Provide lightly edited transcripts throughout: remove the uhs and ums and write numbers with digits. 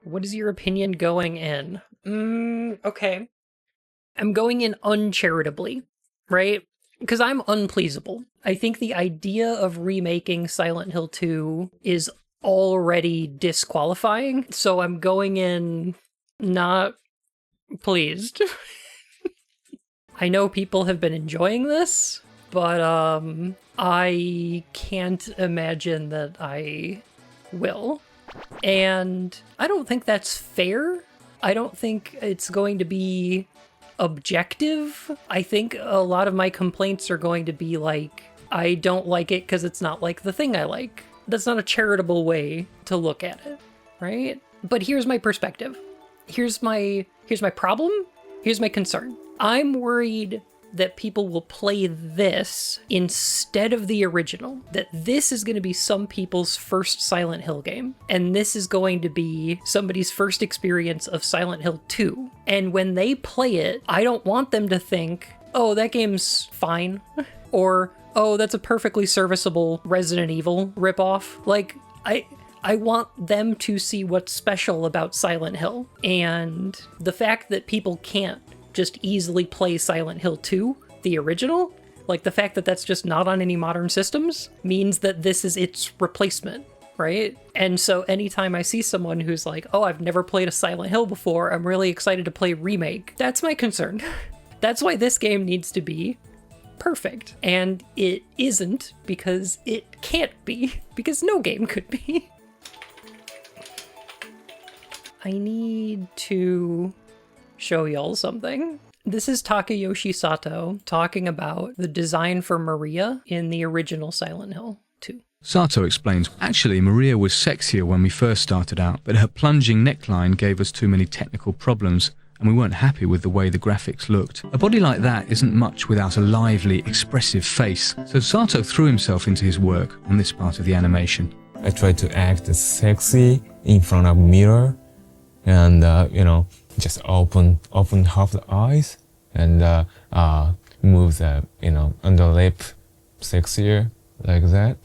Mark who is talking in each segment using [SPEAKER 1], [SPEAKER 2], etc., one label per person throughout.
[SPEAKER 1] What is your opinion going in? Okay. I'm going in uncharitably, right? Because I'm unpleasable. I think the idea of remaking Silent Hill 2 is already disqualifying, so I'm going in not pleased. I know people have been enjoying this, but I can't imagine that I will. And I don't think that's fair. I don't think it's going to be objective. I think a lot of my complaints are going to be like, I don't like it because it's not like the thing I like. That's not a charitable way to look at it, right? But here's my perspective. Here's my problem. Here's my concern. I'm worried that people will play this instead of the original. That this is going to be some people's first Silent Hill game. And this is going to be somebody's first experience of Silent Hill 2. And when they play it, I don't want them to think, oh, that game's fine. Or, oh, that's a perfectly serviceable Resident Evil ripoff. Like, I want them to see what's special about Silent Hill. And the fact that people can't just easily play Silent Hill 2, the original, like the fact that that's just not on any modern systems, means that this is its replacement, right? And so anytime I see someone who's like, oh, I've never played a Silent Hill before, I'm really excited to play Remake, that's my concern. That's why this game needs to be perfect. And it isn't, because it can't be, because no game could be. I need to show y'all something. This is Takayoshi Sato talking about the design for Maria in the original Silent Hill 2.
[SPEAKER 2] Sato explains, actually Maria was sexier when we first started out, but her plunging neckline gave us too many technical problems and we weren't happy with the way the graphics looked. A body like that isn't much without a lively, expressive face, so Sato threw himself into his work on this part of the animation.
[SPEAKER 3] I tried to act sexy in front of a mirror and, just open half the eyes and move the, under lip sexier like that,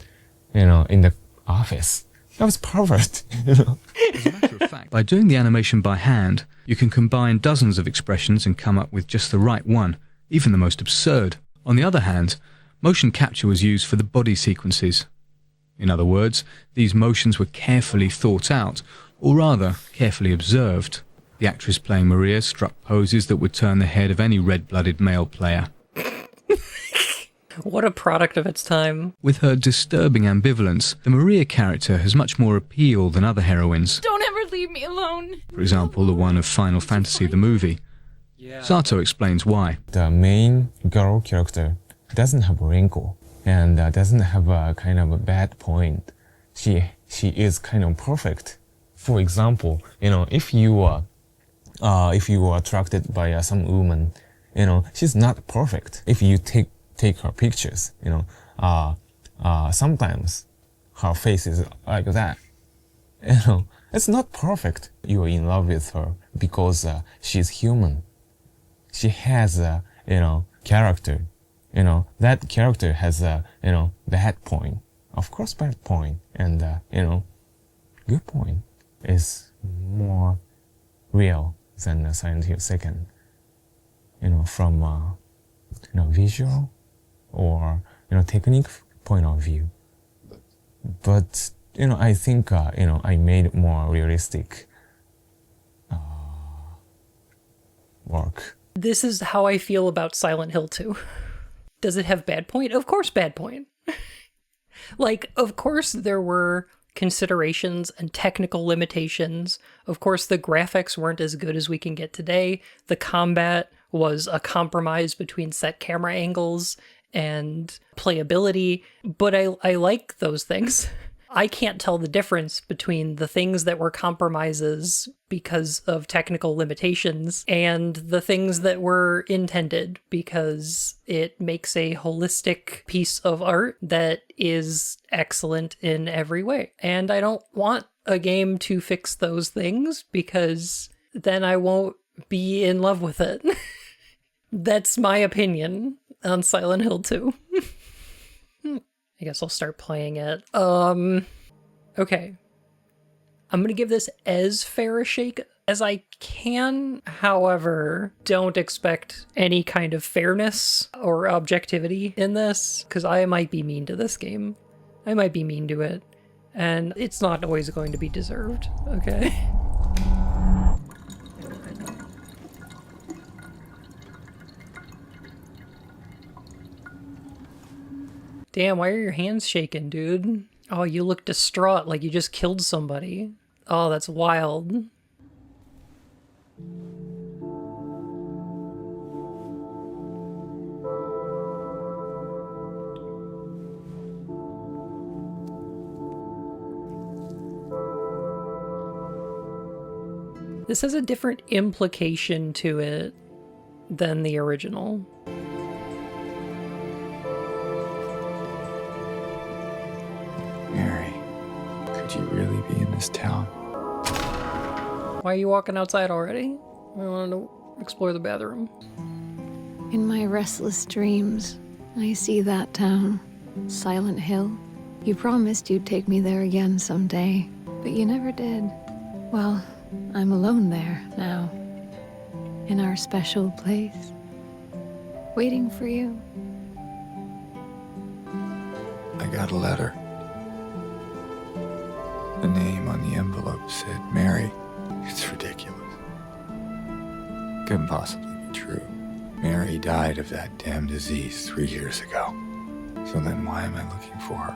[SPEAKER 3] in the office. That was perfect,
[SPEAKER 2] As a matter of fact, by doing the animation by hand, you can combine dozens of expressions and come up with just the right one, even the most absurd. On the other hand, motion capture was used for the body sequences. In other words, these motions were carefully thought out, or rather, carefully observed. The actress playing Maria struck poses that would turn the head of any red-blooded male player.
[SPEAKER 1] What a product of its time.
[SPEAKER 2] With her disturbing ambivalence, the Maria character has much more appeal than other heroines.
[SPEAKER 4] Don't ever leave me alone.
[SPEAKER 2] For example, the one of Final Fantasy the movie. Sato explains why.
[SPEAKER 3] The main girl character doesn't have a wrinkle and doesn't have a kind of a bad point. She is kind of perfect. For example, if you are attracted by some woman, she's not perfect. If you take her pictures, sometimes her face is like that, It's not perfect. You're in love with her because she's human. She has a, character. That character has a, bad point. Of course, bad point. And, good point is more real than a Silent Hill 2nd. From, visual or, technique point of view. But, I think, I made more realistic work.
[SPEAKER 1] This is how I feel about Silent Hill 2. Does it have bad point? Of course, bad point. Like, of course there were considerations and technical limitations. Of course, the graphics weren't as good as we can get today. The combat was a compromise between set camera angles and playability, but I like those things. I can't tell the difference between the things that were compromises because of technical limitations and the things that were intended because it makes a holistic piece of art that is excellent in every way. And I don't want a game to fix those things because then I won't be in love with it. That's my opinion on Silent Hill 2. I guess I'll start playing it. Okay. I'm gonna give this as fair a shake as I can. However, don't expect any kind of fairness or objectivity in this, because I might be mean to this game. I might be mean to it, and it's not always going to be deserved, okay? Damn, why are your hands shaking, dude? Oh, you look distraught, like you just killed somebody. Oh, that's wild. This has a different implication to it than the original.
[SPEAKER 4] Mary, could you really be in this town?
[SPEAKER 1] Why are you walking outside already? I wanted to explore the bathroom.
[SPEAKER 5] In my restless dreams, I see that town, Silent Hill. You promised you'd take me there again someday, but you never did. Well, I'm alone there now, in our special place, waiting for you.
[SPEAKER 4] I got a letter. The name on the envelope said Mary. It's ridiculous. Couldn't possibly be true. Mary died of that damn disease 3 years ago. So then why am I looking for her?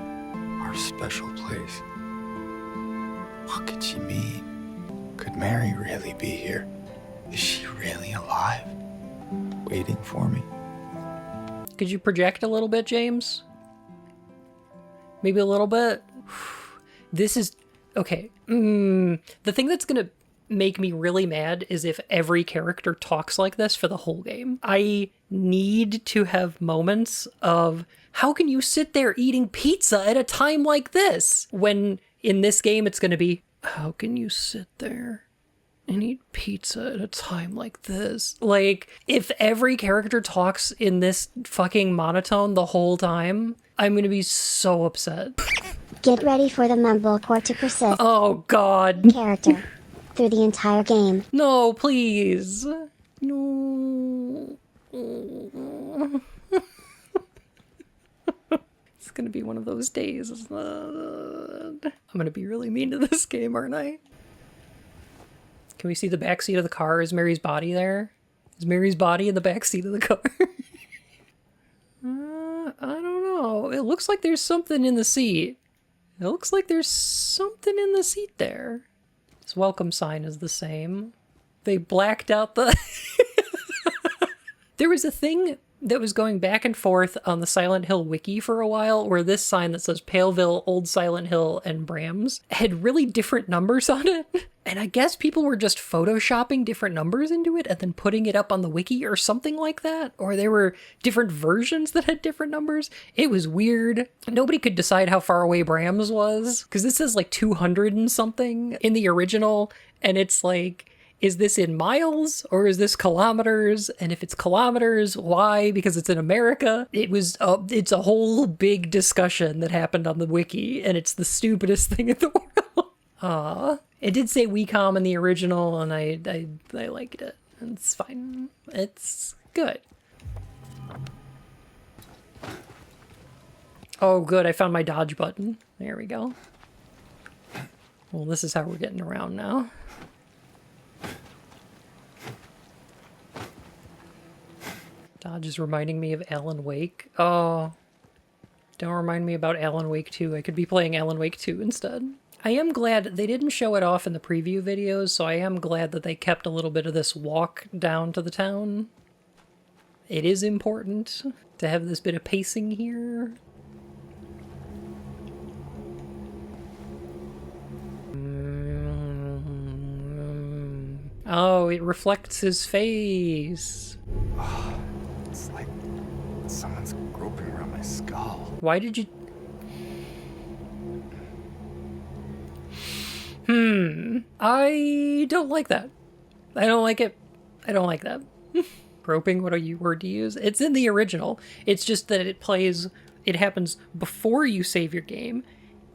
[SPEAKER 4] Our special place. What could she mean? Could Mary really be here? Is she really alive? Waiting for me?
[SPEAKER 1] Could you project a little bit, James? Maybe a little bit? This is... Okay. The thing that's gonna make me really mad is if every character talks like this for the whole game. I need to have moments of, how can you sit there eating pizza at a time like this? When in this game it's gonna be, how can you sit there and eat pizza at a time like this? Like, if every character talks in this fucking monotone the whole time, I'm gonna be so upset.
[SPEAKER 6] Get ready for the mumblecore to persist.
[SPEAKER 1] Oh god.
[SPEAKER 6] Character. Through the entire game.
[SPEAKER 1] No, please. No. It's gonna be one of those days. I'm gonna be really mean to this game, aren't I? Can we see the backseat of the car? Is Mary's body there? Is Mary's body in the backseat of the car? I don't know. It looks like there's something in the seat. It looks like there's something in the seat there. This welcome sign is the same. They blacked out the... There was a thing that was going back and forth on the Silent Hill wiki for a while where this sign that says Paleville, Old Silent Hill, and Brams had really different numbers on it. And I guess people were just photoshopping different numbers into it and then putting it up on the wiki or something like that. Or there were different versions that had different numbers. It was weird. Nobody could decide how far away Brams was, because this says like 200 and something in the original. And it's like, is this in miles or is this kilometers? And if it's kilometers, why? Because it's in America. It's a whole big discussion that happened on the wiki, and it's the stupidest thing in the world. Aw. It did say WeCom in the original, and I liked it. It's fine. It's good. Oh, good. I found my dodge button. There we go. Well, this is how we're getting around now. Dodge is reminding me of Alan Wake. Oh. Don't remind me about Alan Wake 2. I could be playing Alan Wake 2 instead. I am glad they didn't show it off in the preview videos, so I am glad that they kept a little bit of this walk down to the town. It is important to have this bit of pacing here. Oh, it reflects his face.
[SPEAKER 4] It's like someone's groping around my skull.
[SPEAKER 1] Why did you... I don't like that. I don't like it. I don't like that. Groping, what are you word to use? It's in the original. It's just that it happens before you save your game,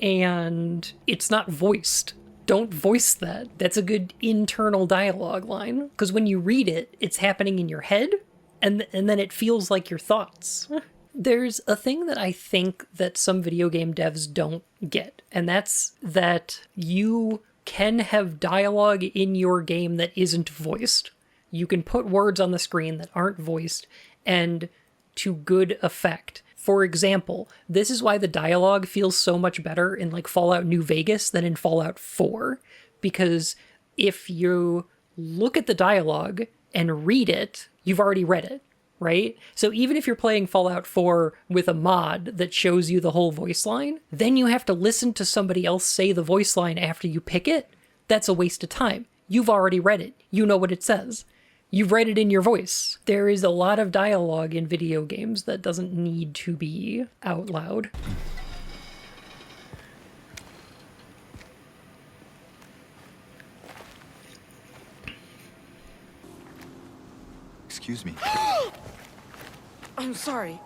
[SPEAKER 1] and it's not voiced. Don't voice that. That's a good internal dialogue line. Because when you read it, it's happening in your head, and then it feels like your thoughts. There's a thing that I think that some video game devs don't get, and that's that you can have dialogue in your game that isn't voiced. You can put words on the screen that aren't voiced, and to good effect. For example, this is why the dialogue feels so much better in like Fallout New Vegas than in Fallout 4, because if you look at the dialogue and read it, you've already read it. Right? So even if you're playing Fallout 4 with a mod that shows you the whole voice line, then you have to listen to somebody else say the voice line after you pick it. That's a waste of time. You've already read it. You know what it says. You've read it in your voice. There is a lot of dialogue in video games that doesn't need to be out loud.
[SPEAKER 4] Excuse me.
[SPEAKER 7] I'm sorry.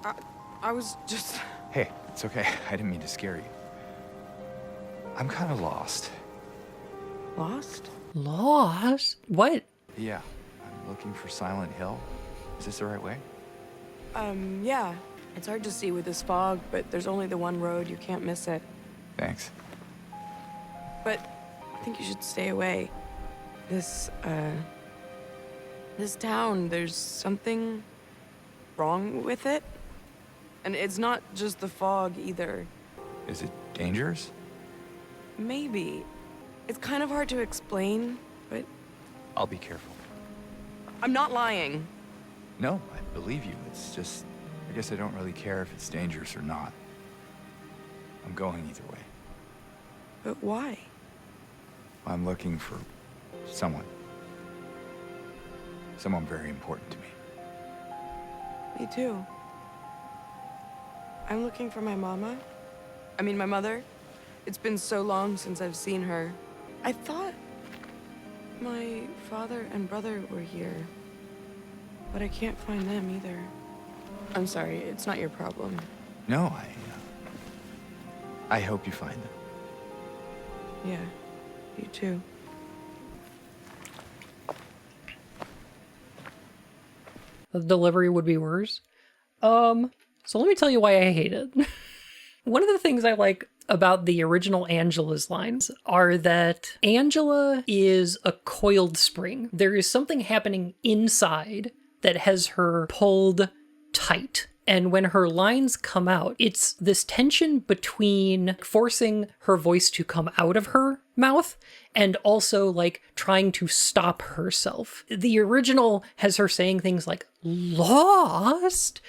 [SPEAKER 7] I was just...
[SPEAKER 4] Hey, it's okay. I didn't mean to scare you. I'm kind of lost.
[SPEAKER 7] Lost?
[SPEAKER 1] Lost? What?
[SPEAKER 4] Yeah, I'm looking for Silent Hill. Is this the right way?
[SPEAKER 7] Yeah. It's hard to see with this fog, but there's only the one road. You can't miss it.
[SPEAKER 4] Thanks.
[SPEAKER 7] But I think you should stay away. This town, there's something wrong with it. And it's not just the fog either.
[SPEAKER 4] Is it dangerous?
[SPEAKER 7] Maybe. It's kind of hard to explain, but
[SPEAKER 4] I'll be careful.
[SPEAKER 7] I'm not lying.
[SPEAKER 4] No, I believe you. It's just, I guess I don't really care if it's dangerous or not. I'm going either way.
[SPEAKER 7] But why?
[SPEAKER 4] I'm looking for someone. Someone very important to me.
[SPEAKER 7] Me too. I'm looking for my mama. I mean, my mother. It's been so long since I've seen her. I thought my father and brother were here, but I can't find them either. I'm sorry, it's not your problem.
[SPEAKER 4] No, I hope you find them.
[SPEAKER 7] Yeah, you too.
[SPEAKER 1] The delivery would be worse. So let me tell you why I hate it. One of the things I like about the original Angela's lines are that Angela is a coiled spring. There is something happening inside that has her pulled tight. And when her lines come out, it's this tension between forcing her voice to come out of her mouth and also like trying to stop herself. The original has her saying things like, "Lost?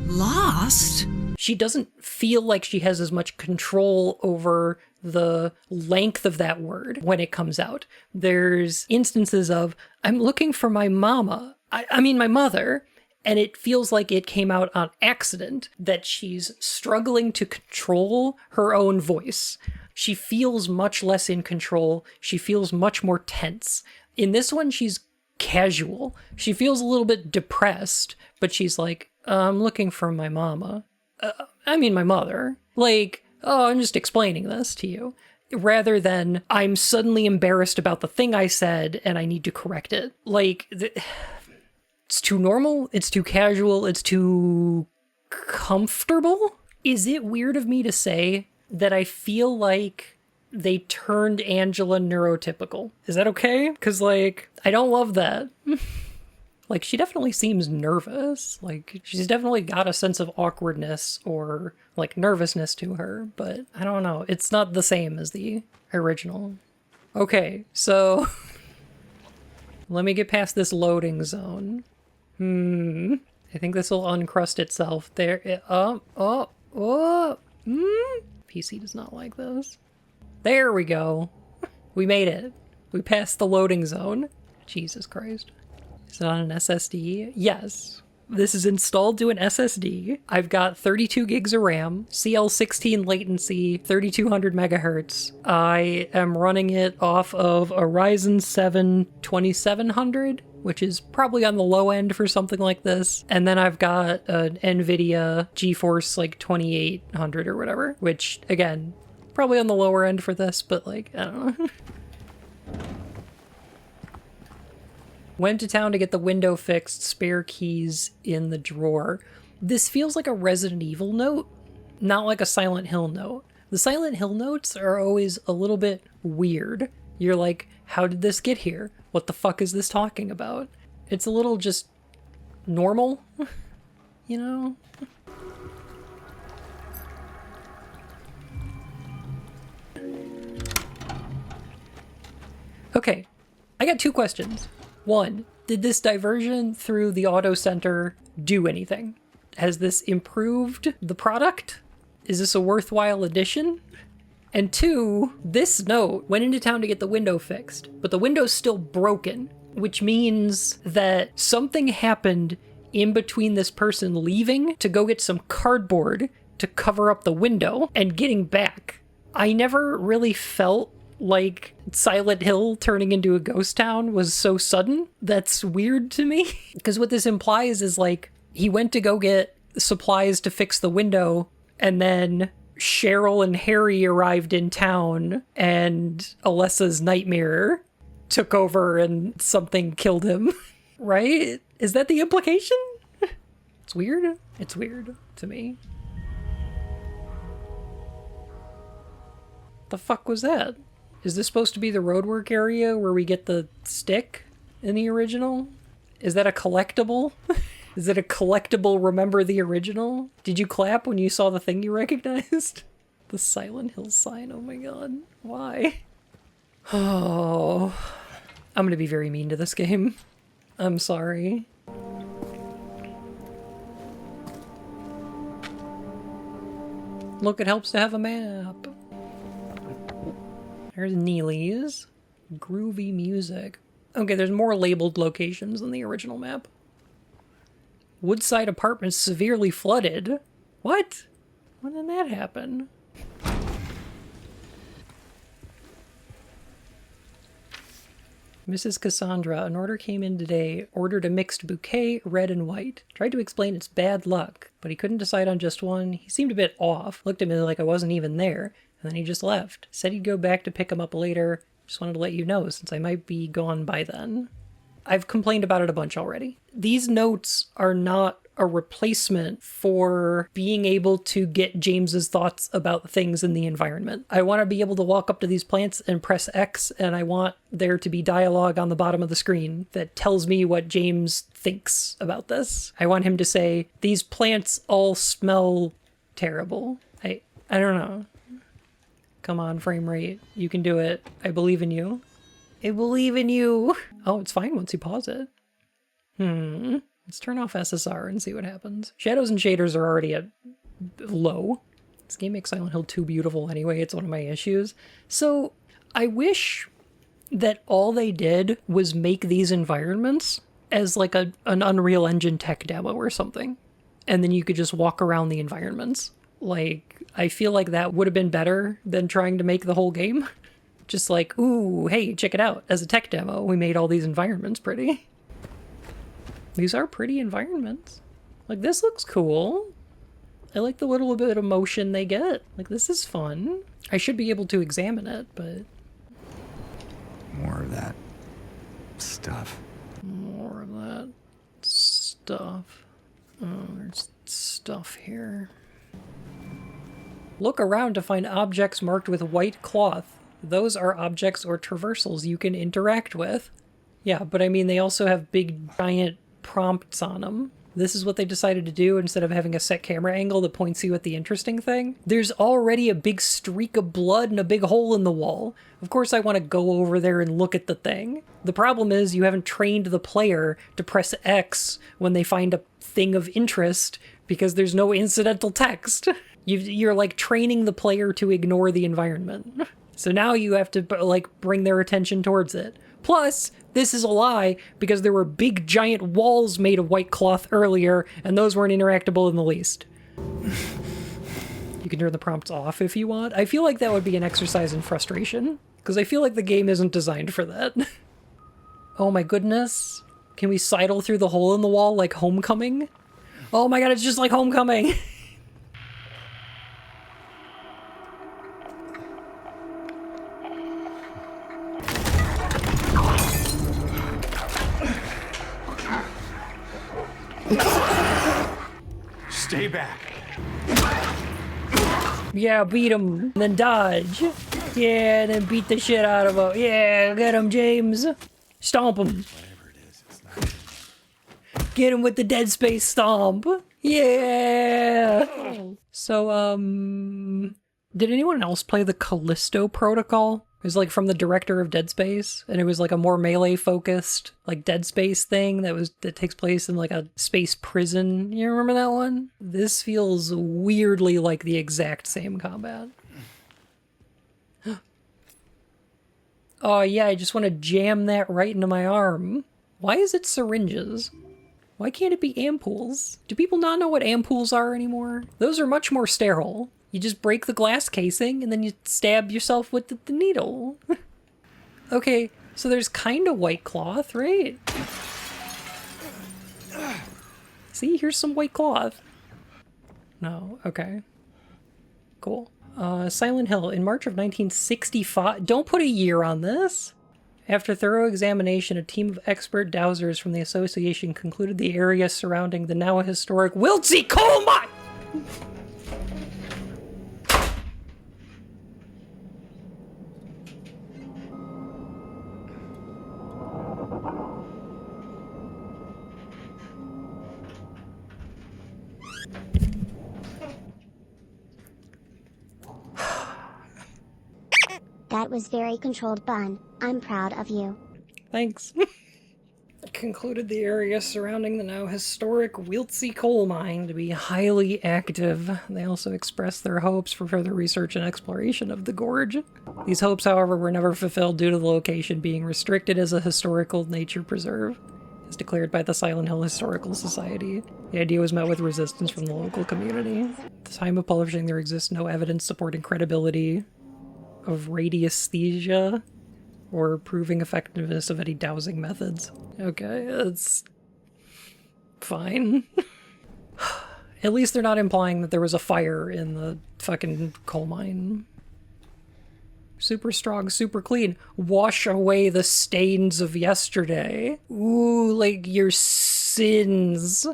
[SPEAKER 1] Lost?" She doesn't feel like she has as much control over the length of that word when it comes out. There's instances of, I'm looking for my mama. I mean, my mother. And it feels like it came out on accident, that she's struggling to control her own voice. She feels much less in control. She feels much more tense. In this one, she's casual. She feels a little bit depressed, but she's like, I'm looking for my mama. I mean, my mother. Like, oh, I'm just explaining this to you. Rather than, I'm suddenly embarrassed about the thing I said and I need to correct it. Like, it's too normal, it's too casual, it's too comfortable. Is it weird of me to say that I feel like they turned Angela neurotypical? Is that okay? Because, like, I don't love that. Like, she definitely seems nervous. Like, she's definitely got a sense of awkwardness or, like, nervousness to her. But, I don't know. It's not the same as the original. Okay, so let me get past this loading zone. I think this will uncrust itself. There. PC does not like this. There we go. We made it. We passed the loading zone. Jesus Christ. Is it on an SSD? Yes. This is installed to an SSD. I've got 32 gigs of RAM, CL16 latency, 3200 megahertz. I am running it off of a Ryzen 7 2700, which is probably on the low end for something like this. And then I've got an NVIDIA GeForce like 2800 or whatever, which again, probably on the lower end for this, but like, I don't know. Went to town to get the window fixed, spare keys in the drawer. This feels like a Resident Evil note, not like a Silent Hill note. The Silent Hill notes are always a little bit weird. You're like, how did this get here? What the fuck is this talking about? It's a little just normal, you know? Okay, I got two questions. One, did this diversion through the auto center do anything? Has this improved the product? Is this a worthwhile addition? And two, this note went into town to get the window fixed, but the window's still broken, which means that something happened in between this person leaving to go get some cardboard to cover up the window and getting back. I never really felt like Silent Hill turning into a ghost town was so sudden. That's weird to me. Because what this implies is like, he went to go get supplies to fix the window, and then Cheryl and Harry arrived in town, and Alessa's nightmare took over and something killed him. Right? Is that the implication? It's weird. It's weird to me. The fuck was that? Is this supposed to be the roadwork area where we get the stick in the original? Is that a collectible? Is it a collectible remember the original? Did you clap when you saw the thing you recognized? The Silent Hill sign, oh my god. Why? Oh. I'm gonna be very mean to this game. I'm sorry. Look, it helps to have a map. There's Neely's. Groovy music. Okay, there's more labeled locations than the original map. Woodside apartments severely flooded. What? When did that happen? Mrs. Cassandra, an order came in today. Ordered a mixed bouquet, red and white. Tried to explain it's bad luck, but he couldn't decide on just one. He seemed a bit off. Looked at me like I wasn't even there. And then he just left. Said he'd go back to pick him up later. Just wanted to let you know, since I might be gone by then. I've complained about it a bunch already. These notes are not a replacement for being able to get James's thoughts about things in the environment. I want to be able to walk up to these plants and press X, and I want there to be dialogue on the bottom of the screen that tells me what James thinks about this. I want him to say, these plants all smell terrible. I don't know. Come on, frame rate. You can do it. I believe in you. I believe in you. Oh, it's fine once you pause it. Let's turn off SSR and see what happens. Shadows and shaders are already at low. This game makes Silent Hill too beautiful anyway. It's one of my issues. So I wish that all they did was make these environments as like an Unreal Engine tech demo or something. And then you could just walk around the environments. Like, I feel like that would have been better than trying to make the whole game. Just like, ooh, hey, check it out. As a tech demo, we made all these environments pretty. These are pretty environments. Like, this looks cool. I like the little bit of motion they get. Like, this is fun. I should be able to examine it, but...
[SPEAKER 4] More of that stuff.
[SPEAKER 1] More of that stuff. Oh, there's stuff here. Look around to find objects marked with white cloth. Those are objects or traversals you can interact with. Yeah, but I mean, they also have big, giant prompts on them. This is what they decided to do instead of having a set camera angle that points you at the interesting thing. There's already a big streak of blood and a big hole in the wall. Of course I want to go over there and look at the thing. The problem is you haven't trained the player to press X when they find a thing of interest because there's no incidental text. You're like training the player to ignore the environment. So now you have to like bring their attention towards it. Plus, this is a lie because there were big giant walls made of white cloth earlier and those weren't interactable in the least. You can turn the prompts off if you want. I feel like that would be an exercise in frustration because I feel like the game isn't designed for that. Oh my goodness. Can we sidle through the hole in the wall like Homecoming? Oh my god, it's just like Homecoming.
[SPEAKER 4] Stay back.
[SPEAKER 1] Yeah, beat him, then dodge. Yeah, then beat the shit out of him. Yeah, get him, James. Stomp him. Get him with the Dead Space stomp. Yeah. So, did anyone else play the Callisto Protocol? It was like from the director of Dead Space, and it was like a more melee focused, like Dead Space thing that takes place in like a space prison. You remember that one? This feels weirdly like the exact same combat. Oh yeah, I just want to jam that right into my arm. Why is it syringes? Why can't it be ampoules? Do people not know what ampoules are anymore? Those are much more sterile. You just break the glass casing and then you stab yourself with the needle. Okay, so there's kind of white cloth, right? See, here's some white cloth. No, okay. Cool. Silent Hill, in March of 1965. Don't put a year on this. After thorough examination, a team of expert dowsers from the association concluded the area surrounding the now historic Wiltsey coal mine!
[SPEAKER 6] That was very controlled, Bun. I'm proud of you.
[SPEAKER 1] Thanks. Concluded the area surrounding the now historic Wiltsey coal mine to be highly active. They also expressed their hopes for further research and exploration of the gorge. These hopes, however, were never fulfilled due to the location being restricted as a historical nature preserve, as declared by the Silent Hill Historical Society. The idea was met with resistance from the local community. At the time of publishing, there exists no evidence supporting credibility of radiesthesia or proving effectiveness of any dowsing methods. Okay, that's fine. At least they're not implying that there was a fire in the fucking coal mine. Super strong, super clean. Wash away the stains of yesterday. Ooh, like your sins.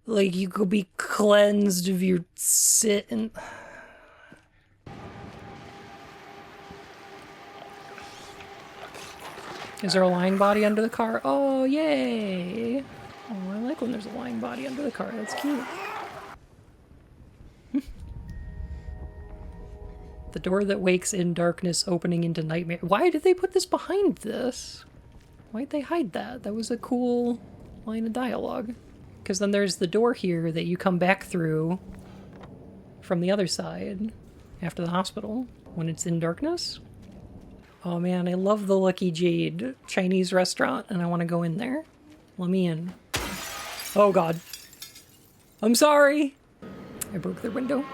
[SPEAKER 1] Like you could be cleansed of your sin. Is there a lying body under the car? Oh, yay! Oh, I like when there's a lying body under the car. That's cute. The door that wakes in darkness, opening into nightmare. Why did they put this behind this? Why'd they hide that? That was a cool line of dialogue. Because then there's the door here that you come back through from the other side after the hospital when it's in darkness. Oh man, I love the Lucky Jade Chinese restaurant and I want to go in there. Let me in. Oh god. I'm sorry. I broke their window.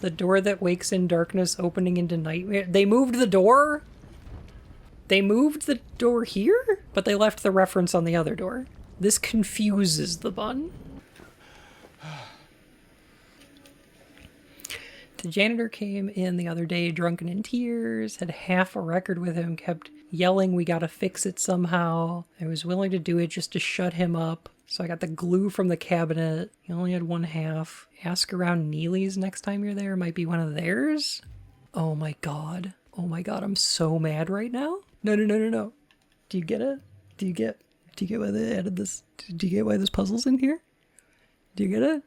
[SPEAKER 1] The door that wakes in darkness opening into nightmare. They moved the door? They moved the door here? But they left the reference on the other door. This confuses the bun. The janitor came in the other day drunken in tears, had half a record with him, kept yelling, "We gotta fix it somehow." I was willing to do it just to shut him up. So I got the glue from the cabinet. He only had one half. Ask around Neely's next time you're there. Might be one of theirs. Oh my god. Oh my god, I'm so mad right now. No, no, no, no, no. Do you get it? Do you get why they added this? Do you get why this puzzle's in here? Do you get it?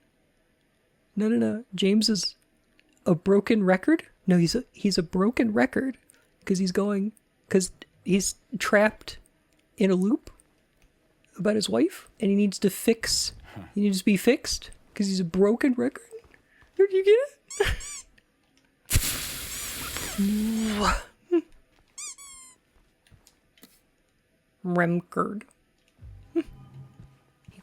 [SPEAKER 1] No, no, no. James is a broken record? No, he's a broken record. Because he's trapped in a loop about his wife, and he needs to fix. He needs to be fixed because he's a broken record. Do you get it? Remcord.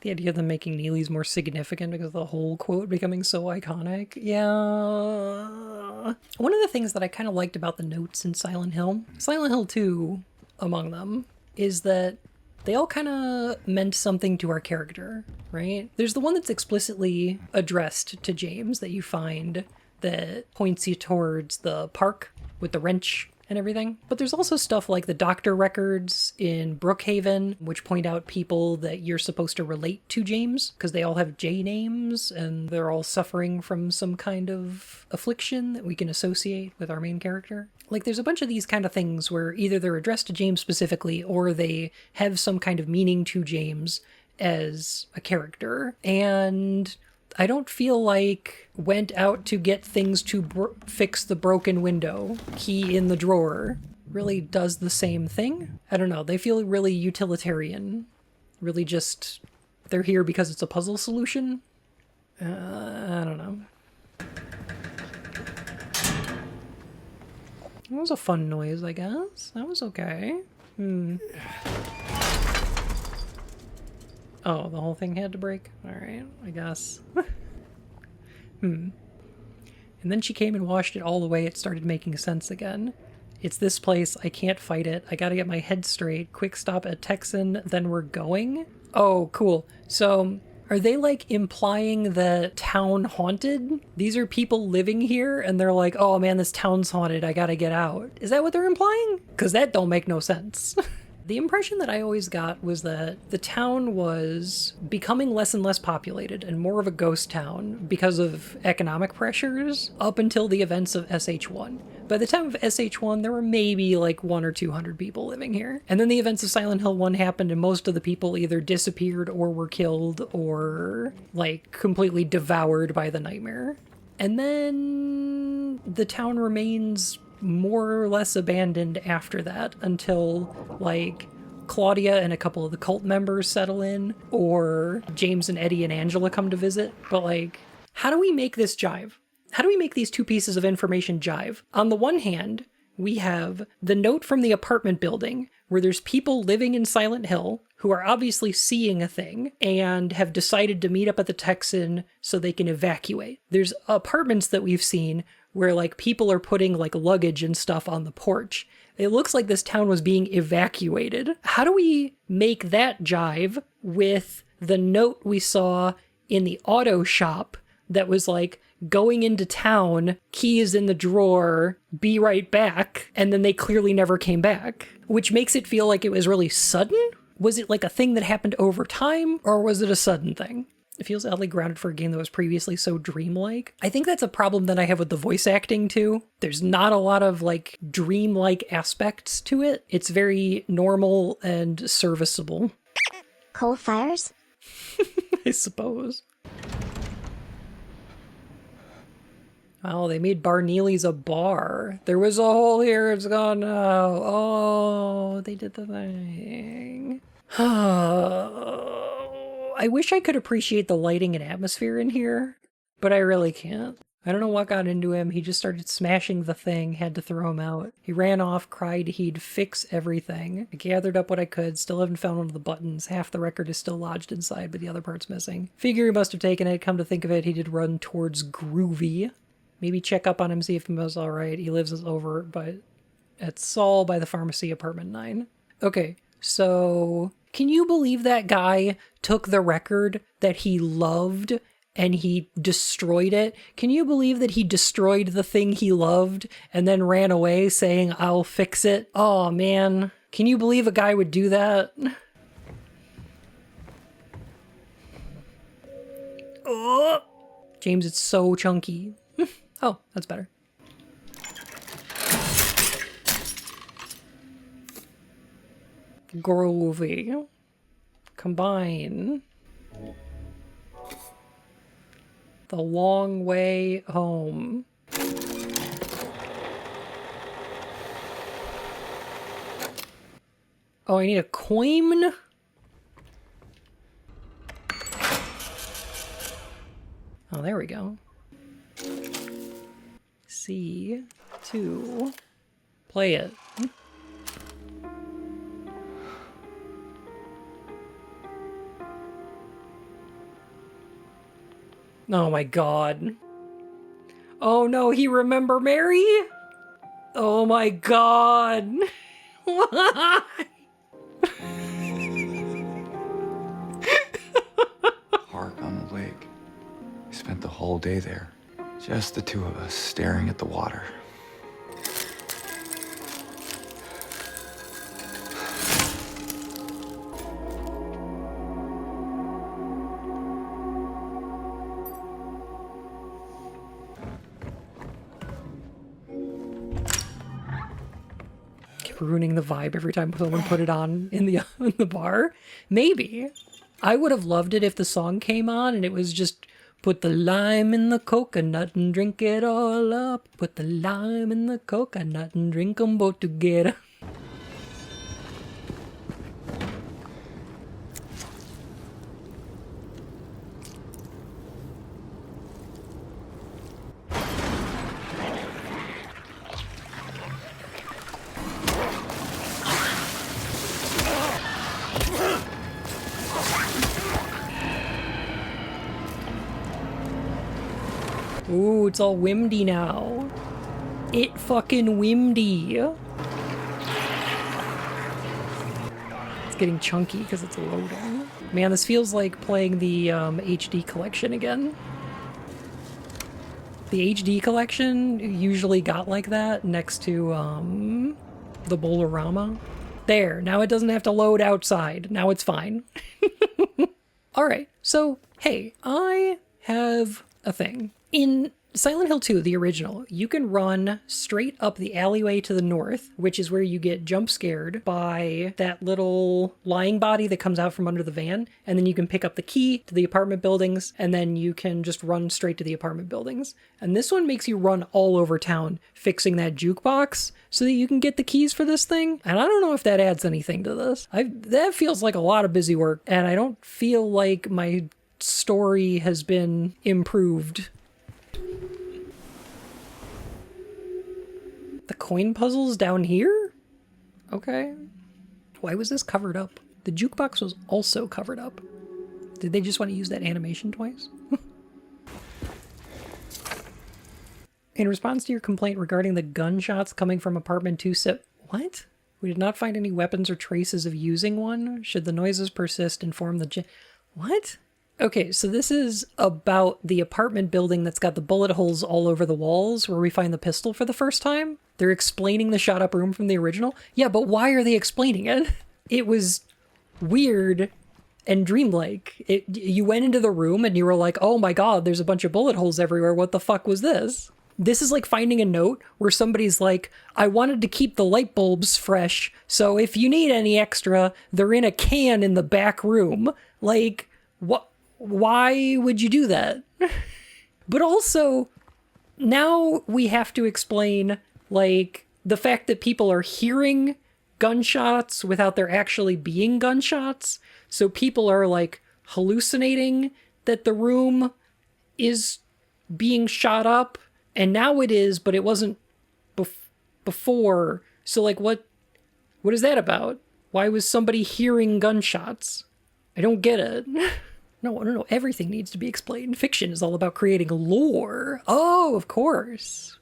[SPEAKER 1] The idea of them making Neely's more significant because of the whole quote becoming so iconic. Yeah. One of the things that I kind of liked about the notes in Silent Hill 2 among them, is that they all kind of meant something to our character, right? There's the one that's explicitly addressed to James that you find that points you towards the park with the wrench and everything. But there's also stuff like the doctor records in Brookhaven, which point out people that you're supposed to relate to James, because they all have J names and they're all suffering from some kind of affliction that we can associate with our main character. Like, there's a bunch of these kind of things where either they're addressed to James specifically or they have some kind of meaning to James as a character. And I don't feel like went out to get things to fix the broken window, key in the drawer, really does the same thing. I don't know. They feel really utilitarian. Really just, they're here because it's a puzzle solution. I don't know. That was a fun noise, I guess. That was okay. Oh, the whole thing had to break? Alright, I guess. And then she came and washed it all away. It started making sense again. It's this place. I can't fight it. I gotta get my head straight. Quick stop at Texan, then we're going? Oh, cool. So, are they, like, implying the town haunted? These are people living here, and they're like, oh man, this town's haunted. I gotta get out. Is that what they're implying? Because that don't make no sense. The impression that I always got was that the town was becoming less and less populated and more of a ghost town because of economic pressures up until the events of SH1. By the time of SH1, there were maybe like 100 or 200 people living here. And then the events of Silent Hill 1 happened and most of the people either disappeared or were killed or like completely devoured by the nightmare. And then the town remains more or less abandoned after that until, like, Claudia and a couple of the cult members settle in, or James and Eddie and Angela come to visit. But, like, how do we make this jive? How do we make these two pieces of information jive? On the one hand, we have the note from the apartment building where there's people living in Silent Hill who are obviously seeing a thing and have decided to meet up at the Texan so they can evacuate. There's apartments that we've seen where, like, people are putting, like, luggage and stuff on the porch. It looks like this town was being evacuated. How do we make that jive with the note we saw in the auto shop that was like, going into town, key is in the drawer, be right back, and then they clearly never came back? Which makes it feel like it was really sudden? Was it like a thing that happened over time, or was it a sudden thing? It feels oddly grounded for a game that was previously so dreamlike. I think that's a problem that I have with the voice acting too. There's not a lot of like dreamlike aspects to it. It's very normal and serviceable.
[SPEAKER 6] Coal fires?
[SPEAKER 1] I suppose. Oh, they made Bar Neely's a bar. There was a hole here, it's gone now. Oh, they did the thing. I wish I could appreciate the lighting and atmosphere in here, but I really can't. I don't know what got into him. He just started smashing the thing, had to throw him out. He ran off, cried he'd fix everything. I gathered up what I could, still haven't found one of the buttons. Half the record is still lodged inside, but the other part's missing. Figure he must have taken it. Come to think of it, he did run towards Groovy. Maybe check up on him, see if he was alright. He lives over at Saul by the pharmacy, apartment 9. Okay, so can you believe that guy took the record that he loved and he destroyed it? Can you believe that he destroyed the thing he loved and then ran away saying, I'll fix it? Oh, man. Can you believe a guy would do that? Oh, James, it's so chunky. Oh, that's better. Groovy. Combine. The Long Way Home. Oh, I need a coin? Oh, there we go. C2. Play it. Oh my god. Oh no, he remember Mary? Oh my god. Why?
[SPEAKER 4] Park on the lake. We spent the whole day there. Just the two of us staring at the water.
[SPEAKER 1] Ruining the vibe every time someone put it on in the bar. Maybe. I would have loved it if the song came on and it was just put the lime in the coconut and drink it all up. Put the lime in the coconut and drink them both together. Ooh, it's all windy now. It fucking windy. It's getting chunky because it's loading. Man, this feels like playing the HD collection again. The HD collection usually got like that next to the Bolorama. There, now it doesn't have to load outside. Now it's fine. Alright, so, hey, I have a thing. In Silent Hill 2, the original, you can run straight up the alleyway to the north, which is where you get jump scared by that little lying body that comes out from under the van, and then you can pick up the key to the apartment buildings, and then you can just run straight to the apartment buildings. And this one makes you run all over town fixing that jukebox so that you can get the keys for this thing. And I don't know if that adds anything to this. That feels like a lot of busy work, and I don't feel like my story has been improved. The coin puzzle's down here? Okay. Why was this covered up? The jukebox was also covered up. Did they just want to use that animation twice? In response to your complaint regarding the gunshots coming from apartment 2 What? We did not find any weapons or traces of using one. Should the noises persist, inform the What? Okay, so this is about the apartment building that's got the bullet holes all over the walls where we find the pistol for the first time. They're explaining the shot up room from the original. Yeah, but why are they explaining it? It was weird and dreamlike. You went into the room and you were like, oh my god, there's a bunch of bullet holes everywhere. What the fuck was this? This is like finding a note where somebody's like, I wanted to keep the light bulbs fresh, so if you need any extra, they're in a can in the back room. Like, what? Why would you do that? But also, now we have to explain, like, the fact that people are hearing gunshots without there actually being gunshots. So people are, like, hallucinating that the room is being shot up, and now it is, but it wasn't before. So like, what is that about? Why was somebody hearing gunshots? I don't get it. No, everything needs to be explained. Fiction is all about creating lore. Oh, of course.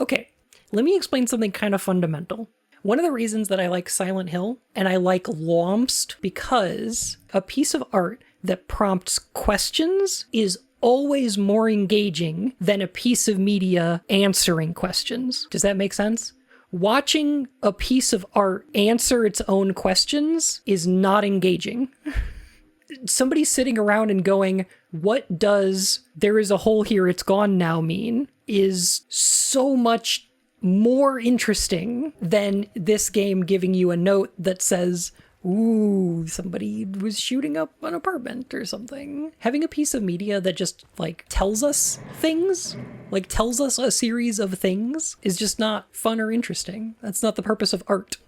[SPEAKER 1] Okay, let me explain something kind of fundamental. One of the reasons that I like Silent Hill, and I like Lomst, because a piece of art that prompts questions is always more engaging than a piece of media answering questions. Does that make sense? Watching a piece of art answer its own questions is not engaging. Somebody sitting around and going, what does "there is a hole here, it's gone now" mean, is so much more interesting than this game giving you a note that says, ooh, somebody was shooting up an apartment or something. Having a piece of media that just, like, tells us things, like tells us a series of things, is just not fun or interesting. That's not the purpose of art.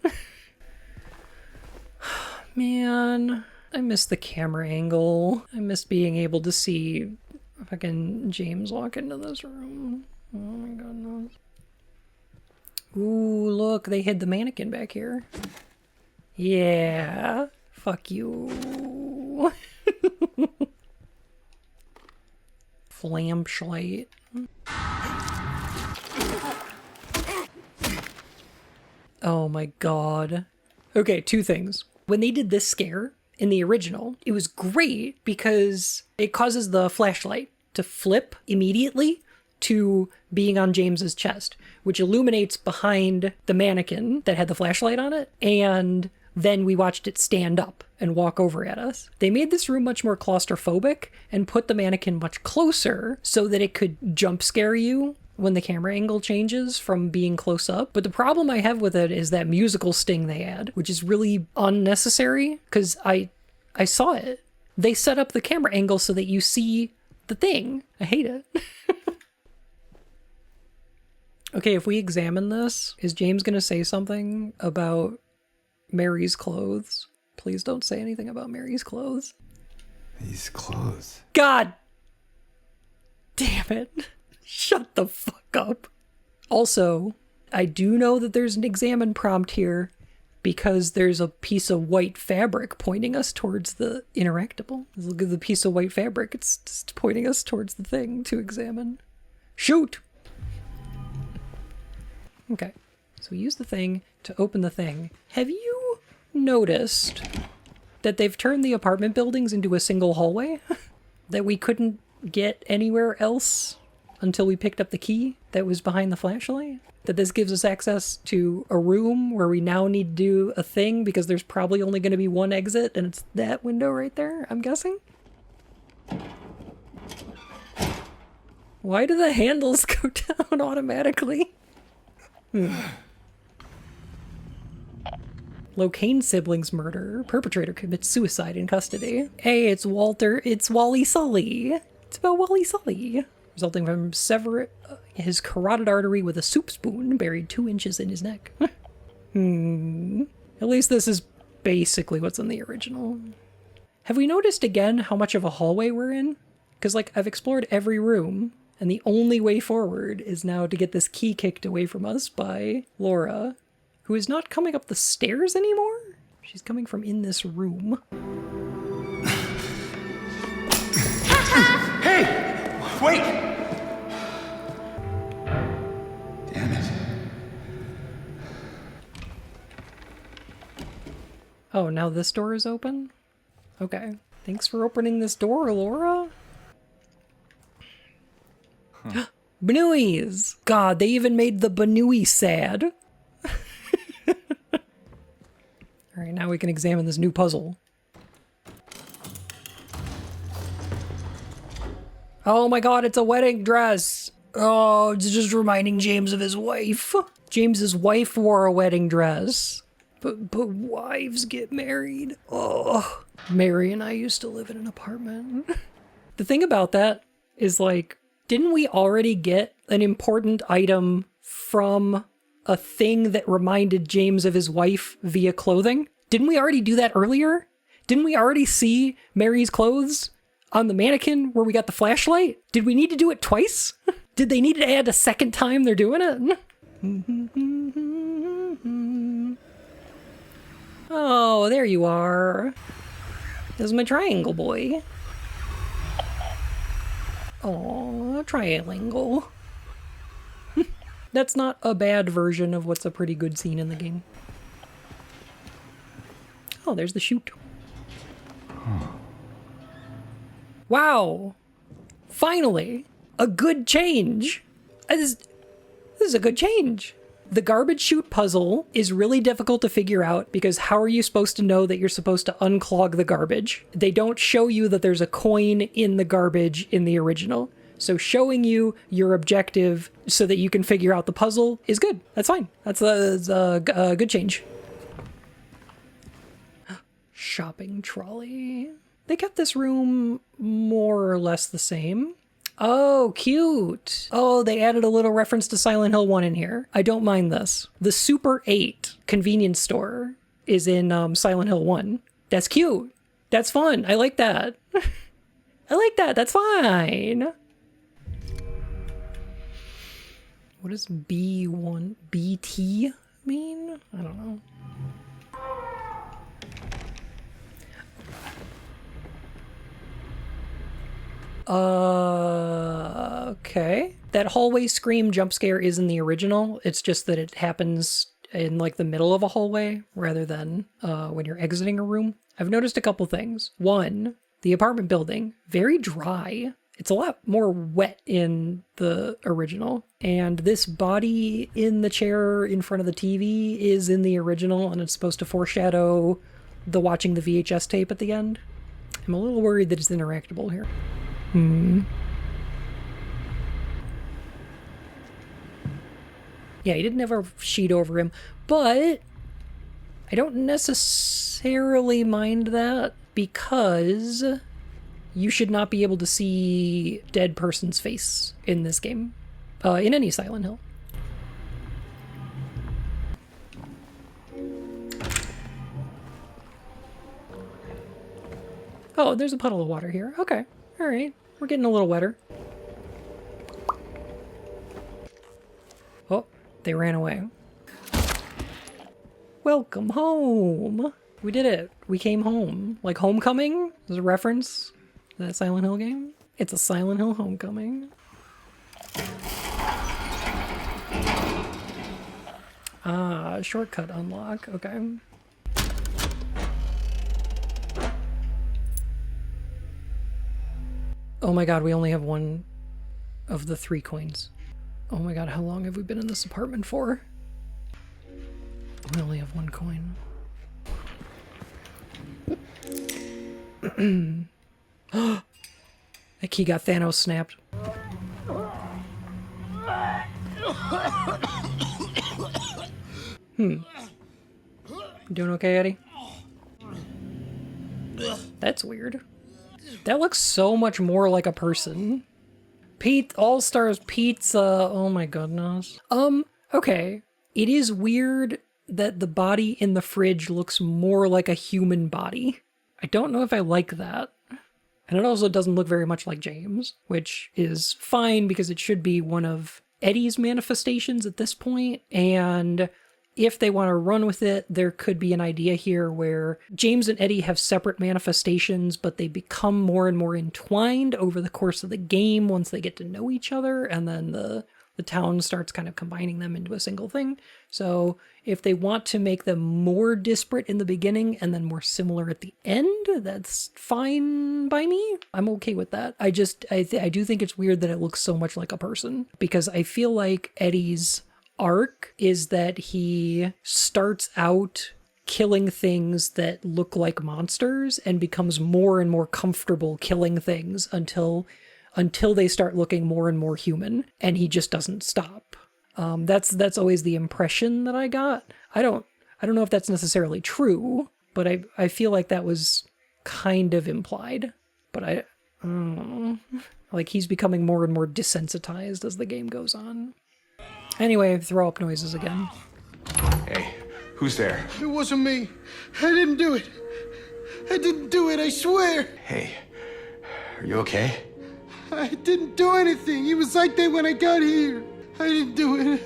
[SPEAKER 1] Man, I miss the camera angle. I miss being able to see fucking James walk into this room. Oh my goodness. Ooh, look, they hid the mannequin back here. Yeah, fuck you. Flashlight. Oh my god. Okay, two things. When they did this scare in the original, it was great because it causes the flashlight to flip immediately to being on James's chest, which illuminates behind the mannequin that had the flashlight on it, and then we watched it stand up and walk over at us. They made this room much more claustrophobic and put the mannequin much closer so that it could jump scare you when the camera angle changes from being close up. But the problem I have with it is that musical sting they add, which is really unnecessary, because I saw it. They set up the camera angle so that you see the thing. I hate it. Okay, if we examine this, is James going to say something about Mary's clothes? Please don't say anything about Mary's clothes.
[SPEAKER 4] These clothes.
[SPEAKER 1] God damn it. Shut the fuck up. Also, I do know that there's an examine prompt here because there's a piece of white fabric pointing us towards the interactable. Look at the piece of white fabric. It's just pointing us towards the thing to examine. Shoot! Okay, so we use the thing to open the thing. Have you noticed that they've turned the apartment buildings into a single hallway? That we couldn't get anywhere else until we picked up the key that was behind the flashlight? That this gives us access to a room where we now need to do a thing because there's probably only going to be one exit, and it's that window right there, I'm guessing? Why do the handles go down automatically? Locane siblings murder. Perpetrator commits suicide in custody. Hey, it's Wally Sully. It's about Wally Sully. Resulting from his carotid artery with a soup spoon buried 2 inches in his neck. At least this is basically what's in the original. Have we noticed again how much of a hallway we're in? Because, like, I've explored every room, and the only way forward is now to get this key kicked away from us by Laura, who is not coming up the stairs anymore. She's coming from in this room.
[SPEAKER 4] Hey! Wait! Damn it.
[SPEAKER 1] Oh, now this door is open? Okay. Thanks for opening this door, Laura. Huh. Bnuies! God, they even made the Bnui sad. Alright, now we can examine this new puzzle. Oh my god, it's a wedding dress! Oh, it's just reminding James of his wife. James's wife wore a wedding dress. But wives get married. Oh, Mary and I used to live in an apartment. The thing about that is, like, didn't we already get an important item from a thing that reminded James of his wife via clothing? Didn't we already do that earlier? Didn't we already see Mary's clothes On the mannequin where we got the flashlight? Did we need to do it twice? Did they need to add a second time they're doing it? Oh, there you are. This is my triangle boy. Oh, triangle. That's not a bad version of what's a pretty good scene in the game. Oh, there's the chute. Huh. Wow. Finally, a good change. This is a good change. The garbage chute puzzle is really difficult to figure out because how are you supposed to know that you're supposed to unclog the garbage? They don't show you that there's a coin in the garbage in the original. So showing you your objective so that you can figure out the puzzle is good. That's fine. That's a good change. Shopping trolley. They kept this room more or less the same. Oh, cute. Oh, they added a little reference to Silent Hill 1 in here. I don't mind this. The Super 8 convenience store is in Silent Hill 1. That's cute. That's fun. I like that. I like that. That's fine. What does BT mean? I don't know. Okay. That hallway scream jump scare is in the original. It's just that it happens in like the middle of a hallway rather than when you're exiting a room. I've noticed a couple things. One, the apartment building, very dry. It's a lot more wet in the original. And this body in the chair in front of the TV is in the original, and it's supposed to foreshadow the watching the VHS tape at the end. I'm a little worried that it's interactable here. Yeah, he didn't have a sheet over him, but I don't necessarily mind that because you should not be able to see dead person's face in this game, in any Silent Hill. Oh, there's a puddle of water here. Okay, all right. We're getting a little wetter. Oh, they ran away. Welcome home. We did it. We came home. Like Homecoming? There's a reference to that Silent Hill game. It's a Silent Hill Homecoming. Ah, shortcut unlock. Okay. Oh my god, we only have one of the 3 coins. Oh my god, how long have we been in this apartment for? We only have 1 coin. That key got Thanos snapped. Doing okay, Eddie? That's weird. That looks so much more like a person. All-Stars Pizza. Oh my goodness. Okay. It is weird that the body in the fridge looks more like a human body. I don't know if I like that. And it also doesn't look very much like James, which is fine because it should be one of Eddie's manifestations at this point, and if they want to run with it, there could be an idea here where James and Eddie have separate manifestations, but they become more and more entwined over the course of the game once they get to know each other, and then the town starts kind of combining them into a single thing. So if they want to make them more disparate in the beginning and then more similar at the end, that's fine by me. I'm okay with that. I do think it's weird that it looks so much like a person, because I feel like Eddie's arc is that he starts out killing things that look like monsters and becomes more and more comfortable killing things until they start looking more and more human, and he just doesn't stop. That's always the impression that I got. I don't know if that's necessarily true, but I feel like that was kind of implied. But I don't know. Like, he's becoming more and more desensitized as the game goes on. Anyway, throw up noises again.
[SPEAKER 8] Hey, who's there?
[SPEAKER 9] It wasn't me. I didn't do it. I didn't do it, I swear.
[SPEAKER 8] Hey, Are you okay?
[SPEAKER 9] I didn't do anything. He was like that when I got here. I didn't do it.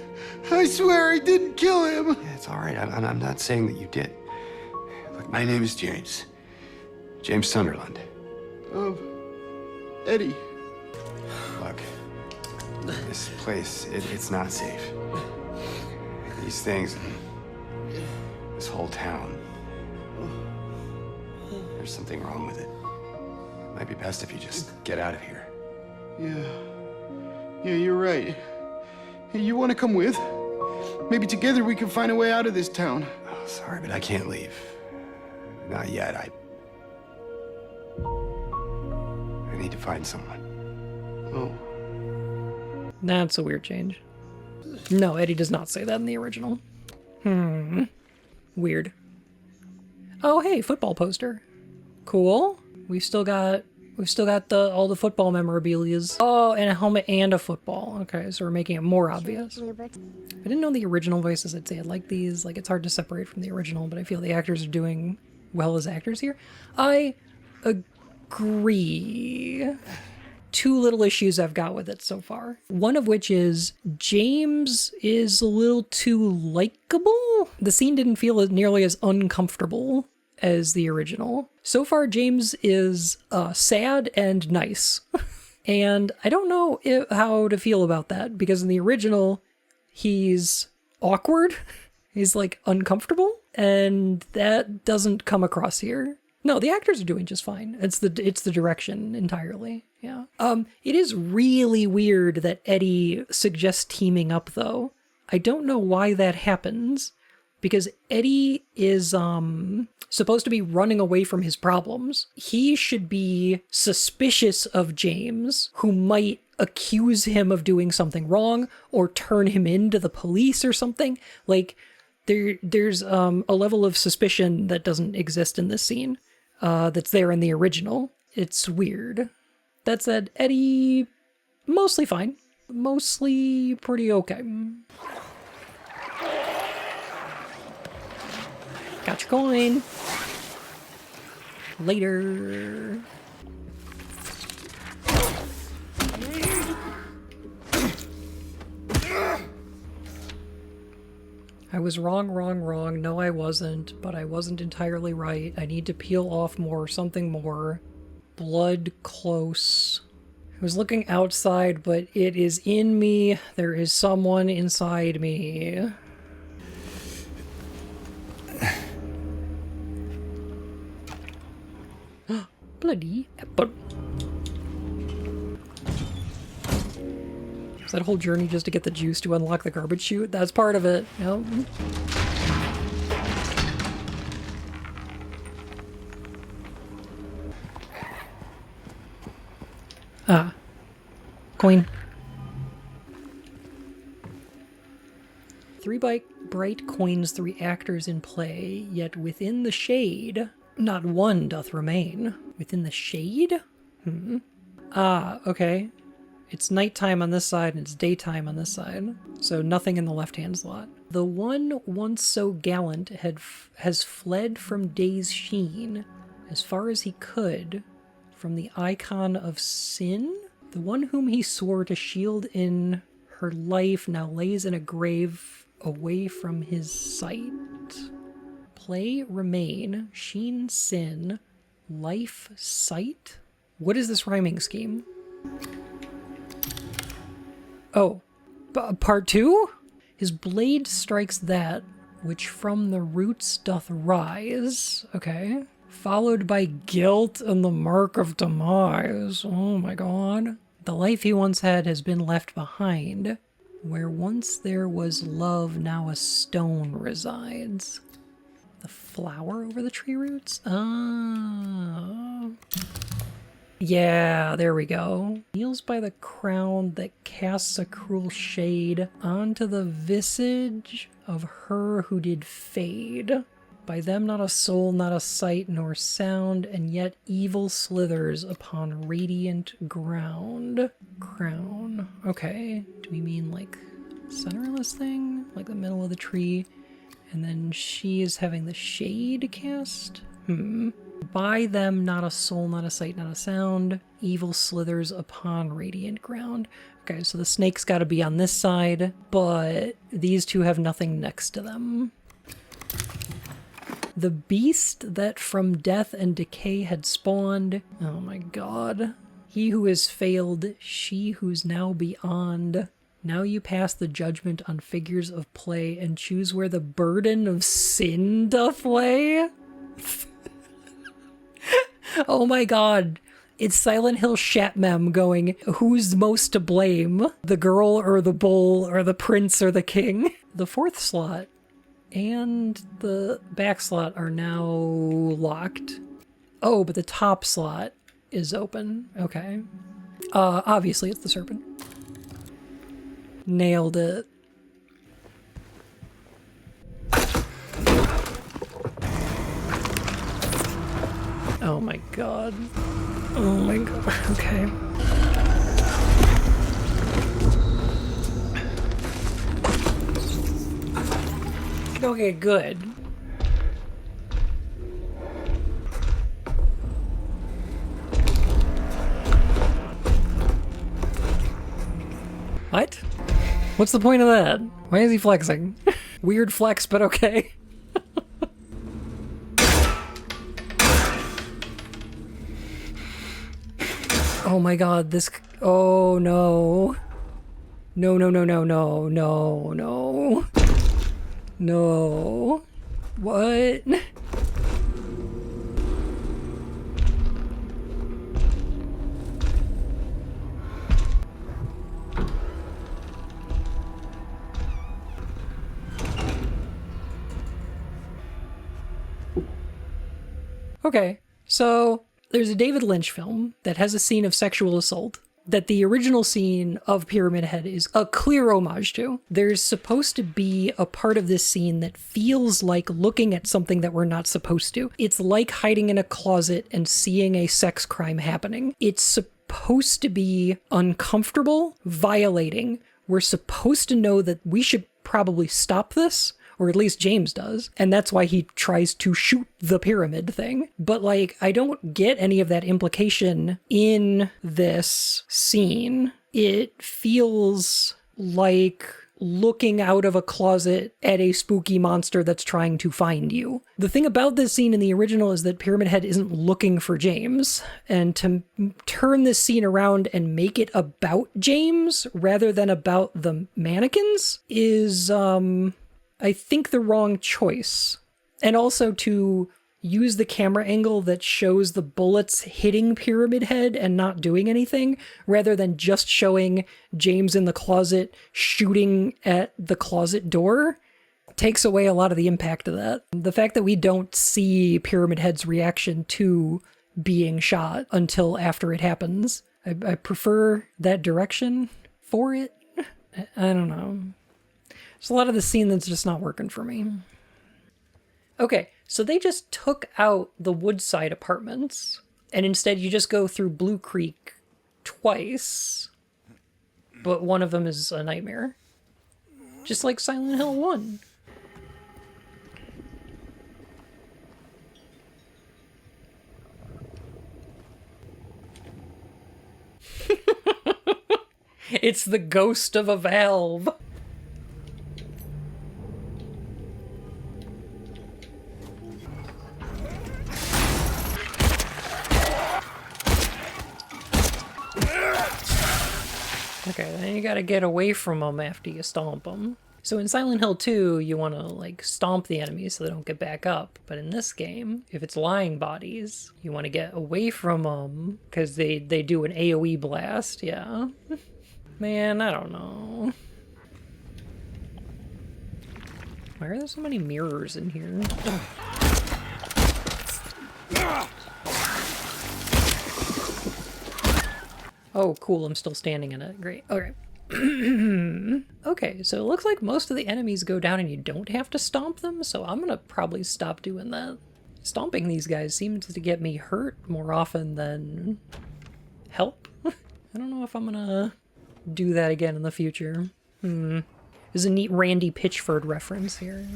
[SPEAKER 9] I swear I didn't kill him.
[SPEAKER 8] Yeah, it's all right. I'm not saying that you did. Look, my name is James. James Sunderland.
[SPEAKER 9] Eddie.
[SPEAKER 8] Look, this place, it's not safe. These things, this whole town, there's something wrong with it. It might be best if you just get out of here.
[SPEAKER 9] Yeah, you're right. Hey, you want to come with? Maybe together we can find a way out of this town.
[SPEAKER 8] Oh, sorry, but I can't leave. Not yet. I need to find someone.
[SPEAKER 9] Oh.
[SPEAKER 1] That's a weird change. No, Eddie does not say that in the original. Weird. Oh, hey, football poster. Cool. We've still got all the football memorabilias. Oh, and a helmet and a football. Okay, so we're making it more obvious. I didn't know the original voices. I'd say I like these. Like, it's hard to separate from the original, but I feel the actors are doing well as actors here. I agree. Two little issues I've got with it so far. One of which is James is a little too likable. The scene didn't feel nearly as uncomfortable as the original. So far, James is sad and nice. And I don't know how to feel about that, because in the original, he's awkward. He's like uncomfortable, and that doesn't come across here. No, the actors are doing just fine. It's the direction entirely. Yeah. It is really weird that Eddie suggests teaming up, though. I don't know why that happens, because Eddie is supposed to be running away from his problems. He should be suspicious of James, who might accuse him of doing something wrong or turn him into the police or something. Like, there's a level of suspicion that doesn't exist in this scene that's there in the original. It's weird. That said, Eddie, mostly fine. Mostly pretty okay. Got your coin. Later. I was wrong. No, I wasn't, but I wasn't entirely right. I need to peel off more, something more. Blood close. I was looking outside, but it is in me. There is someone inside me. Bloody apple. Is that whole journey just to get the juice to unlock the garbage chute? That's part of it. Yep. Ah. Coin. 3 bright coins, 3 actors in play, yet within the shade, not one doth remain. Within the shade? Ah, okay. It's nighttime on this side and it's daytime on this side, so nothing in the left-hand slot. The one once so gallant has fled from day's sheen as far as he could from the icon of sin. The one whom he swore to shield in her life now lays in a grave away from his sight. Play, remain, sheen, sin, life, sight? What is this rhyming scheme? Oh, part 2? His blade strikes that which from the roots doth rise. Okay. Followed by guilt and the mark of demise. Oh my god. The life he once had has been left behind. Where once there was love, now a stone resides. The flower over the tree roots? Ah. Yeah, there we go. Kneels by the crown that casts a cruel shade onto the visage of her who did fade. By them not a soul, not a sight, nor sound, and yet evil slithers upon radiant ground. Crown. Okay. Do we mean like centerless thing? Like the middle of the tree? And then she is having the shade cast? By them, not a soul, not a sight, not a sound. Evil slithers upon radiant ground. Okay, so the snake's got to be on this side, but these two have nothing next to them. The beast that from death and decay had spawned. Oh my god. He who has failed, she who's now beyond. Now you pass the judgment on figures of play and choose where the burden of sin doth lay. Oh my god. It's Silent Hill Shatmem going, who's most to blame? The girl or the bull or the prince or the king? The fourth slot and the back slot are now locked. Oh, but the top slot is open. Okay. Obviously it's the serpent. Nailed it. Oh my god. Oh my god. Okay. Okay, good. What? What's the point of that? Why is he flexing? Weird flex, but okay. Oh my god, this... Oh no. No, no, no, no, no, no, no. No. What? Okay, so there's a David Lynch film that has a scene of sexual assault that the original scene of Pyramid Head is a clear homage to. There's supposed to be a part of this scene that feels like looking at something that we're not supposed to. It's like hiding in a closet and seeing a sex crime happening. It's supposed to be uncomfortable, violating. We're supposed to know that we should probably stop this, or at least James does, and that's why he tries to shoot the pyramid thing. But, like, I don't get any of that implication in this scene. It feels like looking out of a closet at a spooky monster that's trying to find you. The thing about this scene in the original is that Pyramid Head isn't looking for James, and to turn this scene around and make it about James rather than about the mannequins is, I think, the wrong choice. And also to use the camera angle that shows the bullets hitting Pyramid Head and not doing anything, rather than just showing James in the closet shooting at the closet door, takes away a lot of the impact of that. The fact that we don't see Pyramid Head's reaction to being shot until after it happens, I prefer that direction for it. I don't know. There's a lot of the scene that's just not working for me. Okay, so they just took out the Woodside apartments, and instead you just go through Blue Creek twice, but one of them is a nightmare. Just like Silent Hill 1. It's the ghost of a valve. Okay, then you gotta get away from them after you stomp them. So in Silent Hill 2, you want to, like, stomp the enemies so they don't get back up. But in this game, if it's lying bodies, you want to get away from them because they do an AoE blast, yeah. Man, I don't know. Why are there so many mirrors in here? Oh, cool, I'm still standing in it. Great. Okay. Okay, so it looks like most of the enemies go down and you don't have to stomp them, so I'm gonna probably stop doing that. Stomping these guys seems to get me hurt more often than help. I don't know if I'm gonna do that again in the future. There's a neat Randy Pitchford reference here.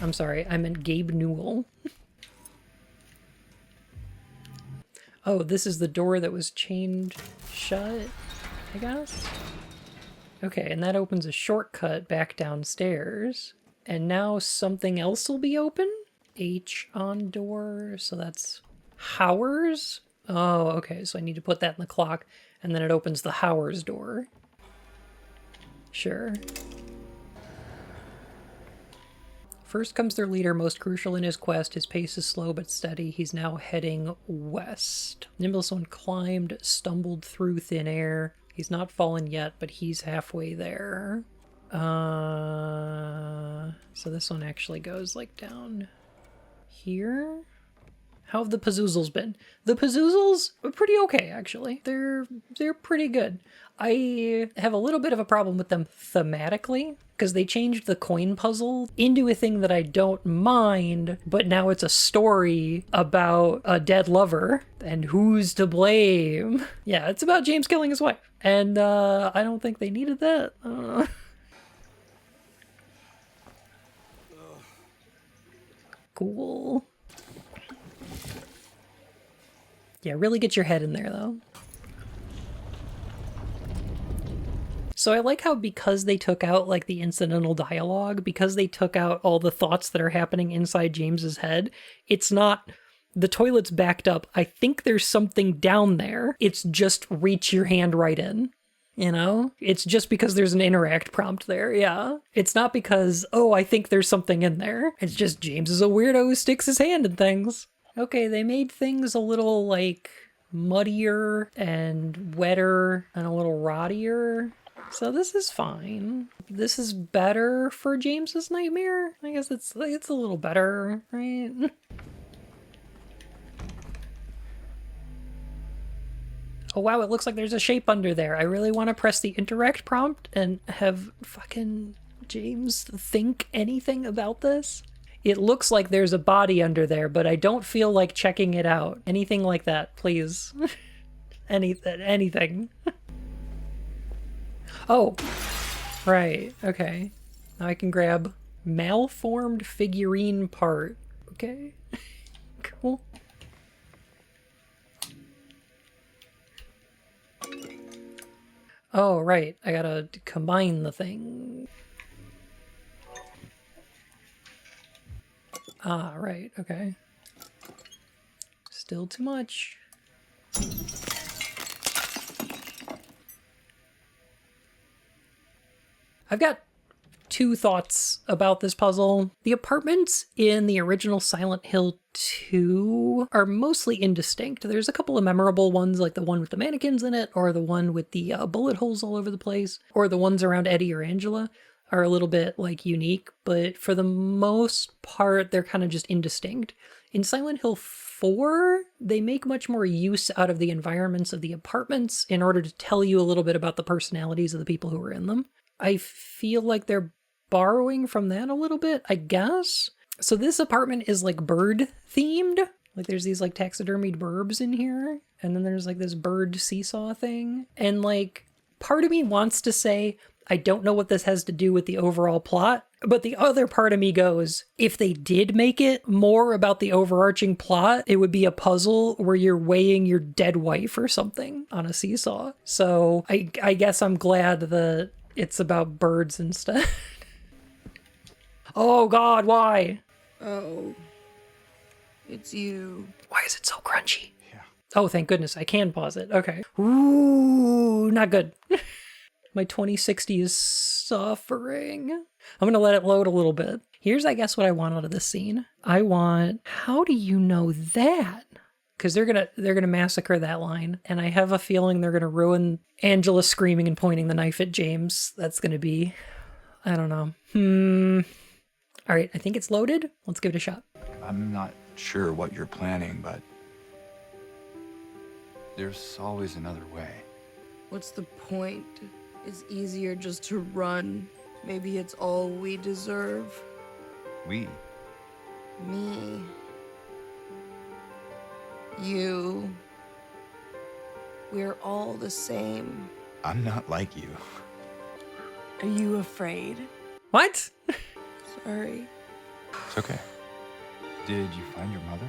[SPEAKER 1] I'm sorry, I meant Gabe Newell. Oh, this is the door that was chained shut, I guess? Okay, and that opens a shortcut back downstairs. And now something else will be open? H on door, so that's Howers? Oh, okay, so I need to put that in the clock, and then it opens the Howers door. Sure. First comes their leader, most crucial in his quest. His pace is slow but steady. He's now heading west. Nimblest one climbed, stumbled through thin air. He's not fallen yet, but he's halfway there. So this one actually goes like down here. How have the Pazoozles been? The Pazoozles are pretty okay, actually. They're pretty good. I have a little bit of a problem with them thematically, because they changed the coin puzzle into a thing that I don't mind, but now it's a story about a dead lover, and who's to blame? Yeah, it's about James killing his wife, and I don't think they needed that. Cool. Yeah, really get your head in there, though. So I like how because they took out, like, the incidental dialogue, because they took out all the thoughts that are happening inside James's head, it's not, the toilet's backed up, I think there's something down there, it's just reach your hand right in. You know? It's just because there's an interact prompt there, yeah. It's not because, oh, I think there's something in there. It's just James is a weirdo who sticks his hand in things. Okay, they made things a little, like, muddier and wetter and a little rottier. So this is fine. This is better for James's nightmare? I guess it's a little better, right? Oh wow, it looks like there's a shape under there. I really want to press the interact prompt and have fucking James think anything about this. It looks like there's a body under there, but I don't feel like checking it out. Anything like that, please. Anything. Oh, right, okay. Now I can grab malformed figurine part. Okay, cool. Oh, right, I gotta combine the thing. Ah, right, okay. Still too much. I've got two thoughts about this puzzle. The apartments in the original Silent Hill 2 are mostly indistinct. There's a couple of memorable ones, like the one with the mannequins in it, or the one with the bullet holes all over the place, or the ones around Eddie or Angela are a little bit, like, unique, but for the most part, they're kind of just indistinct. In Silent Hill 4, they make much more use out of the environments of the apartments in order to tell you a little bit about the personalities of the people who are in them. I feel like they're borrowing from that a little bit, I guess. So this apartment is like bird themed. Like there's these like taxidermied burbs in here. And then there's like this bird seesaw thing. And like part of me wants to say, I don't know what this has to do with the overall plot. But the other part of me goes, if they did make it more about the overarching plot, it would be a puzzle where you're weighing your dead wife or something on a seesaw. So I guess I'm glad that it's about birds instead. Oh God, why?
[SPEAKER 7] Oh, it's you.
[SPEAKER 1] Why is it so crunchy? Yeah. Oh, thank goodness, I can pause it. Okay. Ooh, not good. My 2060 is suffering. I'm gonna let it load a little bit. Here's, I guess, what I want out of this scene. I want, how do you know that? Because they're gonna massacre that line, and I have a feeling they're gonna ruin Angela screaming and pointing the knife at James. That's gonna be, I don't know. All right, I think it's loaded. Let's give it a shot.
[SPEAKER 4] I'm not sure what you're planning, but there's always another way.
[SPEAKER 7] What's the point? It's easier just to run. Maybe it's all we deserve.
[SPEAKER 4] We?
[SPEAKER 7] Me. You. We're all the same.
[SPEAKER 4] I'm not like you.
[SPEAKER 7] Are you afraid?
[SPEAKER 1] What?
[SPEAKER 7] Sorry.
[SPEAKER 4] It's okay. Did you find your mother?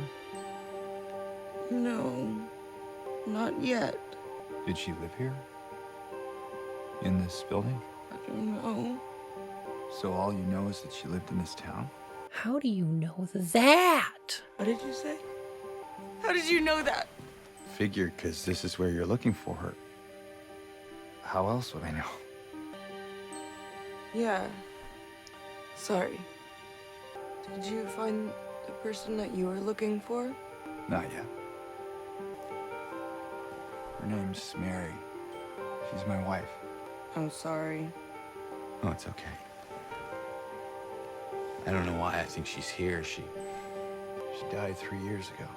[SPEAKER 7] No. Not yet.
[SPEAKER 4] Did she live here? In this building?
[SPEAKER 7] I don't know.
[SPEAKER 4] So all you know is that she lived in this town?
[SPEAKER 1] How do you know that?
[SPEAKER 7] What did you say? How did you know that?
[SPEAKER 4] Figured, because this is where you're looking for her. How else would I know?
[SPEAKER 7] Yeah. Sorry. Did you find the person that you were looking for?
[SPEAKER 4] Not yet. Her name's Mary. She's my wife.
[SPEAKER 7] I'm sorry.
[SPEAKER 4] Oh, it's okay. I don't know why I think she's here. She died 3 years ago.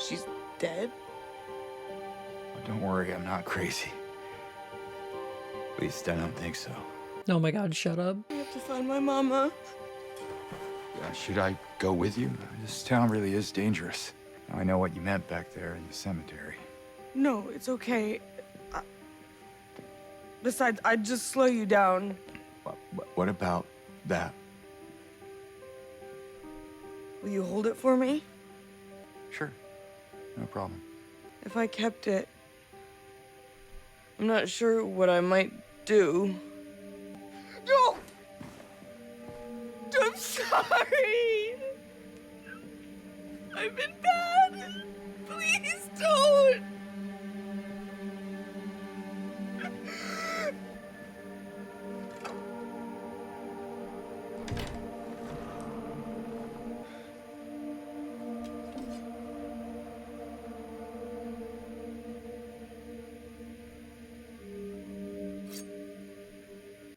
[SPEAKER 7] She's dead?
[SPEAKER 4] But don't worry, I'm not crazy. At least I don't think so.
[SPEAKER 1] Oh my god, shut up.
[SPEAKER 7] I have to find my mama.
[SPEAKER 4] Should I go with you? This town really is dangerous. I know what you meant back there in the cemetery.
[SPEAKER 7] No, it's okay. Besides, I'd just slow you down.
[SPEAKER 4] What about that?
[SPEAKER 7] Will you hold it for me?
[SPEAKER 4] Sure. No problem.
[SPEAKER 7] If I kept it, I'm not sure what I might do. No! I'm sorry! I've been bad! Please don't!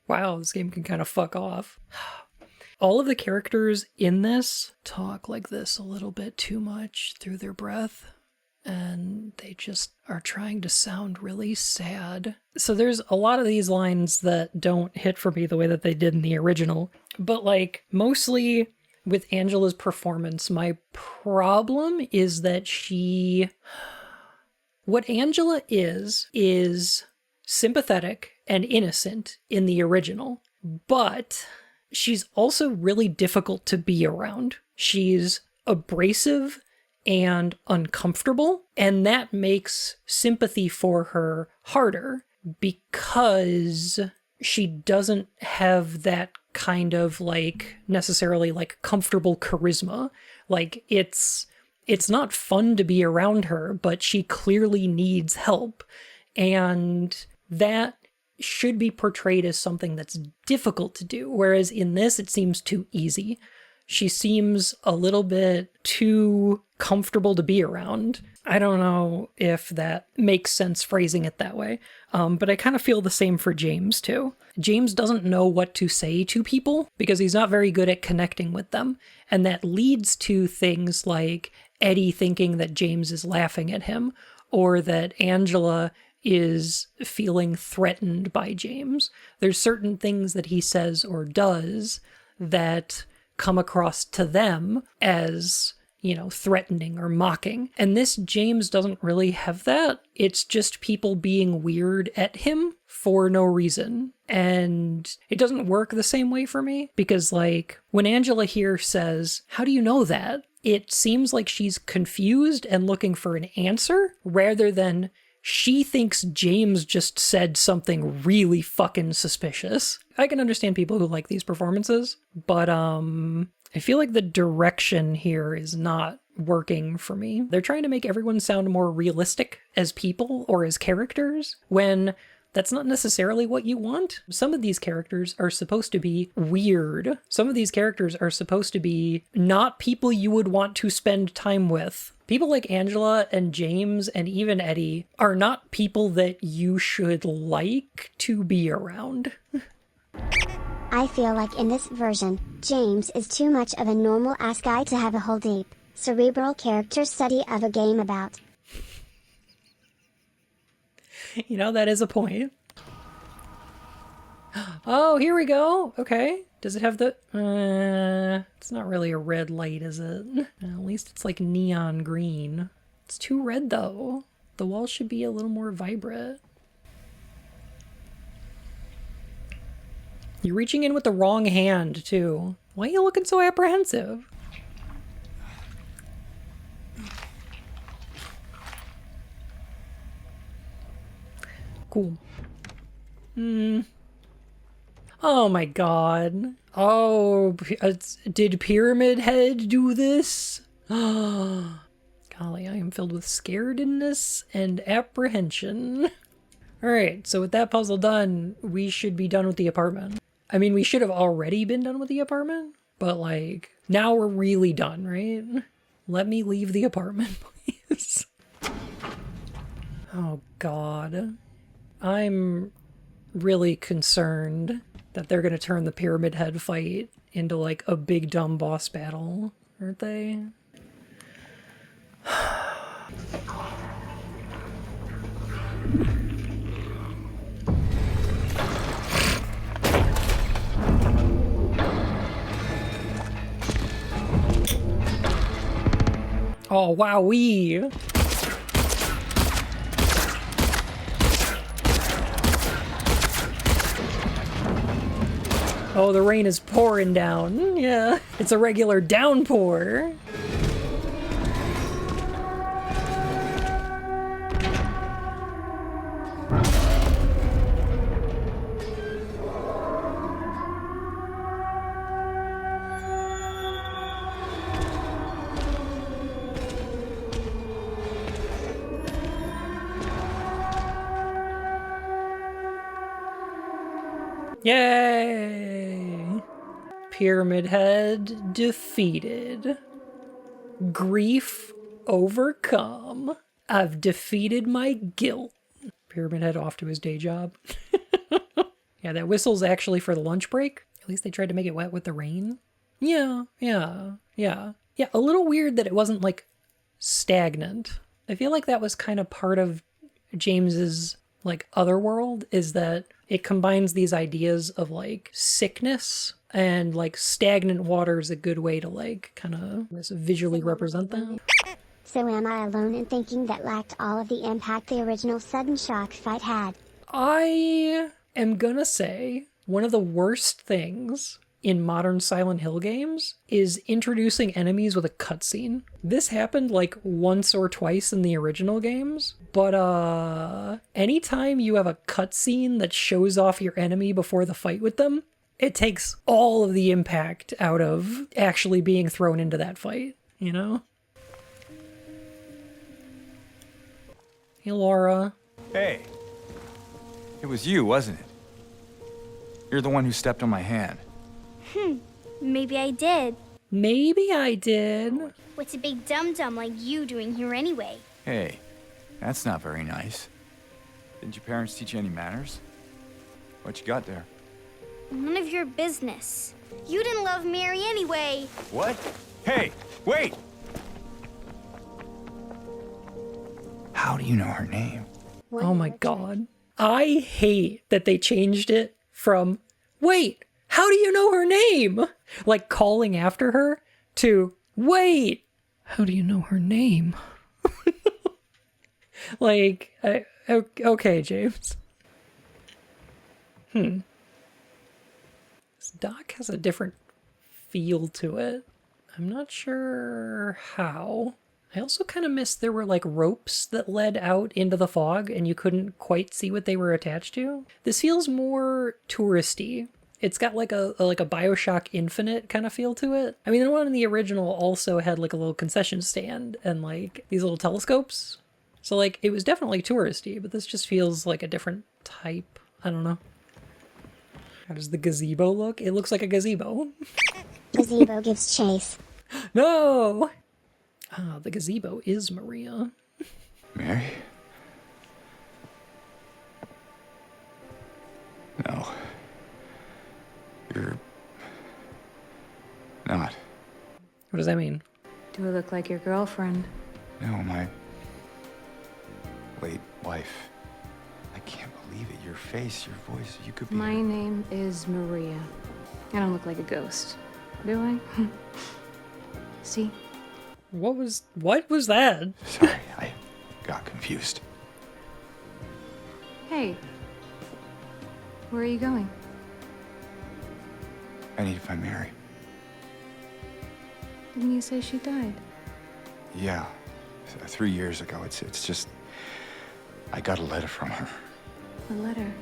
[SPEAKER 1] Wow, this game can kind of fuck off. All of the characters in this talk like this a little bit too much through their breath, and they just are trying to sound really sad. So there's a lot of these lines that don't hit for me the way that they did in the original, but like mostly with Angela's performance, my problem is that what Angela is sympathetic and innocent in the original, but she's also really difficult to be around. She's abrasive and uncomfortable, and that makes sympathy for her harder because she doesn't have that kind of like necessarily like comfortable charisma. Like it's not fun to be around her, but she clearly needs help, and that should be portrayed as something that's difficult to do, whereas in this it seems too easy. She seems a little bit too comfortable to be around. I don't know if that makes sense phrasing it that way, but I kind of feel the same for James too. James doesn't know what to say to people because he's not very good at connecting with them, and that leads to things like Eddie thinking that James is laughing at him, or that Angela is feeling threatened by James. There's certain things that he says or does that come across to them as, you know, threatening or mocking. And this James doesn't really have that. It's just people being weird at him for no reason. And it doesn't work the same way for me because, like, when Angela here says, "How do you know that?" it seems like she's confused and looking for an answer rather than she thinks James just said something really fucking suspicious. I can understand people who like these performances, but I feel like the direction here is not working for me. They're trying to make everyone sound more realistic as people or as characters when that's not necessarily what you want. Some of these characters are supposed to be weird. Some of these characters are supposed to be not people you would want to spend time with. People like Angela and James and even Eddie are not people that you should like to be around.
[SPEAKER 6] I feel like in this version, James is too much of a normal-ass guy to have a whole deep, cerebral character study of a game about.
[SPEAKER 1] You know, that is a point. Oh, here we go. Okay. Does it have the... it's not really a red light, is it? At least it's like neon green. It's too red, though. The wall should be a little more vibrant. You're reaching in with the wrong hand, too. Why are you looking so apprehensive? Cool. Oh my god. Oh, did Pyramid Head do this? Golly, I am filled with scaredness and apprehension. Alright, so with that puzzle done, we should be done with the apartment. I mean, we should have already been done with the apartment, but like, now we're really done, right? Let me leave the apartment, please. Oh god. I'm really concerned that they're gonna turn the Pyramid Head fight into like a big dumb boss battle, aren't they? Oh, wowee! Oh, the rain is pouring down. Yeah, it's a regular downpour. Yay! Pyramid Head defeated. Grief overcome. I've defeated my guilt. Pyramid Head off to his day job. Yeah, that whistle's actually for the lunch break. At least they tried to make it wet with the rain. Yeah. Yeah, a little weird that it wasn't, like, stagnant. I feel like that was kind of part of James's, like, otherworld, is that it combines these ideas of, like, sickness and, like, stagnant water is a good way to, like, kind of visually represent that.
[SPEAKER 6] So am I alone in thinking that lacked all of the impact the original sudden shock fight had?
[SPEAKER 1] I am gonna say one of the worst things in modern Silent Hill games is introducing enemies with a cutscene. This happened like once or twice in the original games, but anytime you have a cutscene that shows off your enemy before the fight with them, it takes all of the impact out of actually being thrown into that fight, you know? Hey, Laura.
[SPEAKER 4] Hey. It was you, wasn't it? You're the one who stepped on my hand.
[SPEAKER 10] Maybe I did.
[SPEAKER 1] Maybe I did.
[SPEAKER 10] What's a big dum-dum like you doing here anyway?
[SPEAKER 4] Hey, that's not very nice. Didn't your parents teach you any manners? What you got there?
[SPEAKER 10] None of your business. You didn't love Mary anyway.
[SPEAKER 4] What? Hey, wait! How do you know her name?
[SPEAKER 1] Oh my god. I hate that they changed it from, wait, how do you know her name? Like calling after her to, wait, how do you know her name? Like, okay, James. This dock has a different feel to it. I'm not sure how. I also kind of missed there were like ropes that led out into the fog and you couldn't quite see what they were attached to. This feels more touristy. It's got like a BioShock Infinite kind of feel to it. I mean, the one in the original also had like a little concession stand and like these little telescopes. So like it was definitely touristy, but this just feels like a different type. I don't know. How does the gazebo look? It looks like a gazebo.
[SPEAKER 6] Gazebo gives chase.
[SPEAKER 1] No! Ah, the gazebo is Maria.
[SPEAKER 4] Mary? No. You're not.
[SPEAKER 1] What does that mean?
[SPEAKER 5] Do I look like your girlfriend?
[SPEAKER 4] No, my late wife. I can't believe it. Your face, your voice, you could be...
[SPEAKER 5] My name is Maria. I don't look like a ghost, do I? See?
[SPEAKER 1] What was that?
[SPEAKER 4] Sorry, I got confused.
[SPEAKER 5] Hey. Where are you going?
[SPEAKER 4] I need to find Mary.
[SPEAKER 5] Didn't you say she died?
[SPEAKER 4] Yeah, 3 years ago. It's just... I got a letter from her.
[SPEAKER 5] A letter.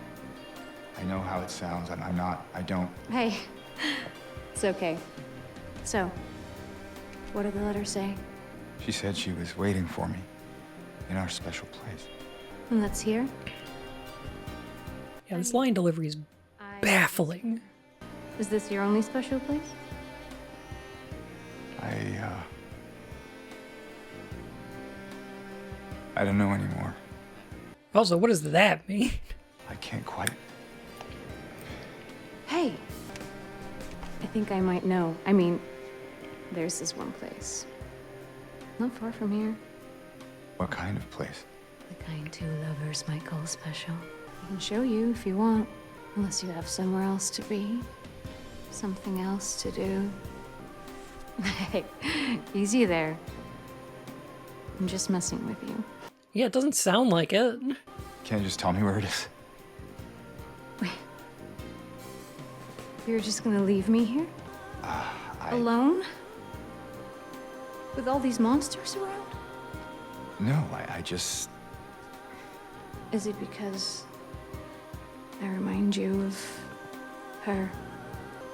[SPEAKER 4] I know how it sounds. I don't.
[SPEAKER 5] Hey, it's okay. So, what did the letter say?
[SPEAKER 4] She said she was waiting for me in our special place.
[SPEAKER 5] And let's hear.
[SPEAKER 1] Yeah, this line delivery is baffling.
[SPEAKER 5] Is this your only special place?
[SPEAKER 4] I don't know anymore.
[SPEAKER 1] Also, what does that mean?
[SPEAKER 4] I can't quite.
[SPEAKER 5] Hey, I think I might know. I mean, there's this one place. Not far from here.
[SPEAKER 4] What kind of place?
[SPEAKER 5] The kind two lovers might call special. I can show you if you want. Unless you have somewhere else to be. Something else to do. Hey, easy there. I'm just messing with you.
[SPEAKER 1] Yeah, it doesn't sound like it.
[SPEAKER 4] Can't you just tell me where it is?
[SPEAKER 5] You're just gonna leave me here? Alone? With all these monsters around?
[SPEAKER 4] No, I just...
[SPEAKER 5] Is it because I remind you of her?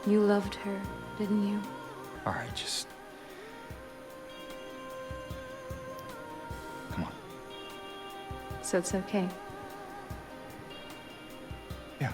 [SPEAKER 5] You loved her, didn't you?
[SPEAKER 4] All right, just... Come on.
[SPEAKER 5] So it's okay.
[SPEAKER 4] Yeah.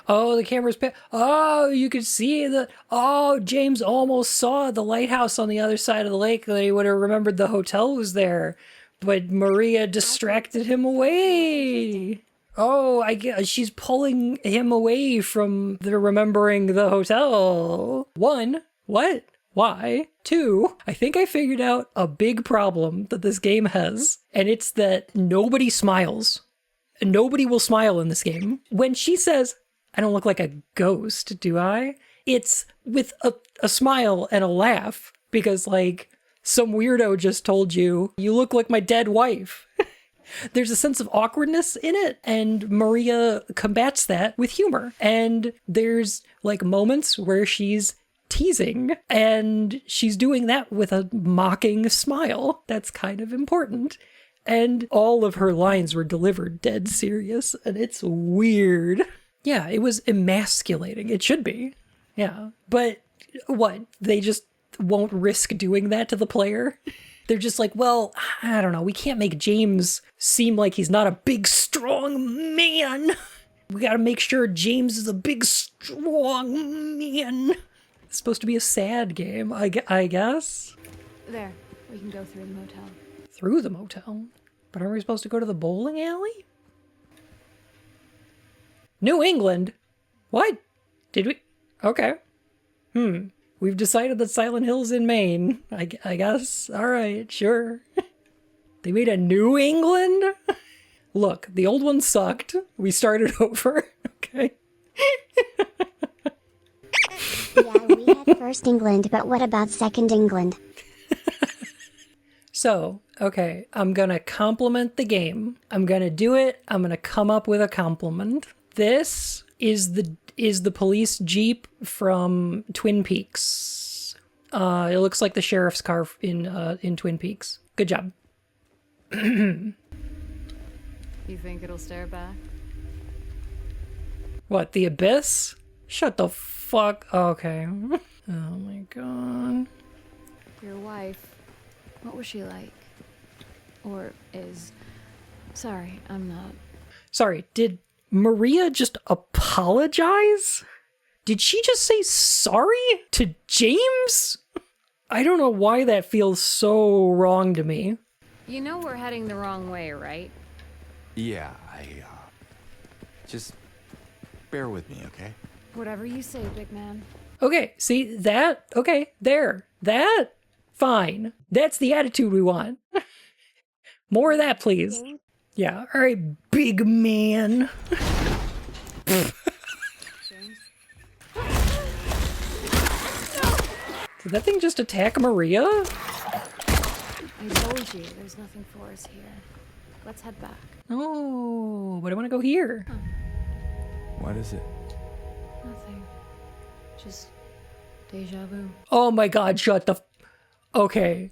[SPEAKER 1] Oh, the camera's oh, you could see the... Oh, James almost saw the lighthouse on the other side of the lake. That he would have remembered the hotel was there. But Maria distracted him away. Oh, I guess she's pulling him away from the remembering the hotel. 1, what? Why? 2, I think I figured out a big problem that this game has. And it's that nobody smiles. Nobody will smile in this game. When she says... I don't look like a ghost, do I? It's with a smile and a laugh because, like, some weirdo just told you, you look like my dead wife. There's a sense of awkwardness in it, and Maria combats that with humor. And there's, like, moments where she's teasing, and she's doing that with a mocking smile. That's kind of important. And all of her lines were delivered dead serious, and it's weird. Yeah, it was emasculating. It should be. Yeah. But what? They just won't risk doing that to the player? They're just like, well, I don't know. We can't make James seem like he's not a big, strong man. We gotta make sure James is a big, strong man. It's supposed to be a sad game, I guess.
[SPEAKER 5] There, we can go through the motel.
[SPEAKER 1] Through the motel? But aren't we supposed to go to the bowling alley? New England? What? Did we? Okay. We've decided that Silent Hill's in Maine. I guess. All right, sure. They made a New England? Look, the old one sucked. We started over. Okay.
[SPEAKER 6] Yeah, we had first England, but what about second England?
[SPEAKER 1] So, okay, I'm gonna compliment the game. I'm gonna do it. I'm gonna come up with a compliment. This is the police jeep from Twin Peaks. It looks like the sheriff's car in Twin Peaks. Good job.
[SPEAKER 5] You think it'll stare back?
[SPEAKER 1] What, the abyss? Shut the fuck. Okay. Oh my god.
[SPEAKER 5] Your wife, what was she like? Or is... Sorry, I'm not...
[SPEAKER 1] Sorry, did Maria just apologize? Did she just say sorry to James? I don't know why that feels so wrong to me.
[SPEAKER 5] You know we're heading the wrong way, right?
[SPEAKER 4] Yeah, just bear with me, okay?
[SPEAKER 5] Whatever you say, big man.
[SPEAKER 1] Okay, see, that, okay, there, that, fine. That's the attitude we want. More of that, please. Yeah, all right, big man. Did that thing just attack Maria?
[SPEAKER 5] I told you, there's nothing for us here. Let's head back.
[SPEAKER 1] Oh, but I want to go here.
[SPEAKER 4] What is it?
[SPEAKER 5] Nothing. Just Deja vu.
[SPEAKER 1] Oh my god, shut the okay.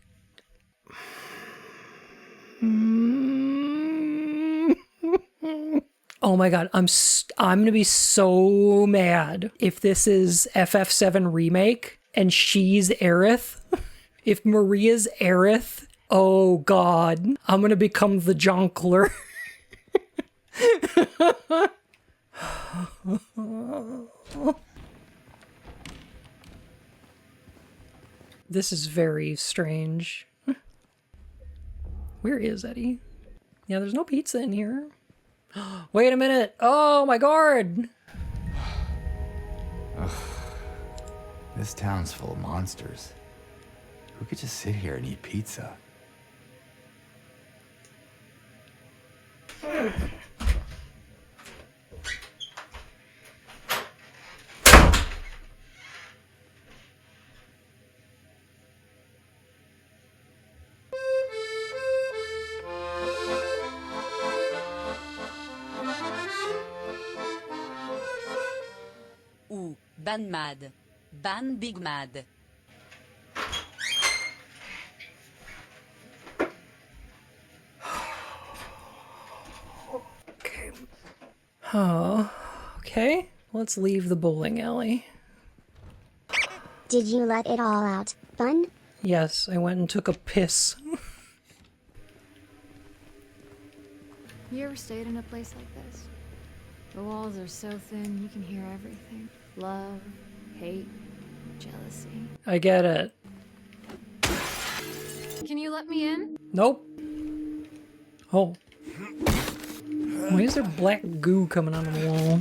[SPEAKER 1] Oh my god, I'm gonna be so mad if this is FF7 Remake and she's Aerith. If Maria's Aerith, oh god, I'm gonna become the Jonkler. This is very strange. Where is Eddie? Yeah, there's no pizza in here. Wait a minute. Oh my god.
[SPEAKER 4] This town's full of monsters. Who could just sit here and eat pizza?
[SPEAKER 11] Ou Ban Mad. Ban Big Mad.
[SPEAKER 1] Okay. Oh, okay. Let's leave the bowling alley.
[SPEAKER 6] Did you let it all out, Bun?
[SPEAKER 1] Yes, I went and took a piss.
[SPEAKER 5] You ever stayed in a place like this? The walls are so thin, you can hear everything. Love, hate, jealousy.
[SPEAKER 1] I get it.
[SPEAKER 5] Can you let me in?
[SPEAKER 1] Nope. Oh. Why is there black goo coming out of the wall?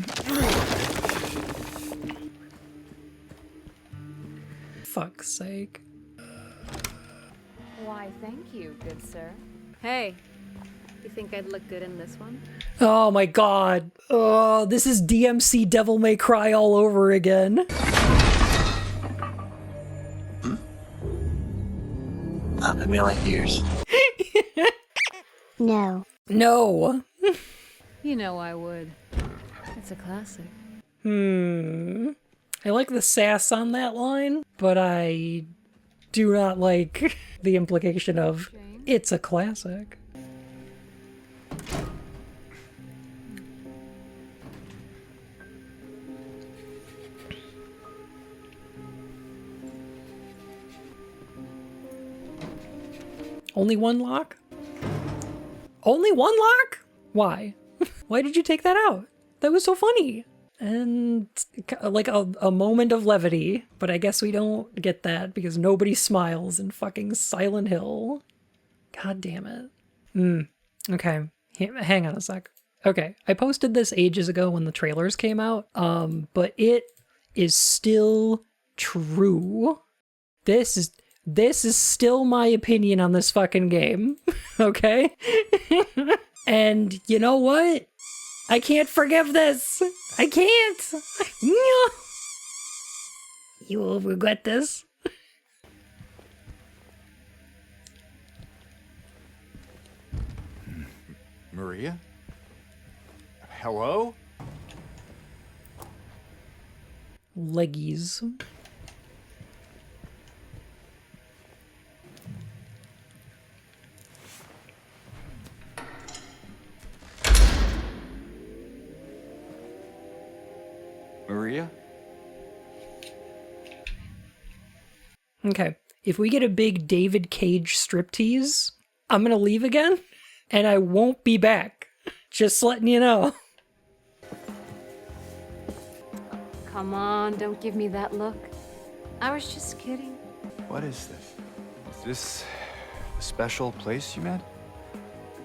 [SPEAKER 1] Fuck's sake.
[SPEAKER 5] Why, thank you, good sir. Hey, you think I'd look good in this one?
[SPEAKER 1] Oh my god. Oh, this is DMC Devil May Cry all over again.
[SPEAKER 8] Not a million years.
[SPEAKER 6] No.
[SPEAKER 1] No.
[SPEAKER 5] You know I would. It's a classic.
[SPEAKER 1] I like the sass on that line, but I do not like the implication of it's a classic. Only one lock? Only one lock? Why? Why did you take that out? That was so funny. And like a moment of levity, but I guess we don't get that because nobody smiles in fucking Silent Hill. God damn it. Okay, hang on a sec. Okay, I posted this ages ago when the trailers came out, but it is still true. This is still my opinion on this fucking game, okay? And you know what? I can't forgive this. I can't. You will regret this.
[SPEAKER 4] Maria? Hello?
[SPEAKER 1] Leggies.
[SPEAKER 4] Maria?
[SPEAKER 1] Okay, if we get a big David Cage striptease, I'm gonna leave again, and I won't be back. Just letting you know.
[SPEAKER 5] Come on, don't give me that look. I was just kidding.
[SPEAKER 4] What is this? Is this a special place you met?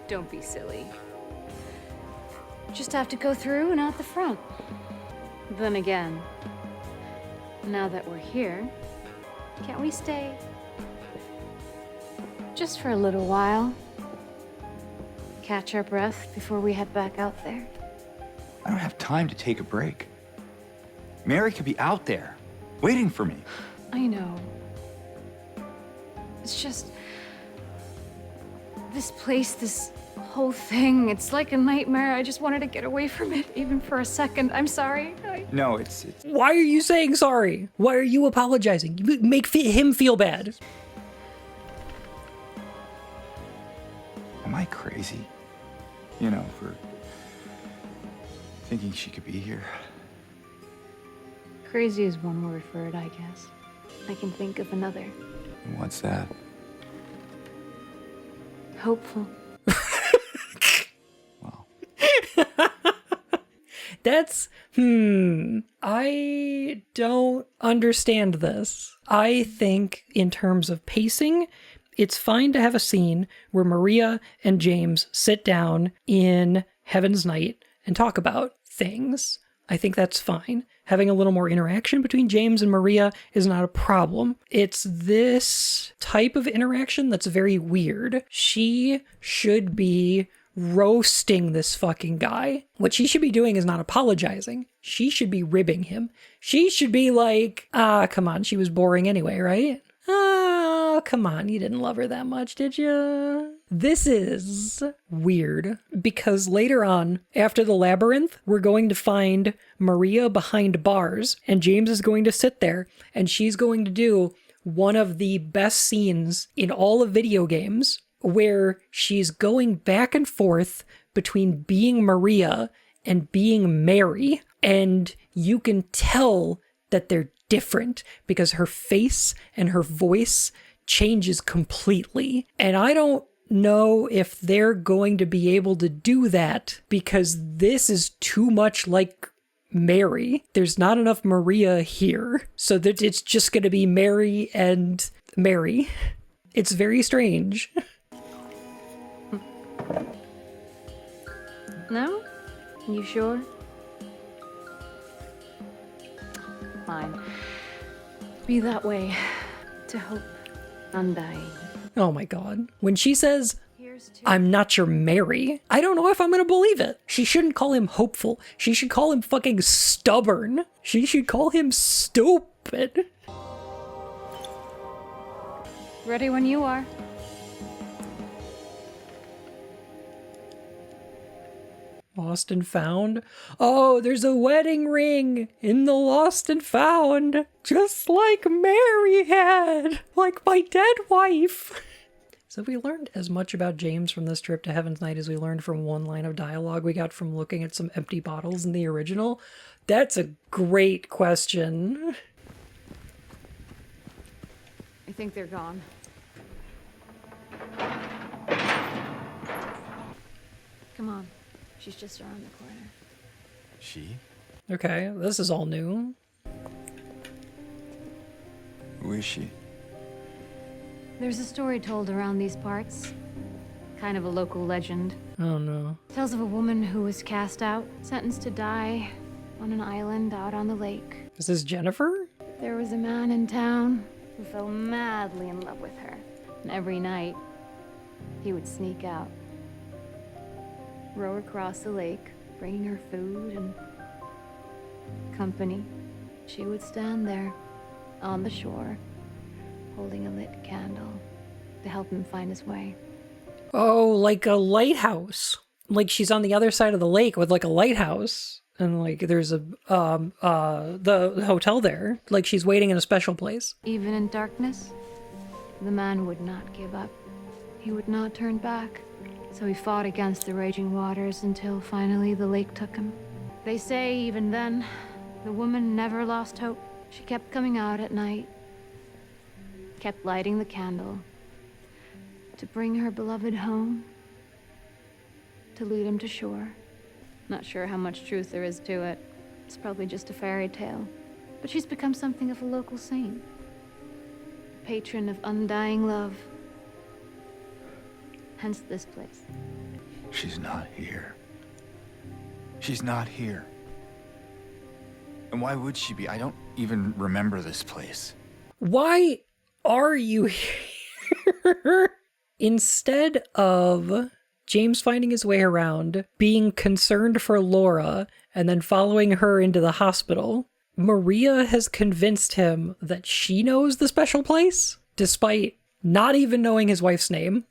[SPEAKER 5] Don't be silly. Just have to go through and out the front. Then again, now that we're here, can't we stay? Just for a little while. Catch our breath before we head back out there.
[SPEAKER 4] I don't have time to take a break. Mary could be out there, waiting for me.
[SPEAKER 5] I know. It's just... this place, this whole thing, it's like a nightmare. I just wanted to get away from it, even for a second. I'm sorry.
[SPEAKER 4] No, it's...
[SPEAKER 1] Why are you saying sorry? Why are you apologizing? You make him feel bad.
[SPEAKER 4] Am I crazy? You know, for thinking she could be here.
[SPEAKER 5] Crazy is one word for it, I guess. I can think of another.
[SPEAKER 4] What's that?
[SPEAKER 5] Hopeful.
[SPEAKER 4] Well,
[SPEAKER 1] That's, I don't understand this. I think in terms of pacing, it's fine to have a scene where Maria and James sit down in Heaven's Night and talk about things. I think that's fine. Having a little more interaction between James and Maria is not a problem. It's this type of interaction that's very weird. She should be roasting this fucking guy. What she should be doing is not apologizing. She should be ribbing him. She should be like, come on, she was boring anyway, right? Oh, come on, you didn't love her that much, did you? This is weird because later on, after the labyrinth, we're going to find Maria behind bars, and James is going to sit there, and she's going to do one of the best scenes in all of video games, where she's going back and forth between being Maria and being Mary, and you can tell that they're different because her face and her voice changes completely. And I don't know if they're going to be able to do that because this is too much like Mary. There's not enough Maria here, so that it's just going to be Mary and Mary. It's very strange.
[SPEAKER 5] No? You sure? Fine. Be that way. To hope. Undying.
[SPEAKER 1] Oh my god. When she says, I'm not your Mary, I don't know if I'm gonna believe it. She shouldn't call him hopeful. She should call him fucking stubborn. She should call him stupid.
[SPEAKER 5] Ready when you are.
[SPEAKER 1] Lost and found? Oh, there's a wedding ring in the lost and found. Just like Mary had. Like my dead wife. So we learned as much about James from this trip to Heaven's Night as we learned from one line of dialogue we got from looking at some empty bottles in the original. That's a great question.
[SPEAKER 5] I think they're gone. Come on. She's just around the corner.
[SPEAKER 4] she?
[SPEAKER 1] Okay, this is all new.
[SPEAKER 4] Who is she?
[SPEAKER 5] There's a story told around these parts. Kind of a local legend.
[SPEAKER 1] Oh no.
[SPEAKER 5] Tells of a woman who was cast out, sentenced to die on an island out on the lake.
[SPEAKER 1] Is this Jennifer?
[SPEAKER 5] There was a man in town who fell madly in love with her. And every night, he would sneak out, row across the lake, bringing her food and company. She would stand there, on the shore, holding a lit candle to help him find his way.
[SPEAKER 1] Oh, like a lighthouse. Like she's on the other side of the lake with like a lighthouse. And like there's a the hotel there. Like she's waiting in a special place.
[SPEAKER 5] Even in darkness, the man would not give up. He would not turn back. So he fought against the raging waters until finally the lake took him. They say even then, the woman never lost hope. She kept coming out at night, kept lighting the candle to bring her beloved home, to lead him to shore. Not sure how much truth there is to it. It's probably just a fairy tale. But she's become something of a local saint, patron of undying love. Hence this place.
[SPEAKER 4] She's not here. She's not here. And why would she be? I don't even remember this place.
[SPEAKER 1] Why are you here? Instead of James finding his way around, being concerned for Laura, and then following her into the hospital, Maria has convinced him that she knows the special place, despite not even knowing his wife's name.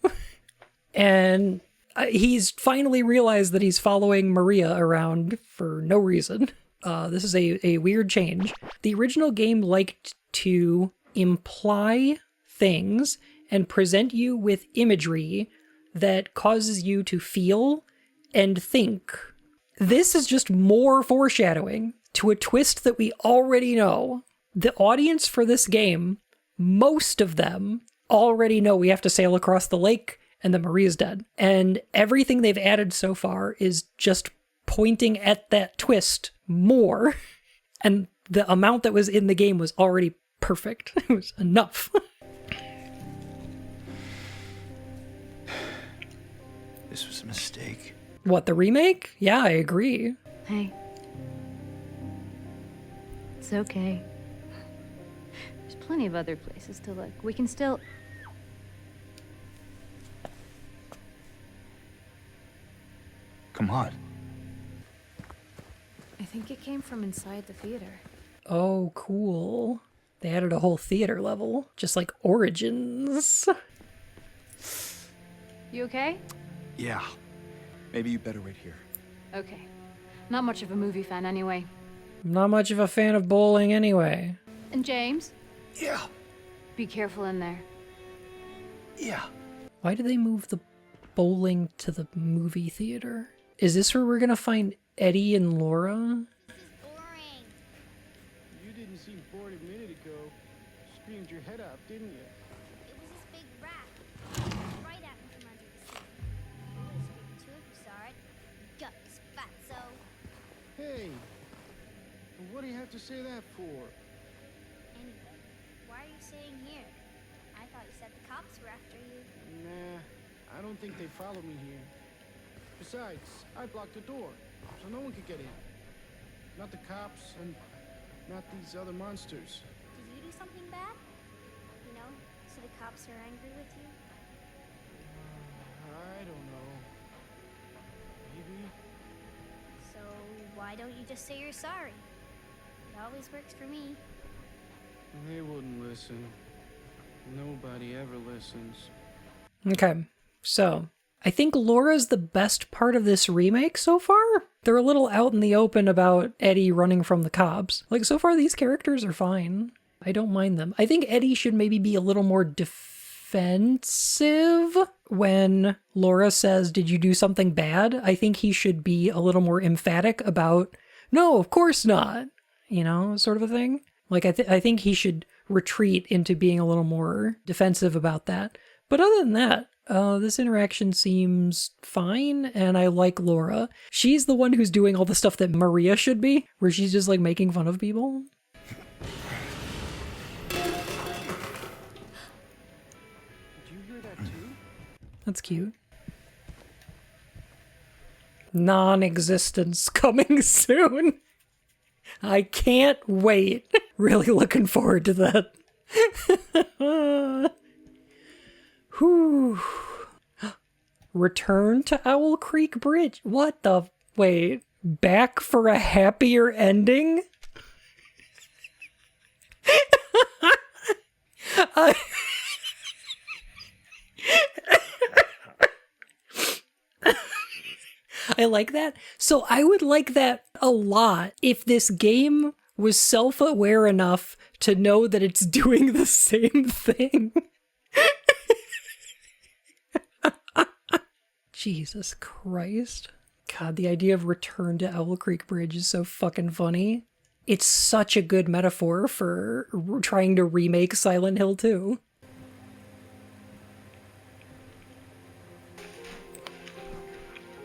[SPEAKER 1] And He's finally realized that he's following Maria around for no reason. This is a weird change. The original game liked to imply things and present you with imagery that causes you to feel and think. This is just more foreshadowing to a twist that we already know. The audience for this game, most of them already know we have to sail across the lake and that Maria's dead. And everything they've added so far is just pointing at that twist more. And the amount that was in the game was already perfect. It was enough.
[SPEAKER 8] This was a mistake.
[SPEAKER 1] What, the remake? Yeah, I agree.
[SPEAKER 5] Hey. It's okay. There's plenty of other places to look. We can still...
[SPEAKER 8] Come on.
[SPEAKER 5] I think it came from inside the theater.
[SPEAKER 1] Oh, cool. They added a whole theater level, just like Origins.
[SPEAKER 5] You okay?
[SPEAKER 8] Yeah. Maybe you better wait here.
[SPEAKER 5] Okay. Not much of a movie fan anyway.
[SPEAKER 1] Not much of a fan of bowling anyway.
[SPEAKER 5] And James?
[SPEAKER 8] Yeah.
[SPEAKER 5] Be careful in there.
[SPEAKER 8] Yeah.
[SPEAKER 1] Why did they move the bowling to the movie theater? Is this where we're gonna find Eddie and Laura?
[SPEAKER 10] Boring.
[SPEAKER 9] You didn't seem bored a minute ago. Screamed your head out, didn't you?
[SPEAKER 10] It was this big rat. Right at me from under the seat. I would have screamed too if you saw it. Guts, fatso.
[SPEAKER 9] Hey, what do you have to say that for?
[SPEAKER 10] Anyway, why are you staying here? I thought you said the cops were after you.
[SPEAKER 9] Nah, I don't think they follow me here. Besides, I blocked the door, so no one could get in. Not the cops, and not these other monsters.
[SPEAKER 10] Did you do something bad? You know, so the cops are angry with you?
[SPEAKER 9] I don't know. Maybe?
[SPEAKER 10] So why don't you just say you're sorry? It always works for me.
[SPEAKER 9] They wouldn't listen. Nobody ever listens.
[SPEAKER 1] Okay, so I think Laura's the best part of this remake so far. They're a little out in the open about Eddie running from the cops. Like, so far these characters are fine. I don't mind them. I think Eddie should maybe be a little more defensive when Laura says, "Did you do something bad?" I think he should be a little more emphatic about, "No, of course not." You know, sort of a thing. Like, I think he should retreat into being a little more defensive about that. But other than that, this interaction seems fine, and I like Laura. She's the one who's doing all the stuff that Maria should be, where she's just like making fun of people.
[SPEAKER 9] Did you hear that too?
[SPEAKER 1] That's cute. Non-existence coming soon. I can't wait. Really looking forward to that. Whew. Return to Owl Creek Bridge. What the? Wait. Back for a happier ending? I like that. So I would like that a lot if this game was self-aware enough to know that it's doing the same thing. Jesus Christ. God, the idea of Return to Owl Creek Bridge is so fucking funny. It's such a good metaphor for trying to remake Silent Hill 2.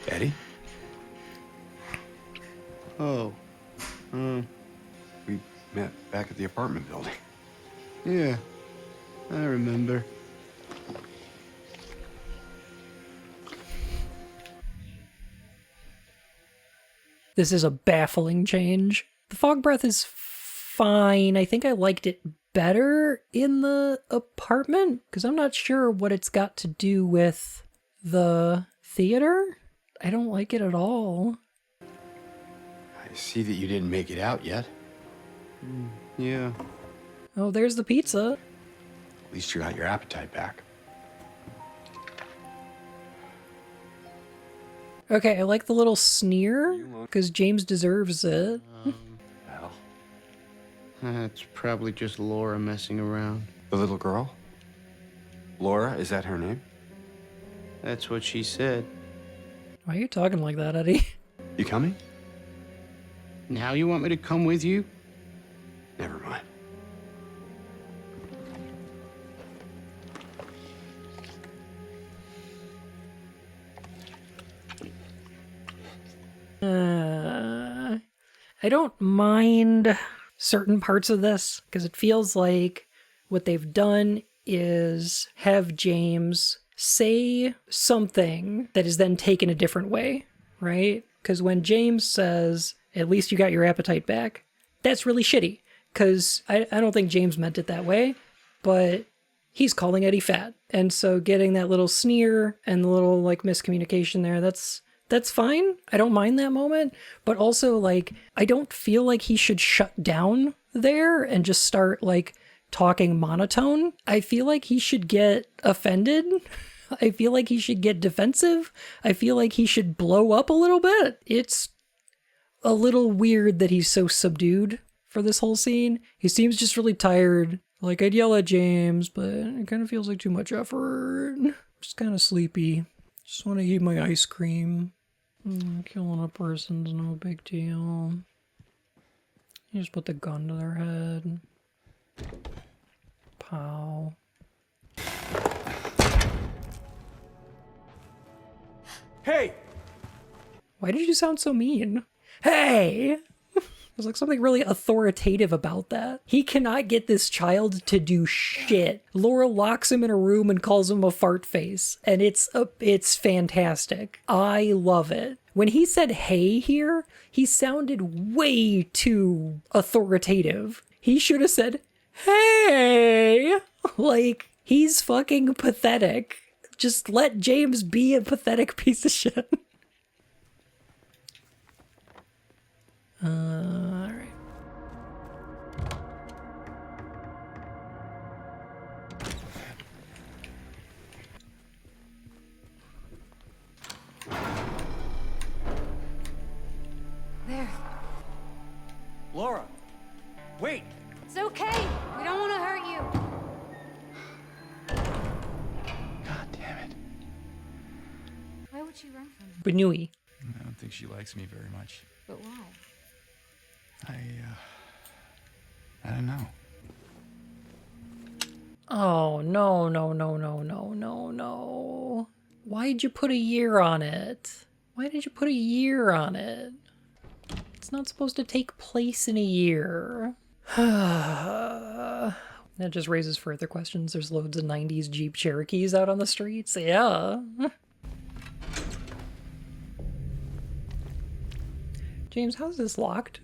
[SPEAKER 8] Eddie?
[SPEAKER 9] Oh.
[SPEAKER 8] We met back at the apartment building.
[SPEAKER 9] Yeah. I remember.
[SPEAKER 1] This is a baffling change. The fog breath is fine. I think I liked it better in the apartment, because I'm not sure what it's got to do with the theater. I don't like it at all.
[SPEAKER 8] I see that you didn't make it out yet.
[SPEAKER 9] Yeah.
[SPEAKER 1] Oh, there's the pizza.
[SPEAKER 8] At least you got your appetite back.
[SPEAKER 1] Okay, I like the little sneer, because James deserves it.
[SPEAKER 8] Well,
[SPEAKER 9] It's probably just Laura messing around.
[SPEAKER 8] the little girl? Laura, is that her name?
[SPEAKER 9] That's what she said.
[SPEAKER 1] Why are you talking like that, Eddie?
[SPEAKER 8] You coming?
[SPEAKER 9] Now you want me to come with you?
[SPEAKER 8] Never mind.
[SPEAKER 1] I don't mind certain parts of this, because it feels like what they've done is have James say something that is then taken a different way, right? Because when James says, at least you got your appetite back, that's really shitty, because I don't think James meant it that way, but he's calling Eddie fat. And so getting that little sneer and the little like miscommunication there, that's fine. I don't mind that moment. But also, like, I don't feel like he should shut down there and just start, like, talking monotone. I feel like he should get offended. I feel like he should get defensive. I feel like he should blow up a little bit. It's a little weird that he's so subdued for this whole scene. He seems just really tired. Like, I'd yell at James, but it kind of feels like too much effort. Just kind of sleepy. Just want to eat my ice cream. Killing a person's no big deal. You just put the gun to their head. Pow.
[SPEAKER 8] Hey!
[SPEAKER 1] Why did you sound so mean? Hey! There's like something really authoritative about that. He cannot get this child to do shit. Laura locks him in a room and calls him a fart face. And it's fantastic. I love it. When he said hey here, he sounded way too authoritative. He should have said, hey! Like, he's fucking pathetic. Just let James be a pathetic piece of shit. Alright.
[SPEAKER 10] There.
[SPEAKER 8] Laura! Wait!
[SPEAKER 10] It's okay. We don't want to hurt you.
[SPEAKER 4] God damn it.
[SPEAKER 10] Why would she run from you?
[SPEAKER 1] Benui.
[SPEAKER 4] I don't think she likes me very much.
[SPEAKER 10] But why?
[SPEAKER 4] I don't know.
[SPEAKER 1] Oh, no, no, no, no, no, no, no. Why'd you put a year on it? Why did you put a year on it? It's not supposed to take place in a year. That just raises further questions. There's loads of 90s Jeep Cherokees out on the streets. Yeah. James, how's this locked?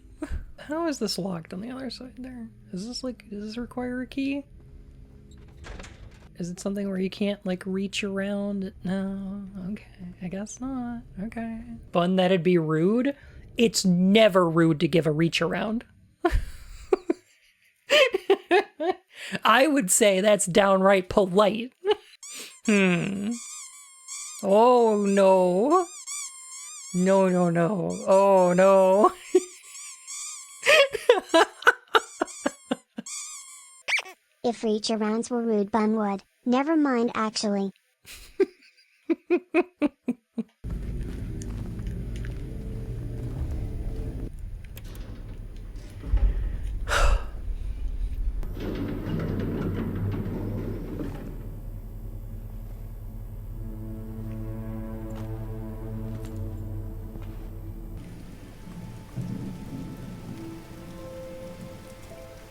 [SPEAKER 1] How is this locked on the other side there? Is this like, does this require a key? Is it something where you can't like reach around it? No, okay, I guess not. Okay. Fun that'd be rude. It's never rude to give a reach around. I would say that's downright polite. Oh no. No, no, no. Oh no.
[SPEAKER 6] If reach arounds were rude, Bun would. Never mind, actually.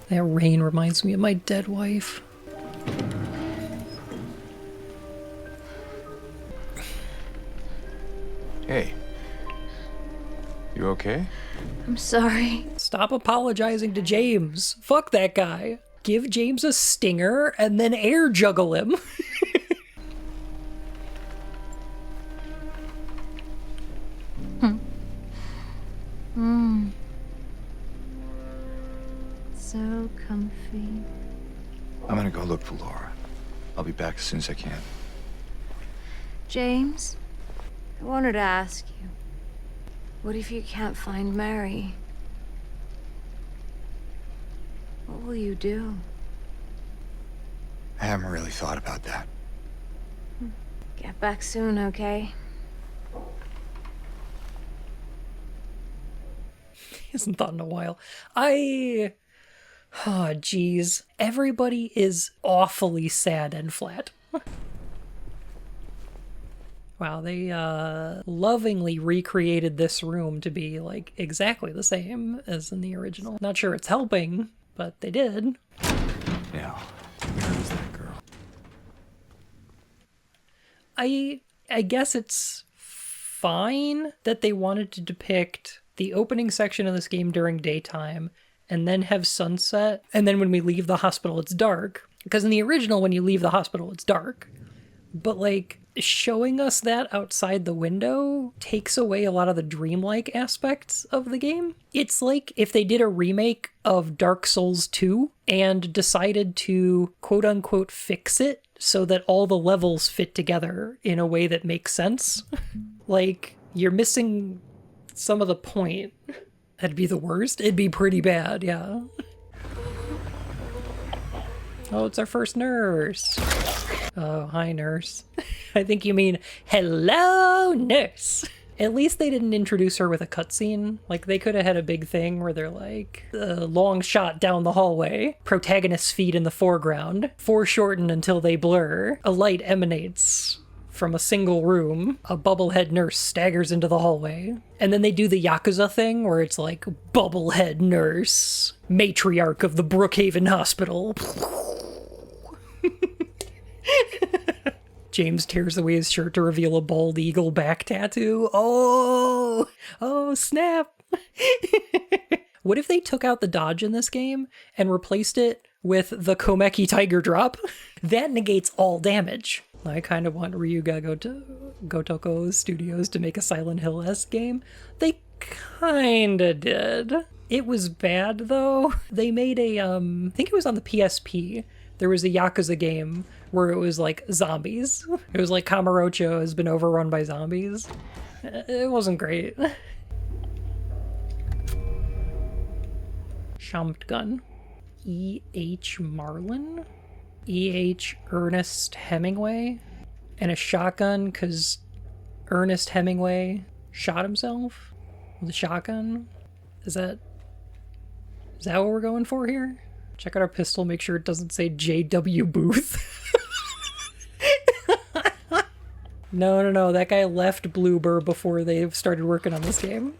[SPEAKER 1] That rain reminds me of my dead wife.
[SPEAKER 4] Hey. You okay?
[SPEAKER 5] I'm sorry.
[SPEAKER 1] Stop apologizing to James. Fuck that guy. Give James a stinger and then air juggle him.
[SPEAKER 5] So comfy.
[SPEAKER 4] I'm gonna go look for Laura. I'll be back as soon as I can.
[SPEAKER 5] James, I wanted to ask you, what if you can't find Mary? What will you do?
[SPEAKER 4] I haven't really thought about that.
[SPEAKER 5] Get back soon, okay?
[SPEAKER 1] He hasn't thought in a while. Oh, geez. Everybody is awfully sad and flat. Wow, they lovingly recreated this room to be, like, exactly the same as in the original. Not sure it's helping, but they did.
[SPEAKER 4] Now, where is that girl?
[SPEAKER 1] I guess it's fine that they wanted to depict the opening section of this game during daytime and then have sunset, and then when we leave the hospital it's dark. Because in the original, when you leave the hospital it's dark. But, like, showing us that outside the window takes away a lot of the dreamlike aspects of the game. It's like if they did a remake of Dark Souls 2 and decided to quote-unquote fix it so that all the levels fit together in a way that makes sense. Like, you're missing some of the point. That'd be the worst. It'd be pretty bad, yeah. Oh, it's our first nurse. Oh, hi, nurse. I think you mean, hello, nurse. At least they didn't introduce her with a cutscene. Like, they could have had a big thing where they're like, a long shot down the hallway, protagonist's feet in the foreground, foreshortened until they blur, a light emanates from a single room, a bubblehead nurse staggers into the hallway, and then they do the Yakuza thing where it's like, bubblehead nurse, matriarch of the Brookhaven Hospital. James tears away his shirt to reveal a bald eagle back tattoo. Oh, snap. What if they took out the dodge in this game and replaced it with the Komeki Tiger Drop? That negates all damage. I kind of want Ryuga Gotoko Studios to make a Silent Hill-esque game. They kinda did. It was bad, though. They made a, I think it was on the PSP. There was a Yakuza game where it was like zombies. It was like Kamurocho has been overrun by zombies. It wasn't great. Shotgun. E.H. Marlin? E.H. Ernest Hemingway? And a shotgun because Ernest Hemingway shot himself with a shotgun? Is that what we're going for here? Check out our pistol, make sure it doesn't say J.W. Booth. No, that guy left Bloober before they started working on this game.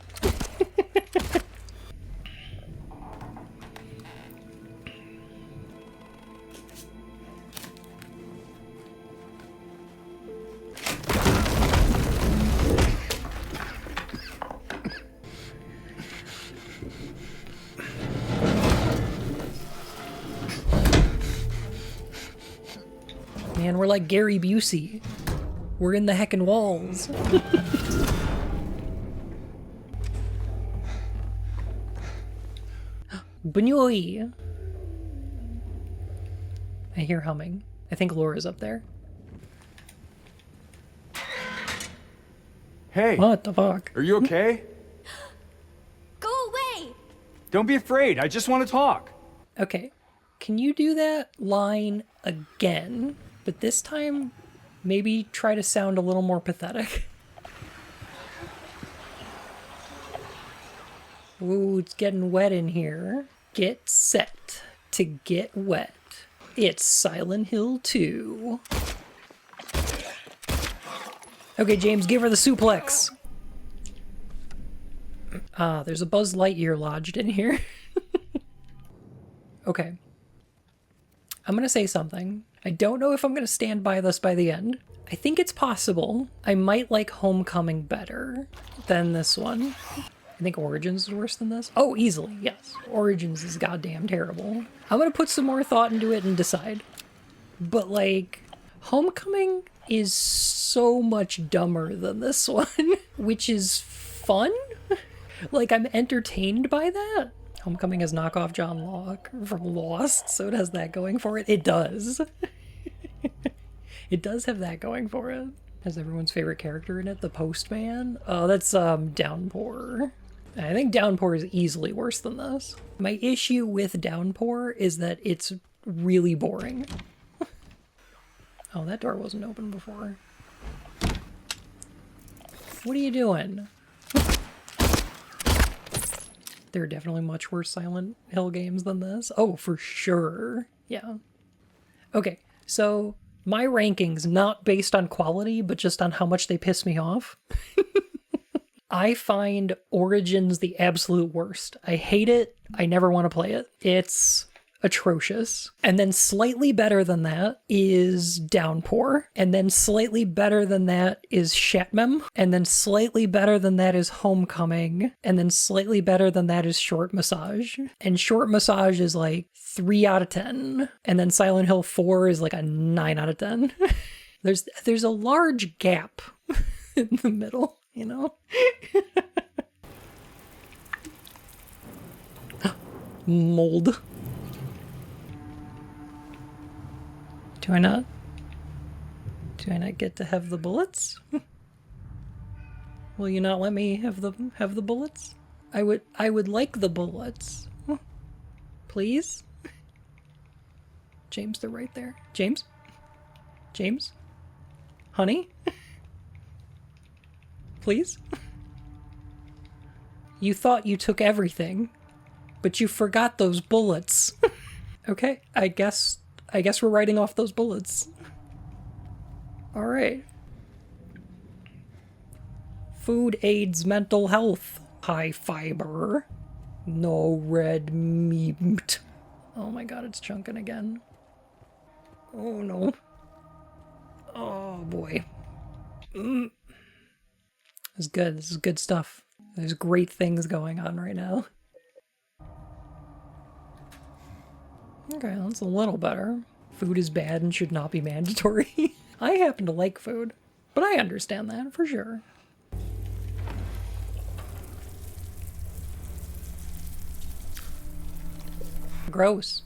[SPEAKER 1] Man, we're like Gary Busey. We're in the heckin' walls. Banyoi. I hear humming. I think Laura's up there.
[SPEAKER 12] Hey!
[SPEAKER 1] What the fuck?
[SPEAKER 12] Are you okay?
[SPEAKER 10] Go away!
[SPEAKER 12] Don't be afraid, I just want to talk.
[SPEAKER 1] Okay. Can you do that line again? But this time, maybe try to sound a little more pathetic. Ooh, it's getting wet in here. Get set to get wet. It's Silent Hill 2. Okay, James, give her the suplex. Ah, there's a Buzz Lightyear lodged in here. Okay. I'm gonna say something. I don't know if I'm gonna stand by this by the end. I think it's possible. I might like Homecoming better than this one. I think Origins is worse than this. Oh, easily, yes. Origins is goddamn terrible. I'm gonna put some more thought into it and decide. But, like, Homecoming is so much dumber than this one, which is fun. Like, I'm entertained by that. Homecoming is knockoff John Locke from Lost, so it has that going for it. It does. It does have that going for it. Has everyone's favorite character in it, the postman? Oh, that's Downpour. I think Downpour is easily worse than this. My issue with Downpour is that it's really boring. Oh, that door wasn't open before. What are you doing? There are definitely much worse Silent Hill games than this. Oh, for sure. Yeah. Okay, so my rankings, not based on quality, but just on how much they piss me off. I find Origins the absolute worst. I hate it. I never want to play it. It's atrocious. And then slightly better than that is Downpour. And then slightly better than that is Shatmem. And then slightly better than that is Homecoming. And then slightly better than that is Short Massage. And Short Massage is like 3 out of 10. And then Silent Hill 4 is like a 9 out of 10. There's a large gap in the middle, you know? Mold. Do I not get to have the bullets? Will you not let me have the bullets? I would like the bullets. Please? James, they're right there. James? James? Honey? Please? You thought you took everything, but you forgot those bullets. Okay, I guess we're writing off those bullets. All right. Food aids mental health. High fiber. No red meat. Oh my god, it's chunking again. Oh no. Oh boy. This is good. This is good stuff. There's great things going on right now. Okay, that's a little better. Food is bad and should not be mandatory. I happen to like food, but I understand that for sure. Gross.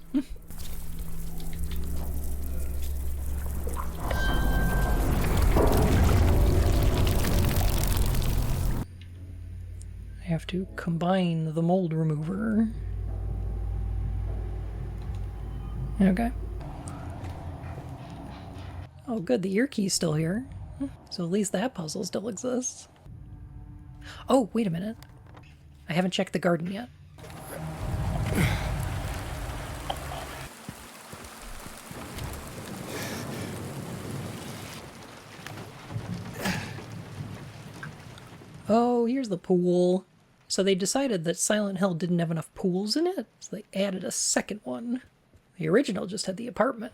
[SPEAKER 1] I have to combine the mold remover. Okay. Oh good, the ear key's still here. So at least that puzzle still exists. Oh, wait a minute. I haven't checked the garden yet. Oh, here's the pool. So they decided that Silent Hill didn't have enough pools in it, so they added a second one. The original just had the apartment.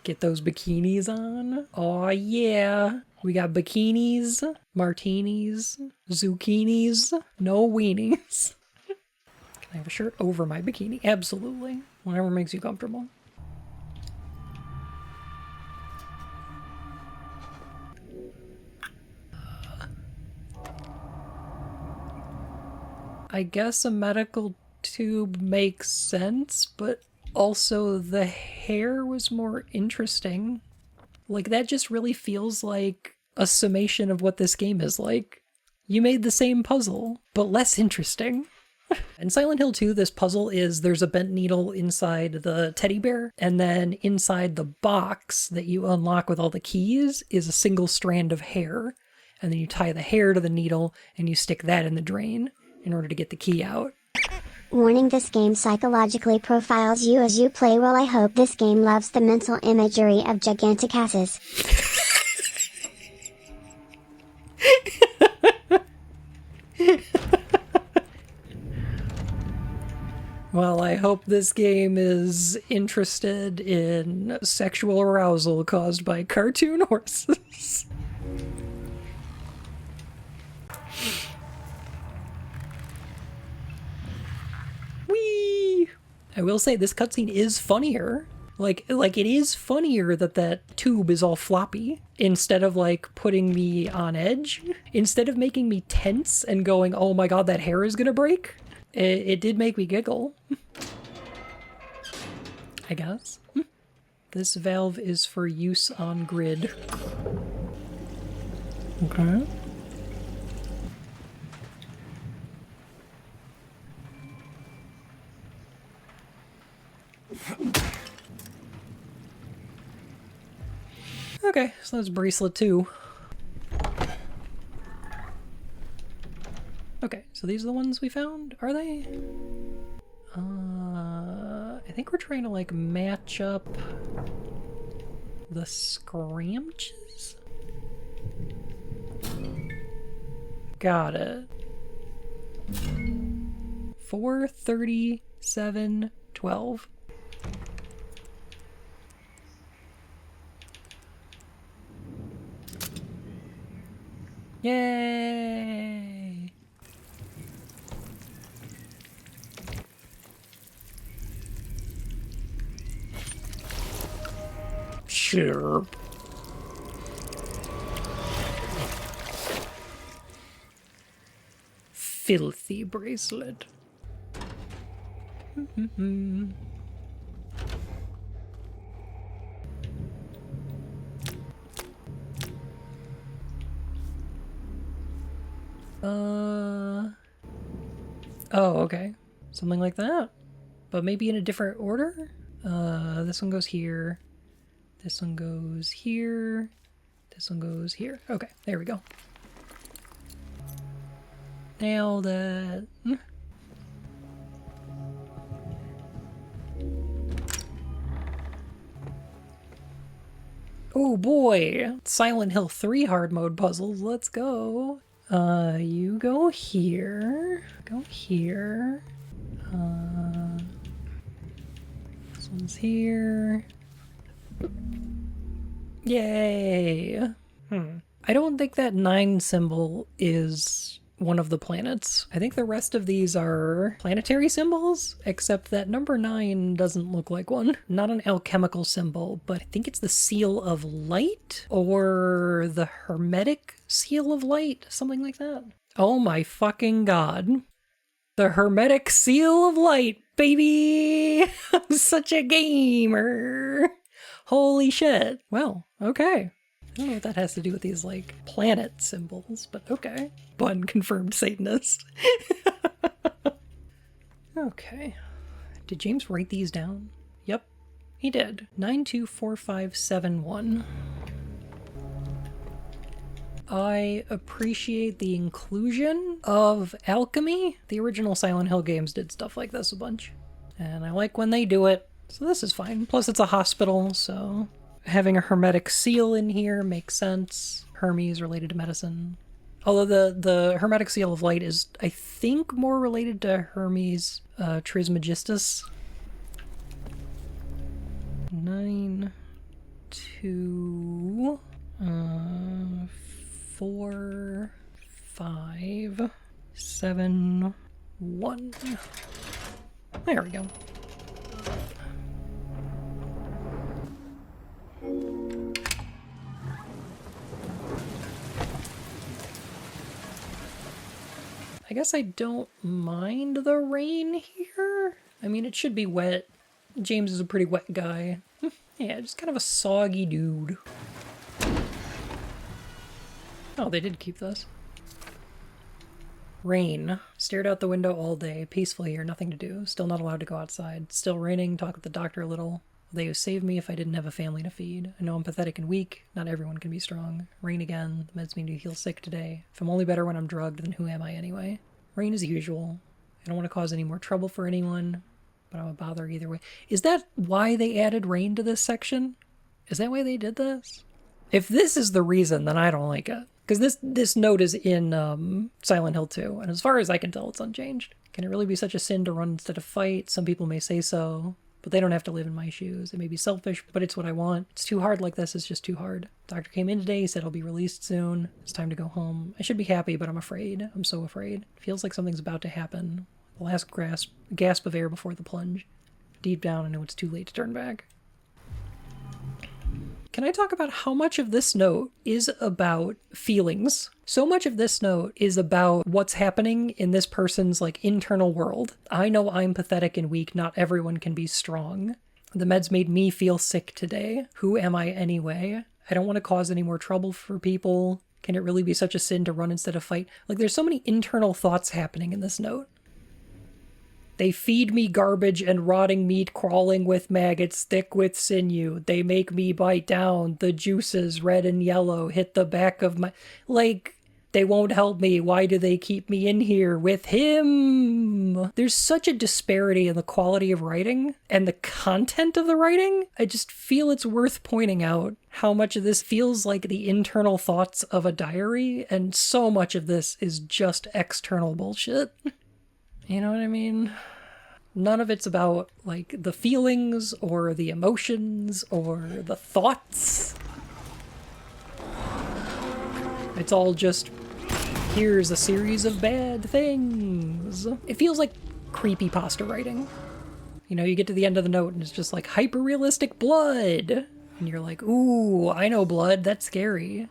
[SPEAKER 1] Get those bikinis on. Aw, yeah. We got bikinis, martinis, zucchinis, no weenies. Can I have a shirt over my bikini? Absolutely. Whatever makes you comfortable. I guess a medical tube makes sense, but also the hair was more interesting. Like, that just really feels like a summation of what this game is like. You made the same puzzle, but less interesting. In Silent Hill 2, this puzzle is there's a bent needle inside the teddy bear, and then inside the box that you unlock with all the keys is a single strand of hair. And then you tie the hair to the needle, and you stick that in the drain in order to get the key out.
[SPEAKER 6] Warning: this game psychologically profiles you as you play. Well, I hope this game loves the mental imagery of gigantic asses.
[SPEAKER 1] Well, I hope this game is interested in sexual arousal caused by cartoon horses. Whee! I will say this cutscene is funnier. Like it is funnier that tube is all floppy instead of like putting me on edge. Instead of making me tense and going, oh my god, that hair is gonna break. It did make me giggle. I guess. This valve is for use on grid. Okay. Okay, so that's bracelet 2. Okay, so these are the ones we found, are they? I think we're trying to like match up the scramches? Got it. 4, 37, 12. Yay! Sure. Filthy bracelet. Oh, okay. Something like that. But maybe in a different order? This one goes here. This one goes here. This one goes here. Okay, there we go. Nailed it. Oh boy! Silent Hill 3 hard mode puzzles. Let's go. You go here. Go here. This one's here. Yay! I don't think that 9 symbol is one of the planets. I think the rest of these are planetary symbols, except that number 9 doesn't look like one. Not an alchemical symbol, but I think it's the seal of light or the hermetic seal of light, something like that. Oh my fucking god. The hermetic seal of light, baby! I'm such a gamer! Holy shit. Well, okay. I don't know what that has to do with these, like, planet symbols, but okay. Bun confirmed Satanist. Okay. Did James write these down? Yep, he did. 924571. I appreciate the inclusion of alchemy. The original Silent Hill games did stuff like this a bunch. And I like when they do it, so this is fine. Plus it's a hospital, so having a hermetic seal in here makes sense. Hermes related to medicine. Although the hermetic seal of light is, I think, more related to Hermes Trismegistus. 9, 2, 4, 5, 7, 1. There we go. I guess I don't mind the rain here. I mean, it should be wet. James is a pretty wet guy. Yeah, just kind of a soggy dude. Oh, they did keep this. Rain. Stared out the window all day. Peaceful here, nothing to do. Still not allowed to go outside. Still raining. Talk with the doctor a little. They would save me if I didn't have a family to feed. I know I'm pathetic and weak. Not everyone can be strong. Rain again. The meds made me feel sick today. If I'm only better when I'm drugged, then who am I anyway? Rain as usual. I don't want to cause any more trouble for anyone, but I'm a bother either way. Is that why they added rain to this section? Is that why they did this? If this is the reason, then I don't like it. Because this note is in Silent Hill 2, and as far as I can tell, it's unchanged. Can it really be such a sin to run instead of fight? Some people may say so, but they don't have to live in my shoes. It may be selfish, but it's what I want. It's too hard like this. It's just too hard. Doctor came in today. He said he'll be released soon. It's time to go home. I should be happy, but I'm afraid. I'm so afraid. It feels like something's about to happen. The last gasp of air before the plunge. Deep down, I know it's too late to turn back. Can I talk about how much of this note is about feelings? So much of this note is about what's happening in this person's like internal world. I know I'm pathetic and weak. Not everyone can be strong. The meds made me feel sick today. Who am I anyway? I don't want to cause any more trouble for people. Can it really be such a sin to run instead of fight? Like, there's so many internal thoughts happening in this note. They feed me garbage and rotting meat crawling with maggots thick with sinew. They make me bite down. The juices, red and yellow, hit the back of my... Like, they won't help me. Why do they keep me in here with him? There's such a disparity in the quality of writing and the content of the writing. I just feel it's worth pointing out how much of this feels like the internal thoughts of a diary, and so much of this is just external bullshit. You know what I mean? None of it's about, like, the feelings or the emotions or the thoughts. It's all just, here's a series of bad things. It feels like creepypasta writing. You know, you get to the end of the note and it's just like, hyper-realistic blood! And you're like, ooh, I know blood, that's scary.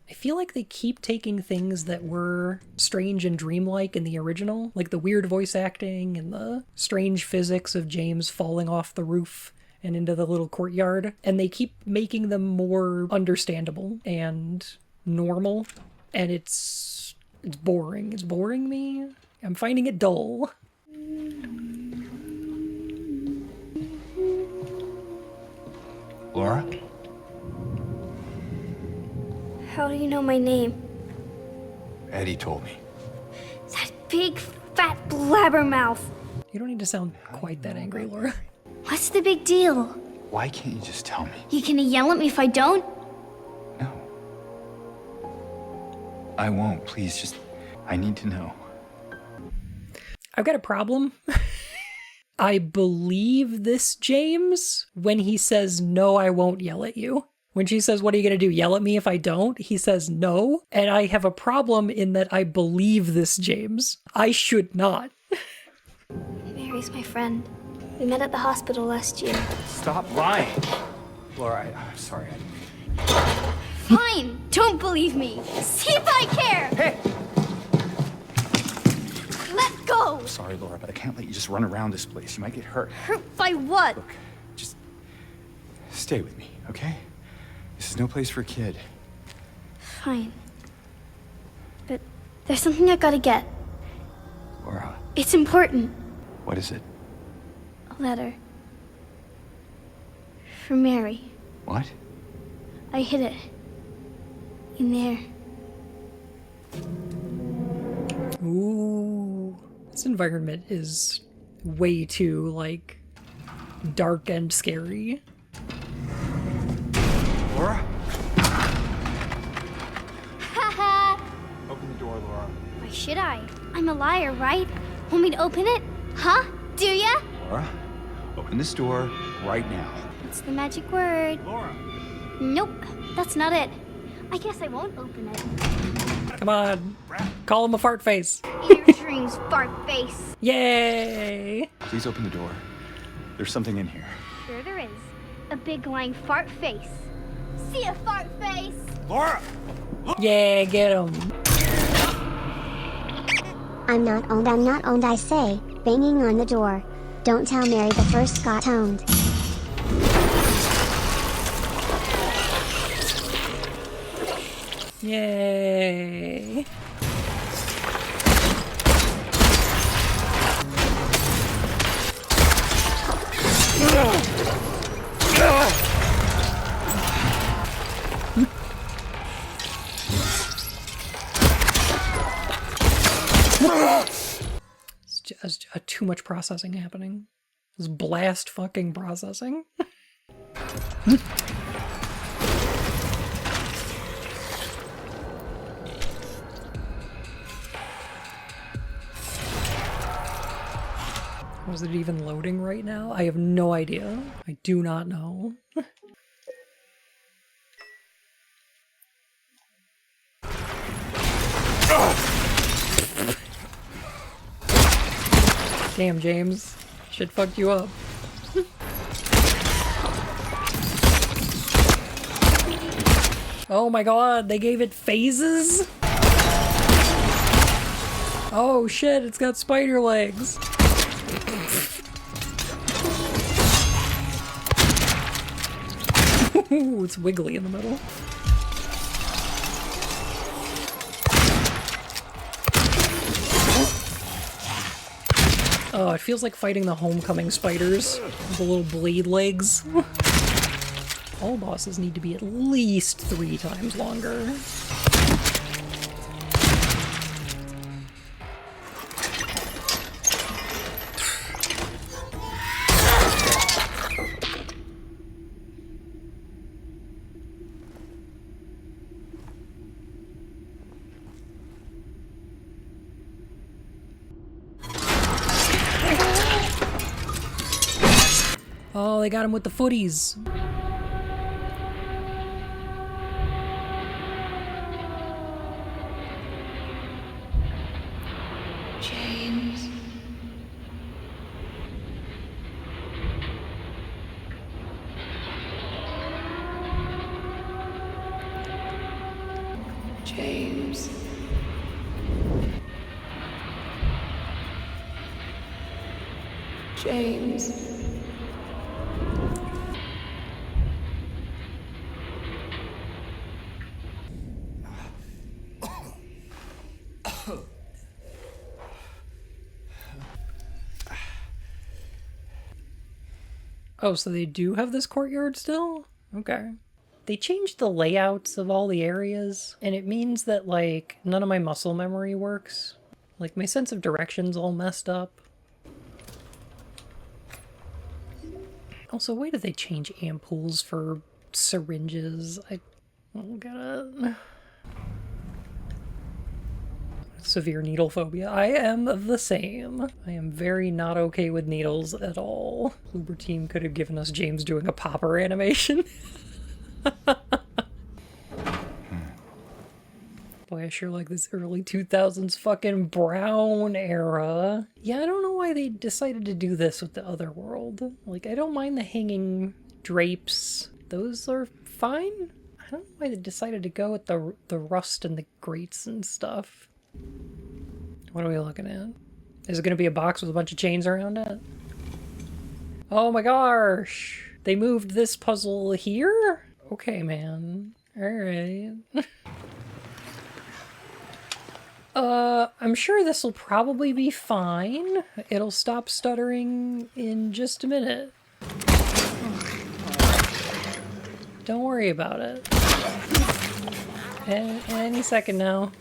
[SPEAKER 1] I feel like they keep taking things that were strange and dreamlike in the original, like the weird voice acting and the strange physics of James falling off the roof and into the little courtyard, and they keep making them more understandable and normal, and it's boring. It's boring me. I'm finding it dull.
[SPEAKER 8] Laura?
[SPEAKER 10] How do you know my name?
[SPEAKER 8] Eddie told me.
[SPEAKER 10] That big, fat blabbermouth.
[SPEAKER 1] You don't need to sound quite that angry, Laura.
[SPEAKER 10] What's the big deal?
[SPEAKER 8] Why can't you just tell me?
[SPEAKER 10] You gonna yell at me if I don't?
[SPEAKER 8] No. I won't. Please, just... I need to know.
[SPEAKER 1] I've got a problem. I believe this James when he says, no, I won't yell at you. When she says, what are you going to do, yell at me if I don't? He says no. And I have a problem in that I believe this James. I should not.
[SPEAKER 10] Mary's my friend. We met at the hospital last year.
[SPEAKER 12] Stop lying. Laura, I'm sorry.
[SPEAKER 10] Fine, don't believe me. See if I care.
[SPEAKER 12] Hey!
[SPEAKER 10] Let go.
[SPEAKER 12] I'm sorry, Laura, but I can't let you just run around this place. You might get hurt.
[SPEAKER 10] Hurt by what?
[SPEAKER 12] Look, just stay with me, okay? This is no place for a kid.
[SPEAKER 10] Fine. But there's something I gotta get.
[SPEAKER 12] Laura.
[SPEAKER 10] It's important.
[SPEAKER 8] What is it?
[SPEAKER 10] A letter. For Mary.
[SPEAKER 8] What?
[SPEAKER 10] I hid it. In there.
[SPEAKER 1] Ooh. This environment is way too, like, dark and scary.
[SPEAKER 12] Laura?
[SPEAKER 10] Haha!
[SPEAKER 12] Open the door, Laura.
[SPEAKER 10] Why should I? I'm a liar, right? Want me to open it? Huh? Do ya?
[SPEAKER 12] Laura, open this door right now.
[SPEAKER 10] What's the magic word?
[SPEAKER 12] Laura!
[SPEAKER 10] Nope, that's not it. I guess I won't open it.
[SPEAKER 1] Come on. Call him a fart face.
[SPEAKER 10] Your dreams, fart face.
[SPEAKER 1] Yay!
[SPEAKER 12] Please open the door. There's something in here.
[SPEAKER 10] Sure there is. A big lying fart face. See ya, fart face!
[SPEAKER 12] Laura!
[SPEAKER 1] Yeah, get him.
[SPEAKER 6] I'm not owned, I say, banging on the door. Don't tell Mary the first got owned.
[SPEAKER 1] Yay. It's just too much processing happening. This blast fucking processing. Was it even loading right now? I have no idea. I do not know. Damn, James. Shit fucked you up. Oh my god, they gave it phases? Oh shit, it's got spider legs. Ooh, it's wiggly in the middle. Oh, it feels like fighting the homecoming spiders with the little blade legs. All bosses need to be at least 3 times longer. Oh, they got him with the footies.
[SPEAKER 5] James. James. James.
[SPEAKER 1] Oh, so they do have this courtyard still? Okay. They changed the layouts of all the areas, and it means that, like, none of my muscle memory works. Like, my sense of direction's all messed up. Also, why did they change ampoules for syringes? I don't get it. Severe needle phobia. I am the same. I am very not okay with needles at all. Uber team could have given us James doing a popper animation. Boy, I sure like this early 2000s fucking brown era. Yeah, I don't know why they decided to do this with the other world. Like, I don't mind the hanging drapes. Those are fine. I don't know why they decided to go with the rust and the grates and stuff. What are we looking at? Is it going to be a box with a bunch of chains around it? Oh my gosh! They moved this puzzle here? Okay, man. Alright. I'm sure this will probably be fine. It'll stop stuttering in just a minute. Don't worry about it. Any second now.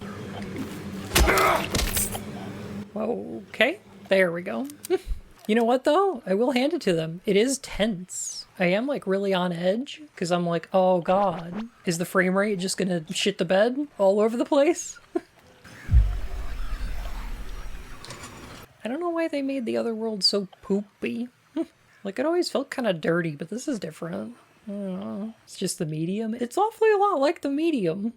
[SPEAKER 1] Okay, there we go. You know what though? I will hand it to them. It is tense. I am like really on edge because I'm like, oh god, is the frame rate just gonna shit the bed all over the place? I don't know why they made the other world so poopy. Like it always felt kind of dirty, but this is different. I don't know. It's just the medium. It's awfully a lot like the medium.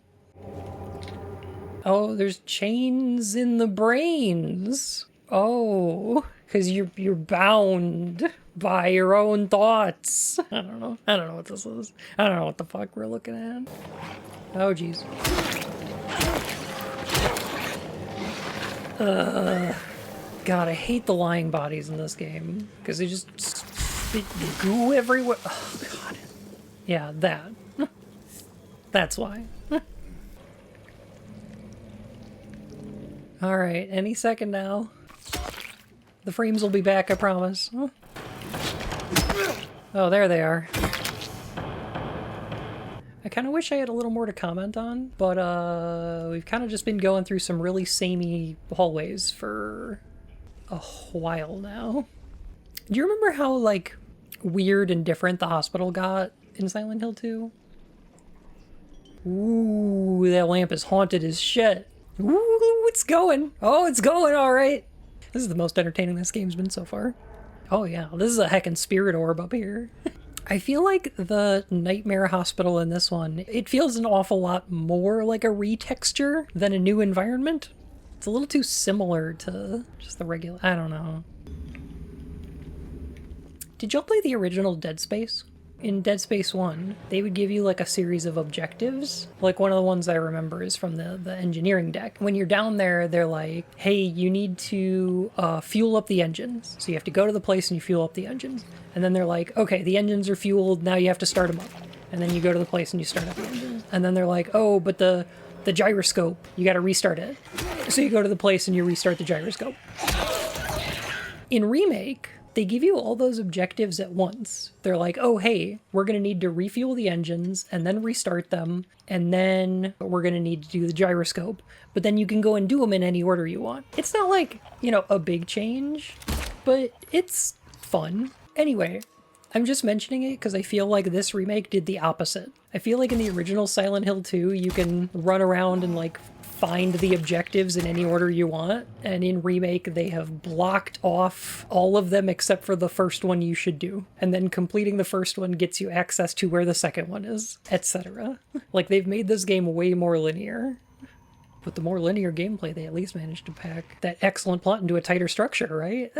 [SPEAKER 1] Oh, there's chains in the brains. Oh, because you're bound by your own thoughts. I don't know. I don't know what this is. I don't know what the fuck we're looking at. Oh, jeez. God, I hate the lying bodies in this game because they just spit goo everywhere. Oh, God. Yeah, that. That's why. Alright, any second now. The frames will be back, I promise. Oh, there they are. I kind of wish I had a little more to comment on, but we've kind of just been going through some really samey hallways for a while now. Do you remember how, like, weird and different the hospital got in Silent Hill 2? Ooh, that lamp is haunted as shit. Ooh, it's going. Oh, it's going, all right. This is the most entertaining this game's been so far. Oh yeah, this is a heckin' spirit orb up here. I feel like the Nightmare Hospital in this one, it feels an awful lot more like a retexture than a new environment. It's a little too similar to just the regular, I don't know. Did y'all play the original Dead Space? In Dead Space 1, they would give you like a series of objectives. Like one of the ones I remember is from the engineering deck. When you're down there, they're like, hey, you need to fuel up the engines. So you have to go to the place and you fuel up the engines. And then they're like, okay, the engines are fueled, now you have to start them up. And then you go to the place and you start up the engines. And then they're like, oh, but the gyroscope, you gotta restart it. So you go to the place and you restart the gyroscope. In Remake, they give you all those objectives at once. They're like, oh, hey, we're going to need to refuel the engines and then restart them, and then we're going to need to do the gyroscope. But then you can go and do them in any order you want. It's not like, you know, a big change, but it's fun. Anyway, I'm just mentioning it because I feel like this remake did the opposite. I feel like in the original Silent Hill 2, you can run around and like find the objectives in any order you want, and in Remake they have blocked off all of them except for the first one you should do, and then completing the first one gets you access to where the second one is, etc. Like, they've made this game way more linear. With the more linear gameplay, they at least managed to pack that excellent plot into a tighter structure, right?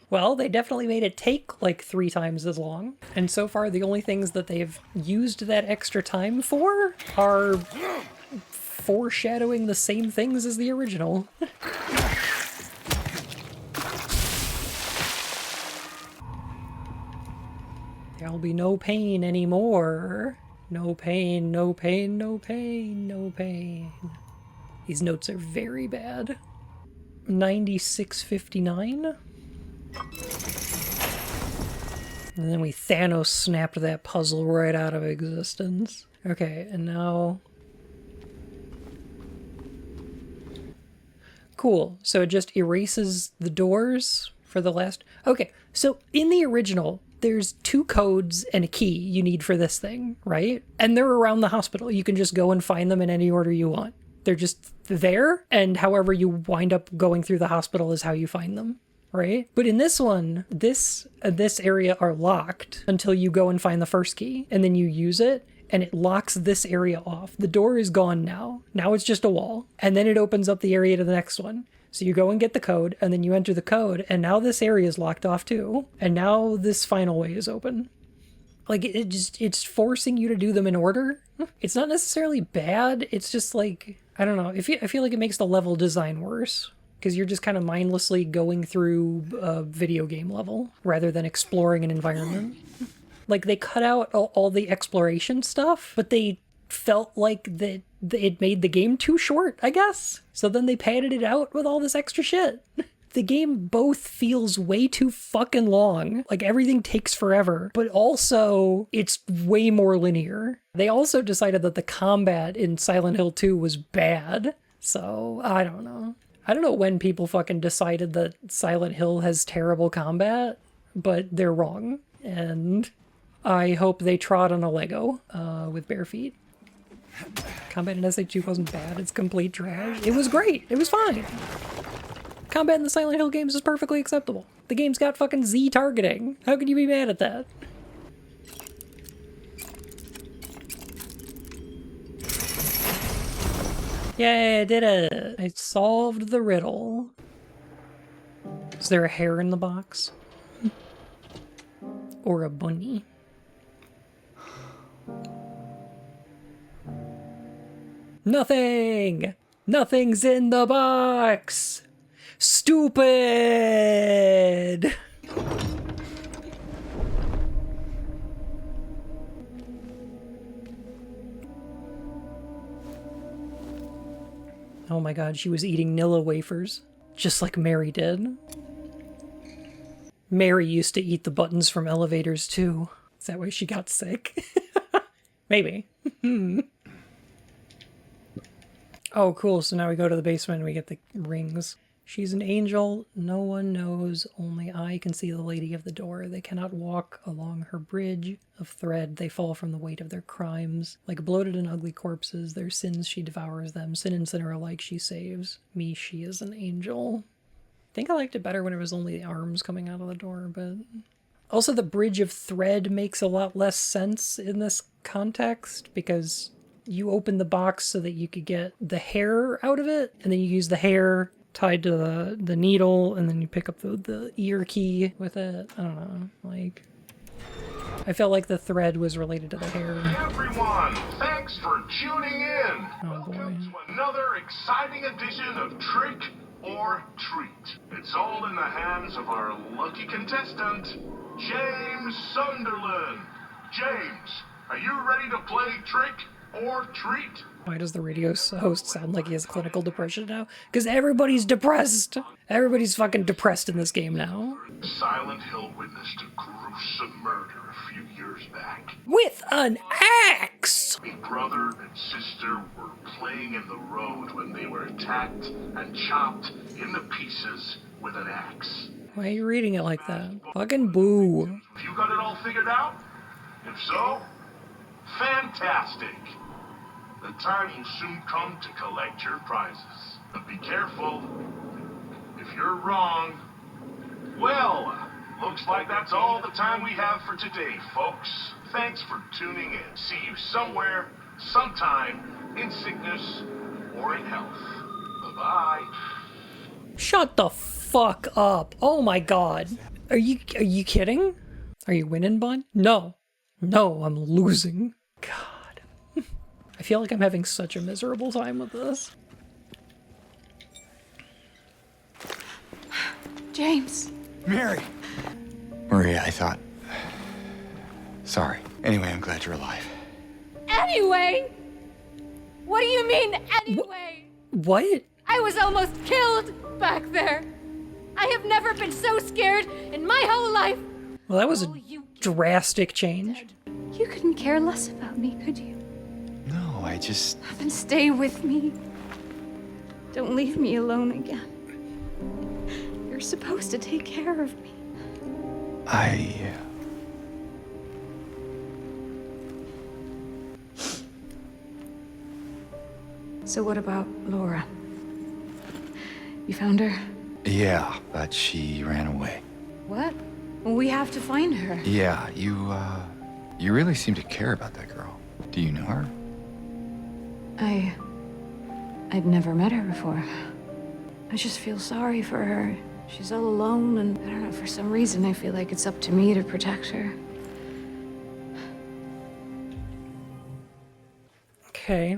[SPEAKER 1] Well, they definitely made it take like 3 times as long, and so far the only things that they've used that extra time for are foreshadowing the same things as the original. There'll be no pain anymore. No pain, no pain, no pain, no pain. These notes are very bad. 9659. And then we Thanos snapped that puzzle right out of existence. Okay, and now... Cool, so it just erases the doors for the last... Okay, so in the original, there's 2 codes and a key you need for this thing, right? And they're around the hospital. You can just go and find them in any order you want. They're just there, and however you wind up going through the hospital is how you find them, right? But in this one, this area are locked until you go and find the first key, and then you use it, and it locks this area off. The door is gone now. Now it's just a wall. And then it opens up the area to the next one. So you go and get the code, and then you enter the code, and now this area is locked off too. And now this final way is open. Like, it's forcing you to do them in order. It's not necessarily bad. It's just like, I don't know. I feel like it makes the level design worse, because you're just kind of mindlessly going through a video game level rather than exploring an environment. Like, they cut out all the exploration stuff, but they felt like that it made the game too short, I guess. So then they padded it out with all this extra shit. The game both feels way too fucking long. Like, everything takes forever, but also it's way more linear. They also decided that the combat in Silent Hill 2 was bad. So, I don't know. I don't know when people fucking decided that Silent Hill has terrible combat, but they're wrong. And I hope they trod on a Lego with bare feet. Combat in SH2 wasn't bad, it's complete trash. It was great, it was fine. Combat in the Silent Hill games is perfectly acceptable. The game's got fucking Z targeting. How could you be mad at that? Yay, I did it! I solved the riddle. Is there a hair in the box? Or a bunny? Nothing! Nothing's in the box! Stupid! Oh my god, she was eating Nilla wafers, just like Mary did. Mary used to eat the buttons from elevators too. Is that why she got sick? Maybe. Oh, cool. So now we go to the basement and we get the rings. She's an angel. No one knows. Only I can see the lady of the door. They cannot walk along her bridge of thread. They fall from the weight of their crimes. Like bloated and ugly corpses, their sins she devours them. Sin and sinner alike she saves. Me, she is an angel. I think I liked it better when it was only the arms coming out of the door, but... Also, the bridge of thread makes a lot less sense in this context, because you open the box so that you could get the hair out of it, and then you use the hair tied to the needle, and then you pick up the ear key with it. I don't know, like... I felt like the thread was related to the hair.
[SPEAKER 13] Everyone, thanks for tuning in.
[SPEAKER 1] Oh boy.
[SPEAKER 13] Welcome to another exciting edition of Trick or Treat. It's all in the hands of our lucky contestant, James Sunderland. James, are you ready to play Trick or treat.
[SPEAKER 1] Why does the radio host sound like he has clinical depression now? Because everybody's depressed. Everybody's fucking depressed in this game now.
[SPEAKER 13] Silent Hill witnessed a gruesome murder a few years back.
[SPEAKER 1] With an axe!
[SPEAKER 13] A brother and sister were playing in the road when they were attacked and chopped into pieces with an axe.
[SPEAKER 1] Why are you reading it like that? Fucking boo.
[SPEAKER 13] Have you got it all figured out? If so, fantastic. The time will soon come to collect your prizes. But be careful. If you're wrong, well, looks like that's all the time we have for today, folks. Thanks for tuning in. See you somewhere, sometime, in sickness or in health. Bye-bye.
[SPEAKER 1] Shut the fuck up. Oh my god. Are you kidding? Are you winning, bud? No. No, I'm losing. God. I feel like I'm having such a miserable time with this.
[SPEAKER 5] James.
[SPEAKER 4] Mary! Maria, I thought... Sorry. Anyway, I'm glad you're alive.
[SPEAKER 5] Anyway? What do you mean, anyway?
[SPEAKER 1] What?
[SPEAKER 5] I was almost killed back there. I have never been so scared in my whole life.
[SPEAKER 1] Well, that was a drastic change.
[SPEAKER 5] You couldn't care less about me, could you?
[SPEAKER 4] No, I just...
[SPEAKER 5] Then stay with me. Don't leave me alone again. You're supposed to take care of me. So what about Laura? You found her?
[SPEAKER 4] Yeah, but she ran away.
[SPEAKER 5] What? Well, we have to find her.
[SPEAKER 4] Yeah, you really seem to care about that girl. Do you know her?
[SPEAKER 5] I'd never met her before. I just feel sorry for her. She's all alone, and I don't know, for some reason I feel like it's up to me to protect her.
[SPEAKER 1] Okay.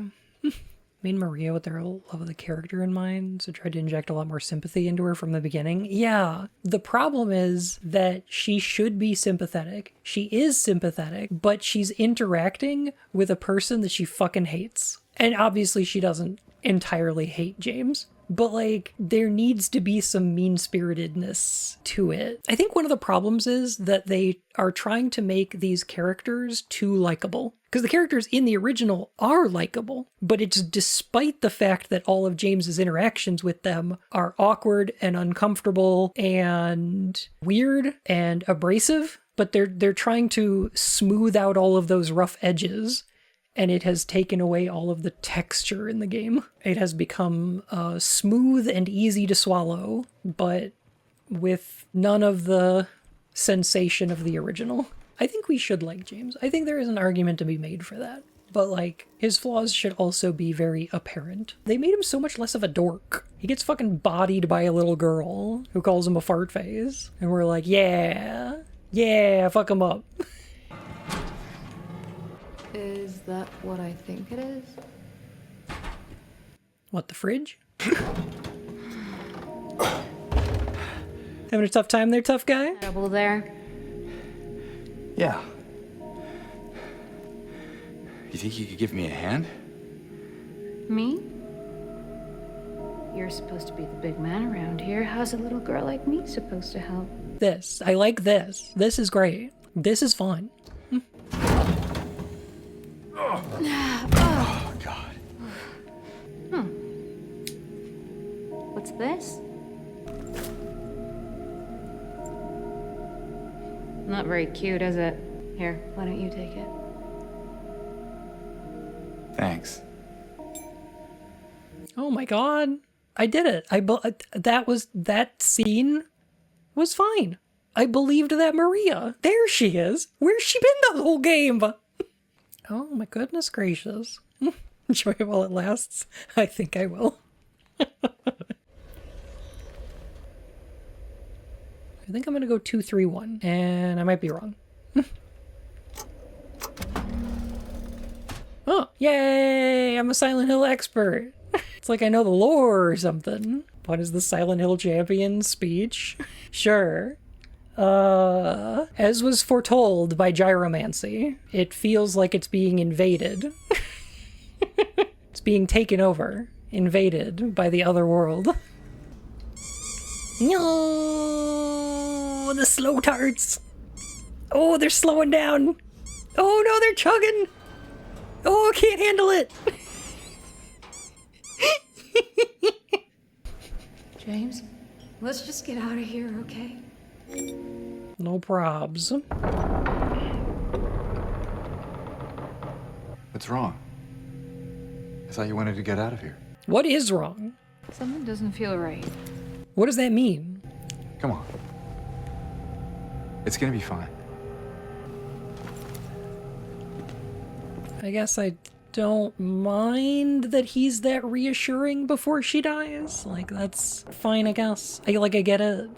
[SPEAKER 1] Me and Maria with their love of the character in mind, so tried to inject a lot more sympathy into her from the beginning. Yeah, the problem is that she should be sympathetic. She is sympathetic, but she's interacting with a person that she fucking hates. And obviously she doesn't entirely hate James, but like there needs to be some mean-spiritedness to it. I think one of the problems is that they are trying to make these characters too likable. Because the characters in the original are likable, but it's despite the fact that all of James's interactions with them are awkward and uncomfortable and weird and abrasive, but they're trying to smooth out all of those rough edges, and it has taken away all of the texture in the game. It has become smooth and easy to swallow, but with none of the sensation of the original. I think we should like James. I think there is an argument to be made for that. But like, his flaws should also be very apparent. They made him so much less of a dork. He gets fucking bodied by a little girl who calls him a fart face. And we're like, yeah, fuck him up.
[SPEAKER 5] Is that what I think it is?
[SPEAKER 1] What, the fridge? Having a tough time there, tough guy?
[SPEAKER 5] Trouble there?
[SPEAKER 4] Yeah. You think you could give me a hand?
[SPEAKER 5] Me? You're supposed to be the big man around here. How's a little girl like me supposed to help?
[SPEAKER 1] This. I like this. This is great. This is fun.
[SPEAKER 4] Oh, God.
[SPEAKER 5] What's this? Not very cute, is it? Here, why don't you take it?
[SPEAKER 4] Thanks.
[SPEAKER 1] Oh my god. I did it. That scene was fine. I believed that Maria. There she is. Where's she been the whole game? Oh my goodness gracious. Enjoy it while it lasts. I think I will. I think I'm gonna go 2-3-1, and I might be wrong. Oh, yay! I'm a Silent Hill expert. It's like I know the lore or something. What is the Silent Hill champion speech? Sure. As was foretold by gyromancy, it feels like it's being invaded. It's being taken over, invaded by the other world. No, the slow tarts. Oh, they're slowing down. Oh no, they're chugging. Oh, I can't handle it.
[SPEAKER 5] James, let's just get out of here, okay?
[SPEAKER 1] No probs.
[SPEAKER 4] What's wrong? I thought you wanted to get out of here.
[SPEAKER 1] What is wrong?
[SPEAKER 5] Something doesn't feel right.
[SPEAKER 1] What does that mean?
[SPEAKER 4] Come on. It's gonna be fine.
[SPEAKER 1] I guess I don't mind that he's that reassuring before she dies. Like, that's fine, I guess. I get it.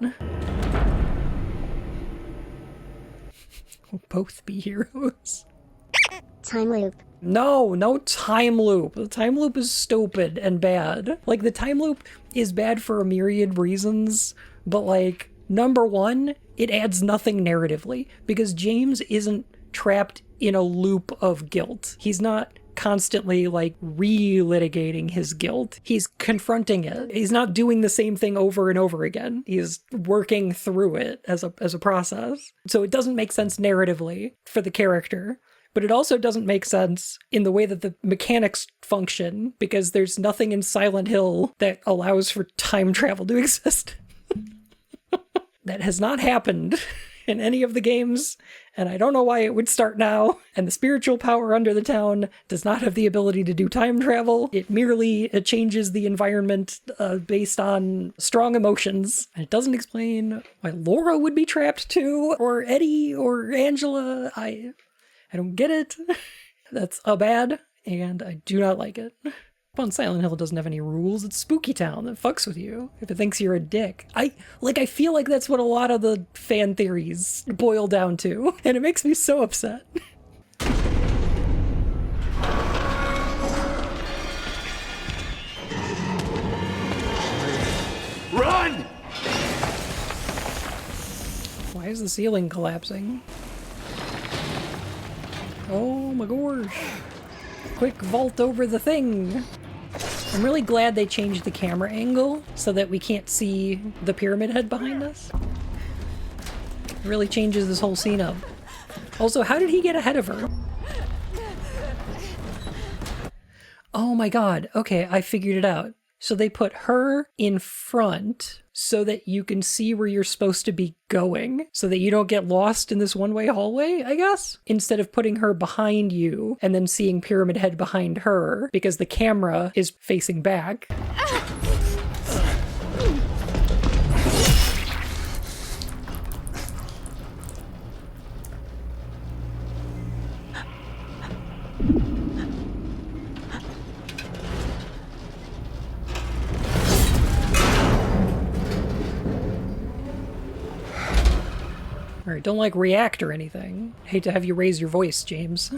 [SPEAKER 1] We'll both be heroes.
[SPEAKER 6] Time loop.
[SPEAKER 1] No time loop. The time loop is stupid and bad. Like, the time loop is bad for a myriad reasons, but like, number one, it adds nothing narratively, because James isn't trapped in a loop of guilt. He's not constantly like relitigating his guilt. He's confronting it. He's not doing the same thing over and over again. He's working through it as a process. So it doesn't make sense narratively for the character. But it also doesn't make sense in the way that the mechanics function, because there's nothing in Silent Hill that allows for time travel to exist. That has not happened in any of the games, and I don't know why it would start now. And the spiritual power under the town does not have the ability to do time travel. It merely changes the environment based on strong emotions. And it doesn't explain why Laura would be trapped too, or Eddie, or Angela. I don't get it. That's a bad, and I do not like it. Fun Silent Hill doesn't have any rules. It's Spooky Town that fucks with you if it thinks you're a dick. I feel like that's what a lot of the fan theories boil down to, and it makes me so upset.
[SPEAKER 8] Run!
[SPEAKER 1] Why is the ceiling collapsing? Oh my gosh. Quick vault over the thing. I'm really glad they changed the camera angle so that we can't see the pyramid head behind us. It really changes this whole scene up. Also, how did he get ahead of her? Oh my god. Okay, I figured it out. So they put her in front so that you can see where you're supposed to be going, so that you don't get lost in this one-way hallway, I guess? Instead of putting her behind you and then seeing Pyramid Head behind her, because the camera is facing back. Alright, don't like react or anything. Hate to have you raise your voice, James.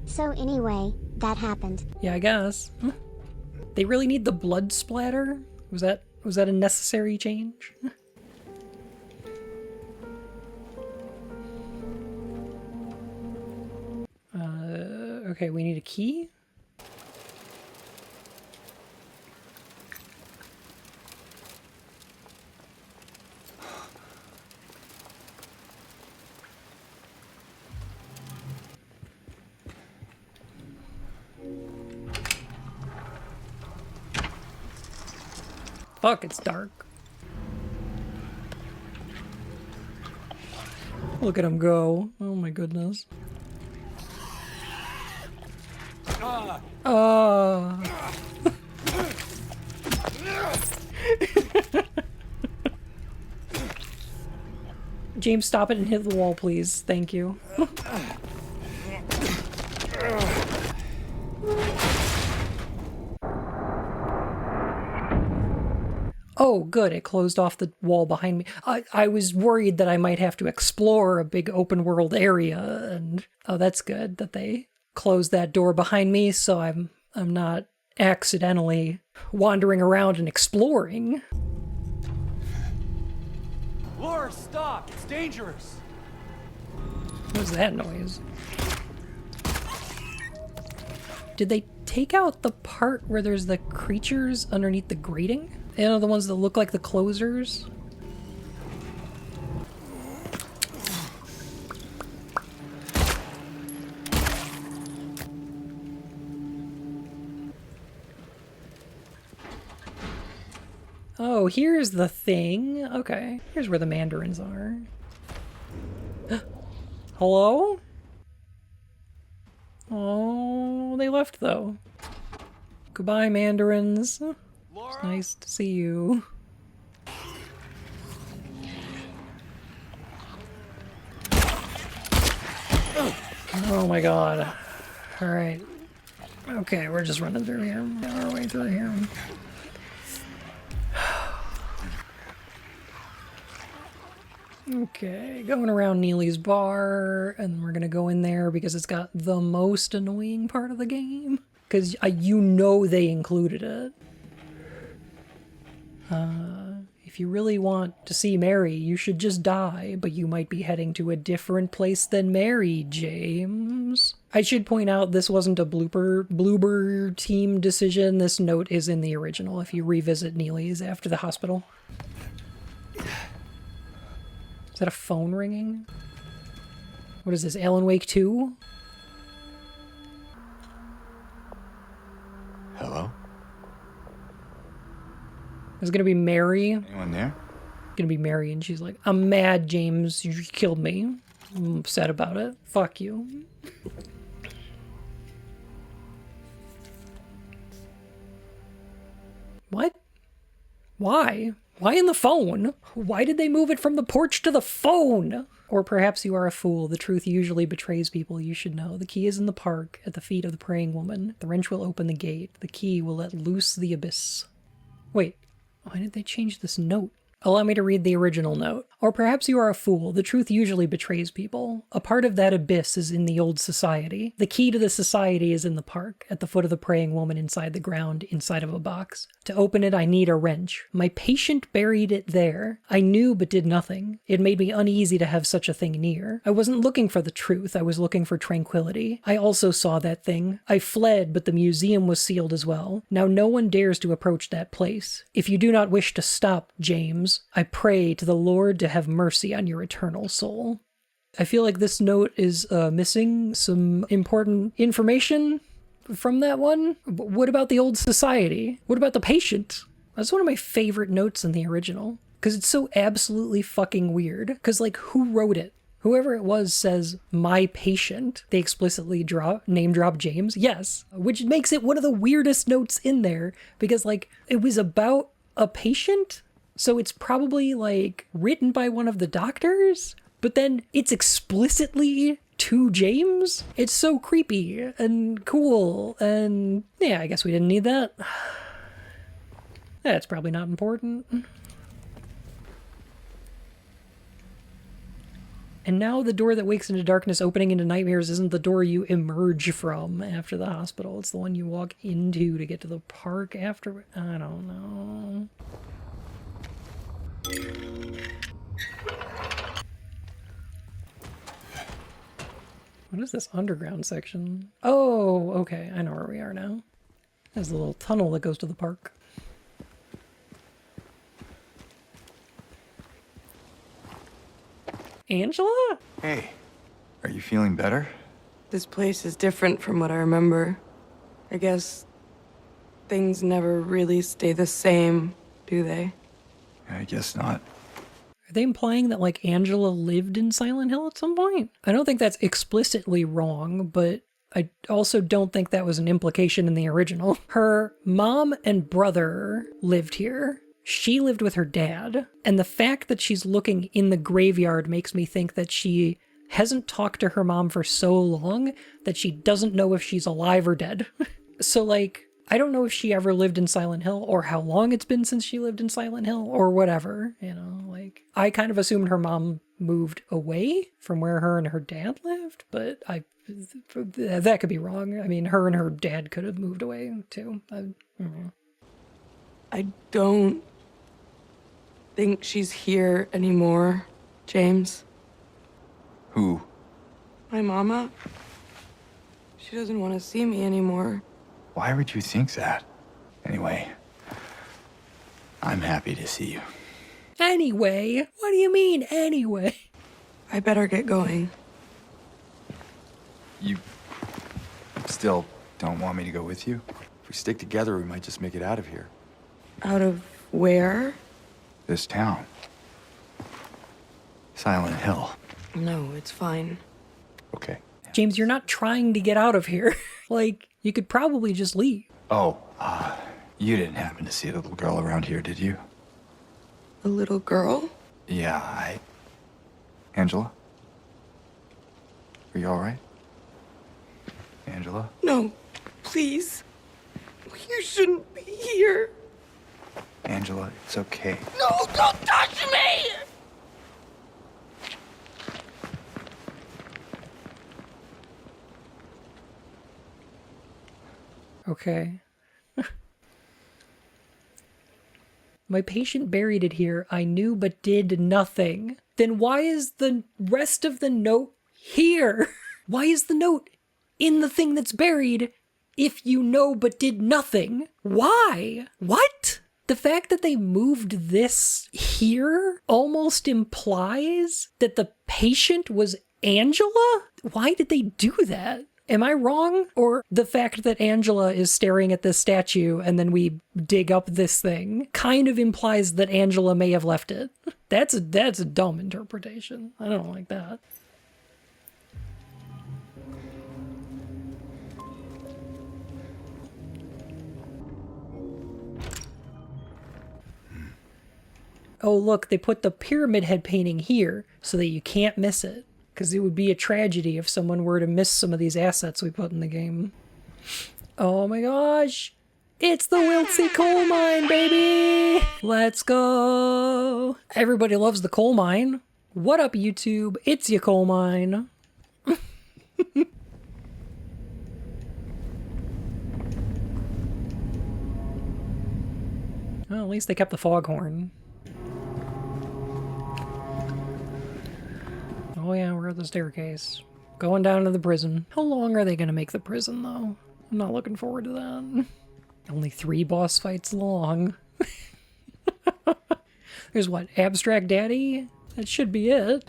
[SPEAKER 6] So anyway, that happened.
[SPEAKER 1] Yeah, I guess. They really need the blood splatter? Was that a necessary change? Okay, we need a key. Fuck, it's dark. Look at him go. Oh my goodness. James, stop it and hit the wall, please. Thank you. Oh, good. It closed off the wall behind me. I was worried that I might have to explore a big open world area, and oh, that's good that they closed that door behind me, so I'm not accidentally wandering around and exploring.
[SPEAKER 12] Laura, stop! It's dangerous!
[SPEAKER 1] What was that noise? Did they take out the part where there's the creatures underneath the grating? You know, the ones that look like the closers? Oh, here's the thing. Okay, here's where the mandarins are. Hello? Oh, they left though. Goodbye, mandarins. It's nice to see you. Oh my god. Alright. Okay, we're just running through here. Our way through here. Okay, going around Neely's bar, and we're gonna go in there because it's got the most annoying part of the game. Because you know they included it. If you really want to see Mary, you should just die, but you might be heading to a different place than Mary, James. I should point out this wasn't a bloober team decision. This note is in the original if you revisit Neely's after the hospital. Is that a phone ringing? What is this, Alan Wake 2?
[SPEAKER 4] Hello?
[SPEAKER 1] It's gonna be Mary.
[SPEAKER 4] Anyone there?
[SPEAKER 1] Gonna be Mary, and she's like, I'm mad, James. You killed me. I'm upset about it. Fuck you. What? Why? Why in the phone? Why did they move it from the porch to the phone? Or perhaps you are a fool. The truth usually betrays people. You should know. The key is in the park, at the feet of the praying woman. The wrench will open the gate. The key will let loose the abyss. Wait, why did they change this note? Allow me to read the original note. Or perhaps you are a fool. The truth usually betrays people. A part of that abyss is in the old society. The key to the society is in the park, at the foot of the praying woman inside the ground, inside of a box. To open it, I need a wrench. My patient buried it there. I knew but did nothing. It made me uneasy to have such a thing near. I wasn't looking for the truth. I was looking for tranquility. I also saw that thing. I fled, but the museum was sealed as well. Now no one dares to approach that place. If you do not wish to stop, James, I pray to the Lord to have mercy on your eternal soul. I feel like this note is missing some important information from that one. What about the old society? What about the patient? That's one of my favorite notes in the original, because it's so absolutely fucking weird. Because, like, who wrote it? Whoever it was says, my patient. They explicitly name drop James. Yes, which makes it one of the weirdest notes in there, because, like, it was about a patient. So it's probably, like, written by one of the doctors, but then it's explicitly to James. It's so creepy and cool, and yeah, I guess we didn't need that. That's probably not important. And now the door that wakes into darkness opening into nightmares isn't the door you emerge from after the hospital. It's the one you walk into to get to the park after. I don't know. What is this underground section? Oh, okay. I know where we are now. There's a little tunnel that goes to the park. Angela?
[SPEAKER 4] Hey, are you feeling better?
[SPEAKER 7] This place is different from what I remember. I guess things never really stay the same, do they?
[SPEAKER 4] I guess not.
[SPEAKER 1] Are they implying that, like, Angela lived in Silent Hill at some point? I don't think that's explicitly wrong, but I also don't think that was an implication in the original. Her mom and brother lived here. She lived with her dad. And the fact that she's looking in the graveyard makes me think that she hasn't talked to her mom for so long that she doesn't know if she's alive or dead. So, like, I don't know if she ever lived in Silent Hill or how long it's been since she lived in Silent Hill or whatever, you know, like, I kind of assumed her mom moved away from where her and her dad lived, but that could be wrong. I mean, her and her dad could have moved away too. I don't know.
[SPEAKER 7] I don't think she's here anymore, James?
[SPEAKER 4] Who?
[SPEAKER 7] My mama? She doesn't want to see me anymore.
[SPEAKER 4] Why would you think that? Anyway, I'm happy to see you.
[SPEAKER 1] Anyway? What do you mean, anyway?
[SPEAKER 7] I better get going.
[SPEAKER 4] You still don't want me to go with you? If we stick together, we might just make it out of here.
[SPEAKER 7] Out of where?
[SPEAKER 4] This town. Silent Hill.
[SPEAKER 7] No, it's fine.
[SPEAKER 4] Okay.
[SPEAKER 1] James, you're not trying to get out of here. Like, you could probably just leave.
[SPEAKER 4] Oh, you didn't happen to see a little girl around here, did you?
[SPEAKER 7] A little girl?
[SPEAKER 4] Yeah, Angela? Are you all right? Angela?
[SPEAKER 7] No, please. You shouldn't be here.
[SPEAKER 4] Angela, it's okay.
[SPEAKER 7] No, don't touch me!
[SPEAKER 1] Okay. My patient buried it here. I knew but did nothing. Then why is the rest of the note here? Why is the note in the thing that's buried if you know but did nothing? Why? What? The fact that they moved this here almost implies that the patient was Angela? Why did they do that? Am I wrong? Or the fact that Angela is staring at this statue and then we dig up this thing kind of implies that Angela may have left it. That's a dumb interpretation. I don't like that. Oh, look, they put the pyramid head painting here so that you can't miss it. Because it would be a tragedy if someone were to miss some of these assets we put in the game. Oh my gosh! It's the Wiltsey coal mine, baby! Let's go! Everybody loves the coal mine. What up, YouTube? It's your coal mine. Well, at least they kept the foghorn. Oh yeah, we're at the staircase. Going down to the prison. How long are they gonna make the prison, though? I'm not looking forward to that. Only 3 boss fights long. There's what, Abstract Daddy? That should be it.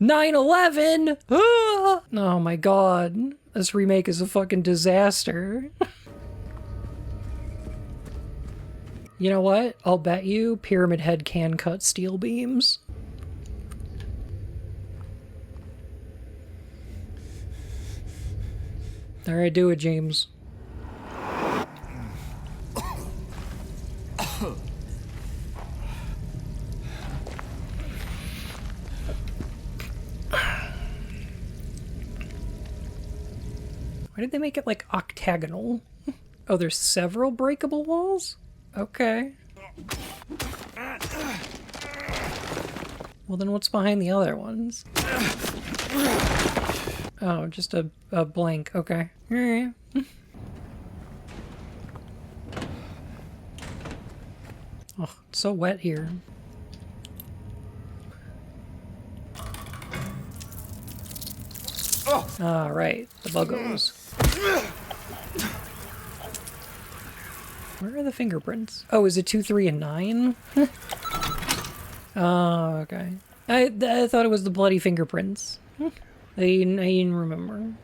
[SPEAKER 1] 9/11! Ah! Oh my god. This remake is a fucking disaster. You know what? I'll bet you Pyramid Head can cut steel beams. Alright, do it, James. Why did they make it like octagonal? Oh, there's several breakable walls? Okay. Well, then what's behind the other ones? Oh, just a blank. Okay. Alright. Oh, it's so wet here. Alright, the buggos. Where are the fingerprints? Oh, is it 2, 3, and 9? Oh, okay. I thought it was the bloody fingerprints. I didn't remember.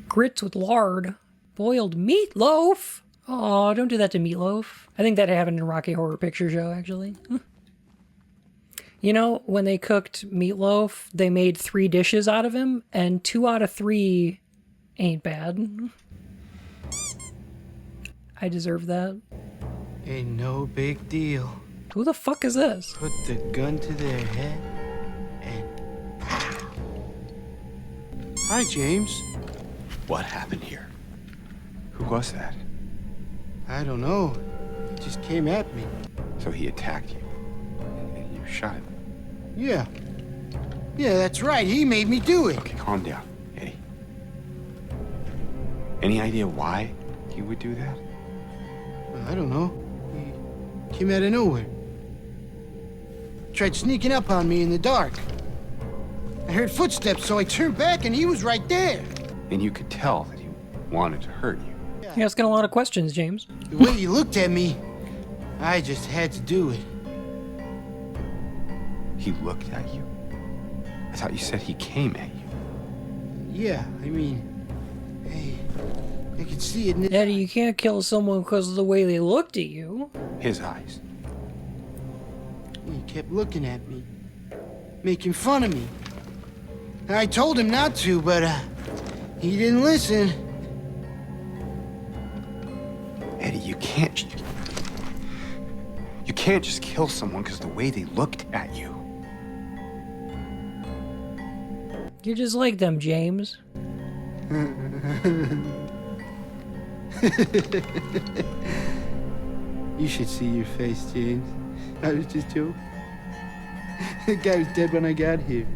[SPEAKER 1] Grits with lard. Boiled meatloaf? Oh, don't do that to meatloaf. I think that happened in Rocky Horror Picture Show, actually. You know, when they cooked meatloaf, they made 3 dishes out of him, and 2 out of 3 ain't bad. I deserve that.
[SPEAKER 14] Ain't no big deal.
[SPEAKER 1] Who the fuck is this?
[SPEAKER 14] Put the gun to their head and pow. Hi, James.
[SPEAKER 4] What happened here? Who was that?
[SPEAKER 9] I don't know. He just came at me.
[SPEAKER 12] So he attacked you, and you shot him.
[SPEAKER 9] Yeah. Yeah, that's right. He made me do it.
[SPEAKER 12] Okay, calm down, Eddie. Any idea why he would do that?
[SPEAKER 9] I don't know. He came out of nowhere. Tried sneaking up on me in the dark. I heard footsteps, so I turned back and he was right there.
[SPEAKER 12] And you could tell that he wanted to hurt you.
[SPEAKER 1] You're asking a lot of questions, James.
[SPEAKER 9] The way he looked at me, I just had to do it.
[SPEAKER 12] He looked at you? I thought you said he came at you.
[SPEAKER 9] Yeah, I mean, hey, I could see it in his
[SPEAKER 1] Eddie, you can't kill someone because of the way they looked at you.
[SPEAKER 12] His eyes.
[SPEAKER 9] He kept looking at me, making fun of me. I told him not to, but he didn't listen.
[SPEAKER 12] Eddie, you can't just kill someone because of the way they looked at you.
[SPEAKER 1] You're just like them, James.
[SPEAKER 9] You should see your face, James. I was just joking. The guy was dead when I got here.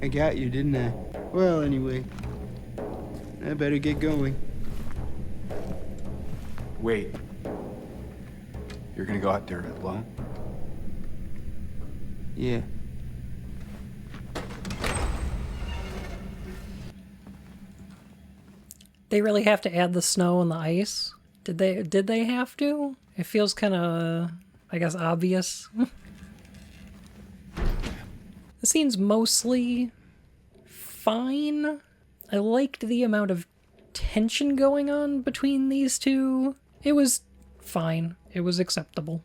[SPEAKER 9] I got you, didn't I? Well, anyway, I better get going.
[SPEAKER 12] Wait. You're gonna go out there alone?
[SPEAKER 9] Yeah.
[SPEAKER 1] They really have to add the snow and the ice? Did they have to? It feels kind of, I guess, obvious. The scene's mostly fine. I liked the amount of tension going on between these two. It was fine. It was acceptable.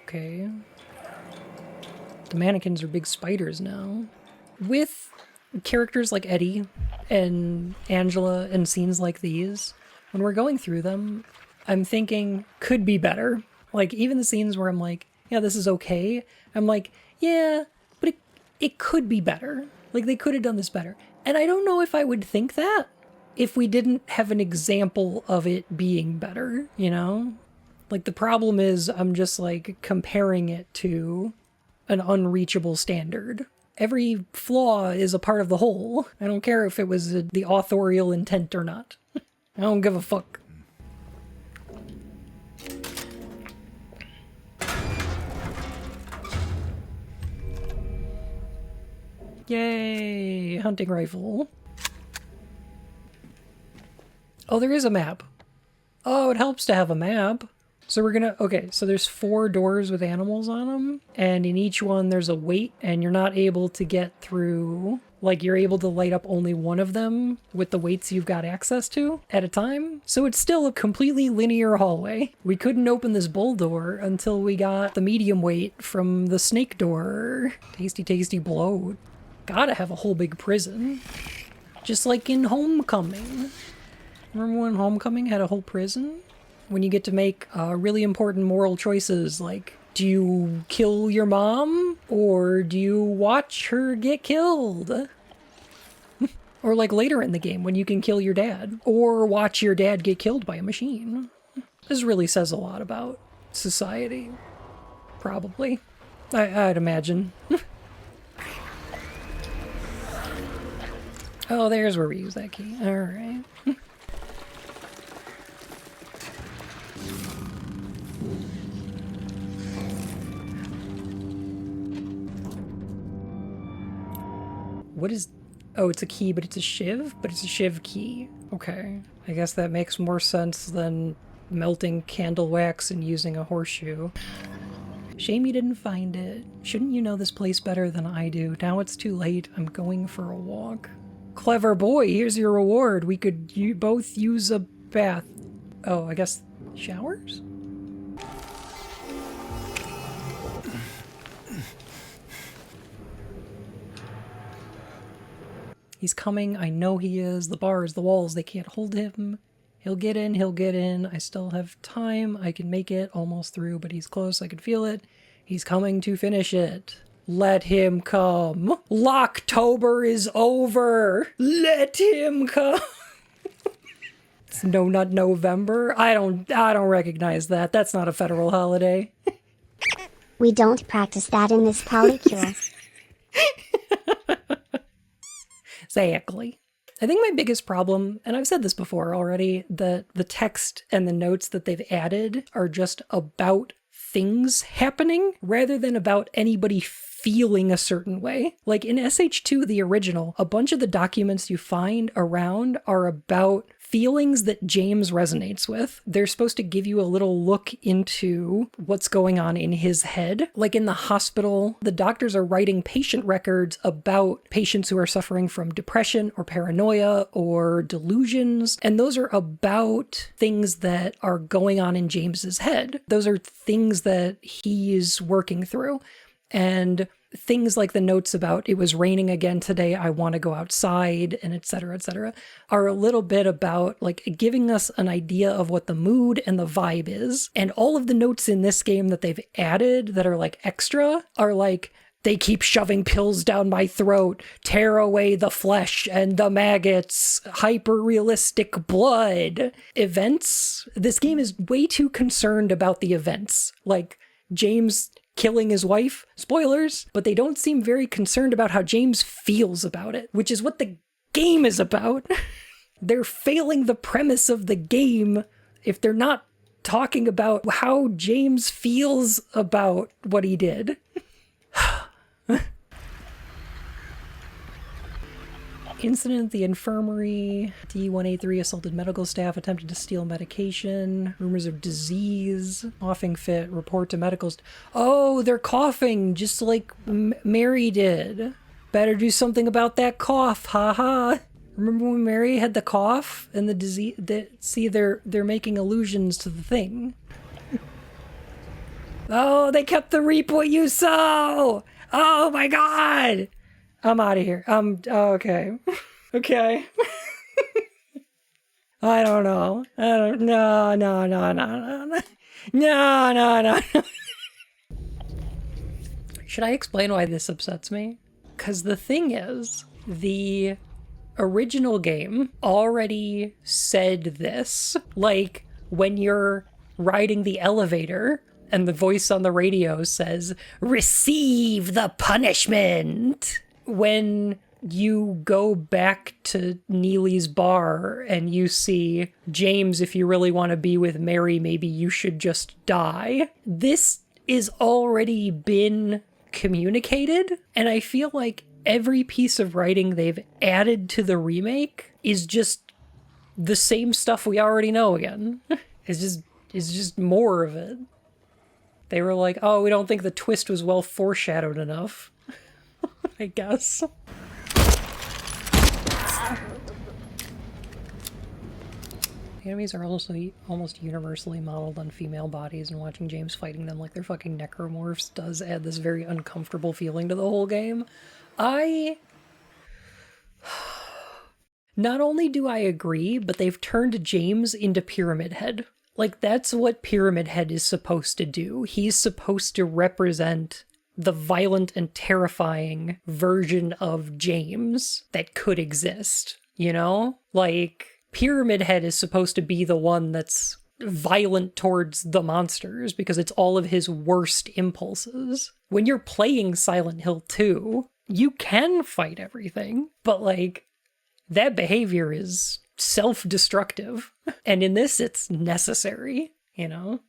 [SPEAKER 1] Okay. The mannequins are big spiders now. With characters like Eddie and Angela and scenes like these, when we're going through them, I'm thinking, could be better. Like, even the scenes where I'm like, yeah, this is okay. I'm like, yeah, but it could be better. Like, they could have done this better. And I don't know if I would think that if we didn't have an example of it being better, you know? Like, the problem is I'm just, like, comparing it to an unreachable standard. Every flaw is a part of the whole. I don't care if it was the authorial intent or not. I don't give a fuck. Yay! Hunting rifle. Oh, there is a map. Oh, it helps to have a map. So we're gonna, okay, so there's 4 doors with animals on them, and in each one there's a weight, and you're not able to get through, like you're able to light up only one of them with the weights you've got access to at a time. So it's still a completely linear hallway. We couldn't open this bull door until we got the medium weight from the snake door. Tasty, tasty bloat. Gotta have a whole big prison. Just like in Homecoming. Remember when Homecoming had a whole prison? When you get to make really important moral choices, like, do you kill your mom? Or do you watch her get killed? Or like later in the game, when you can kill your dad. Or watch your dad get killed by a machine. This really says a lot about society. Probably. I'd imagine. Oh, there's where we use that key. Alright. What is... Oh, it's a key, but it's a shiv? But it's a shiv key. Okay. I guess that makes more sense than melting candle wax and using a horseshoe. Shame you didn't find it. Shouldn't you know this place better than I do? Now it's too late. I'm going for a walk. Clever boy, here's your reward. We could both use a bath. Oh, I guess showers? He's coming. I know he is. The bars, the walls, they can't hold him. He'll get in. He'll get in. I still have time. I can make it almost through, but he's close. I can feel it. He's coming to finish it. Let him come. Locktober is over. Let him come. It's No Nut November. I don't recognize that. That's not a federal holiday.
[SPEAKER 6] We don't practice that in this polycule.
[SPEAKER 1] Exactly. I think my biggest problem, and I've said this before already, that the text and the notes that they've added are just about things happening rather than about anybody feeling a certain way. Like in SH2, the original, a bunch of the documents you find around are about feelings that James resonates with. They're supposed to give you a little look into what's going on in his head. Like in the hospital, the doctors are writing patient records about patients who are suffering from depression or paranoia or delusions. And those are about things that are going on in James's head. Those are things that he's working through. And things like the notes about it was raining again today, I want to go outside, and et cetera, are a little bit about like giving us an idea of what the mood and the vibe is. And all of the notes in this game that they've added that are like extra are like, they keep shoving pills down my throat, tear away the flesh and the maggots, hyper-realistic blood. Events. This game is way too concerned about the events. Like, James killing his wife, spoilers, but they don't seem very concerned about how James feels about it, which is what the game is about. They're failing the premise of the game if they're not talking about how James feels about what he did. Incident at the infirmary. D183 assaulted medical staff, attempted to steal medication. Rumors of disease. Coughing fit. Report to medical Oh, they're coughing just like Mary did. Better do something about that cough. Haha. Remember when Mary had the cough and the disease? See, they're making allusions to the thing. Oh, they kept the reap what you sow. Oh my God. I'm out of here. Okay. Okay. I don't know. No. Should I explain why this upsets me? Because the thing is, the original game already said this. Like, when you're riding the elevator and the voice on the radio says, "Receive the punishment." When you go back to Neely's bar and you see, James, if you really want to be with Mary, maybe you should just die. This is already been communicated, and I feel like every piece of writing they've added to the remake is just the same stuff we already know again. It's just more of it. They were like, oh, we don't think the twist was well foreshadowed enough. I guess. Enemies are also almost universally modeled on female bodies, and watching James fighting them like they're fucking necromorphs does add this very uncomfortable feeling to the whole game. Not only do I agree, but they've turned James into Pyramid Head. Like, that's what Pyramid Head is supposed to do. He's supposed to represent the violent and terrifying version of James that could exist, you know? Like, Pyramid Head is supposed to be the one that's violent towards the monsters because it's all of his worst impulses. When you're playing Silent Hill 2, you can fight everything, but like, that behavior is self-destructive. And in this, it's necessary, you know?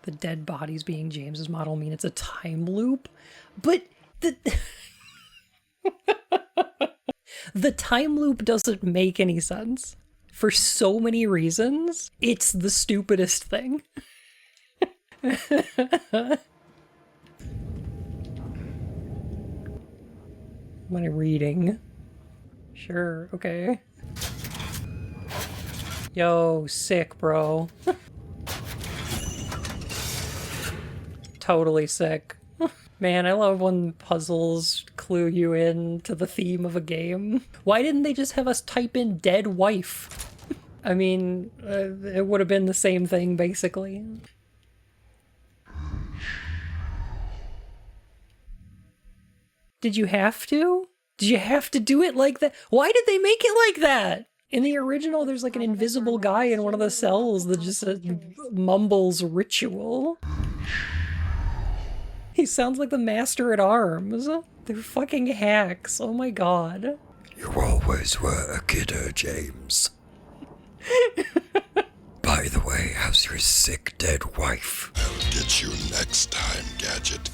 [SPEAKER 1] The dead bodies being James's model mean it's a time loop, but the time loop doesn't make any sense. For so many reasons, it's the stupidest thing. When I'm reading. Sure, okay. Yo, sick, bro. Totally sick. Man, I love when puzzles clue you in to the theme of a game. Why didn't they just have us type in dead wife? I mean, it would have been the same thing, basically. Did you have to? Did you have to do it like that? Why did they make it like that? In the original, there's like an invisible guy in one of the cells that just mumbles ritual. He sounds like the Master at Arms. They're fucking hacks. Oh my god.
[SPEAKER 15] You always were a kidder, James. By the way, how's your sick dead wife?
[SPEAKER 16] I'll get you next time, Gadget.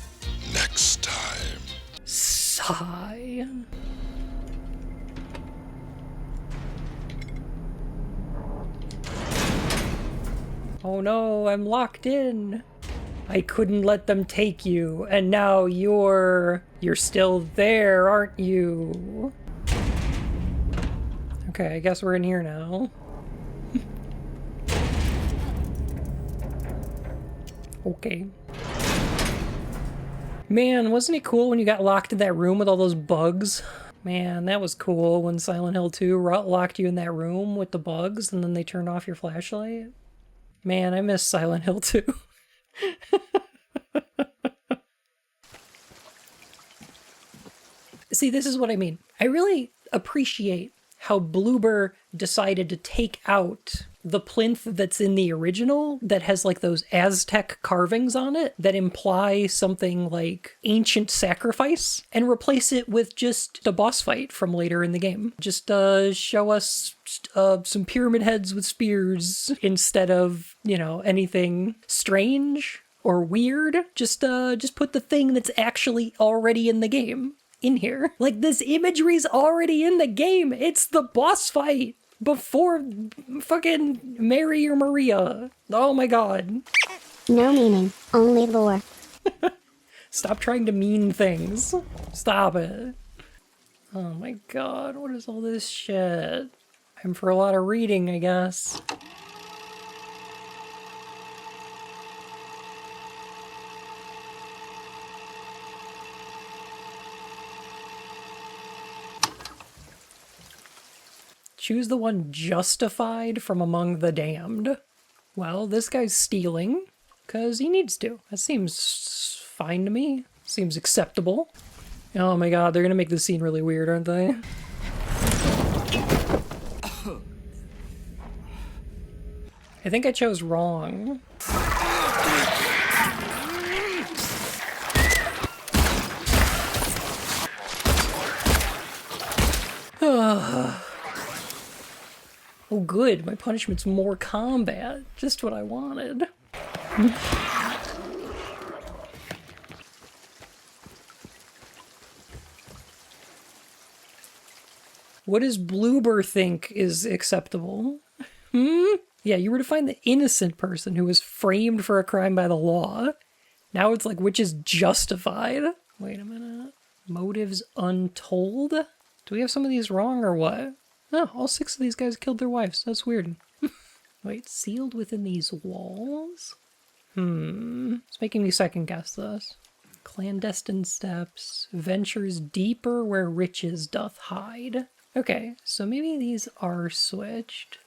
[SPEAKER 16] Next time.
[SPEAKER 1] Sigh. Oh no, I'm locked in. I couldn't let them take you, and now you're still there, aren't you? Okay, I guess we're in here now. Okay. Man, wasn't it cool when you got locked in that room with all those bugs? Man, that was cool when Silent Hill 2 locked you in that room with the bugs and then they turned off your flashlight. Man, I miss Silent Hill 2. See, this is what I mean. I really appreciate how Bloober decided to take out the plinth that's in the original that has like those Aztec carvings on it that imply something like ancient sacrifice and replace it with just a boss fight from later in the game. Just show us some pyramid heads with spears instead of, you know, anything strange or weird. Just put the thing that's actually already in the game in here. Like, this imagery's already in the game. It's the boss fight before fucking Mary or Maria. Oh my god.
[SPEAKER 6] No meaning, only lore.
[SPEAKER 1] Stop trying to mean things. Stop it. Oh my god, what is all this shit? I'm for a lot of reading, I guess. Choose the one justified from among the damned. Well, this guy's stealing, because he needs to. That seems fine to me. Seems acceptable. Oh my god, they're gonna make this scene really weird, aren't they? I think I chose wrong. Oh good, my punishment's more combat. Just what I wanted. What does Bloober think is acceptable? Yeah, you were to find the innocent person who was framed for a crime by the law. Now it's like, which is justified? Wait a minute. Motives untold? Do we have some of these wrong or what? Oh, all 6 of these guys killed their wives. That's weird. Wait, sealed within these walls? It's making me second guess this. Clandestine steps. Ventures deeper where riches doth hide. Okay, so maybe these are switched.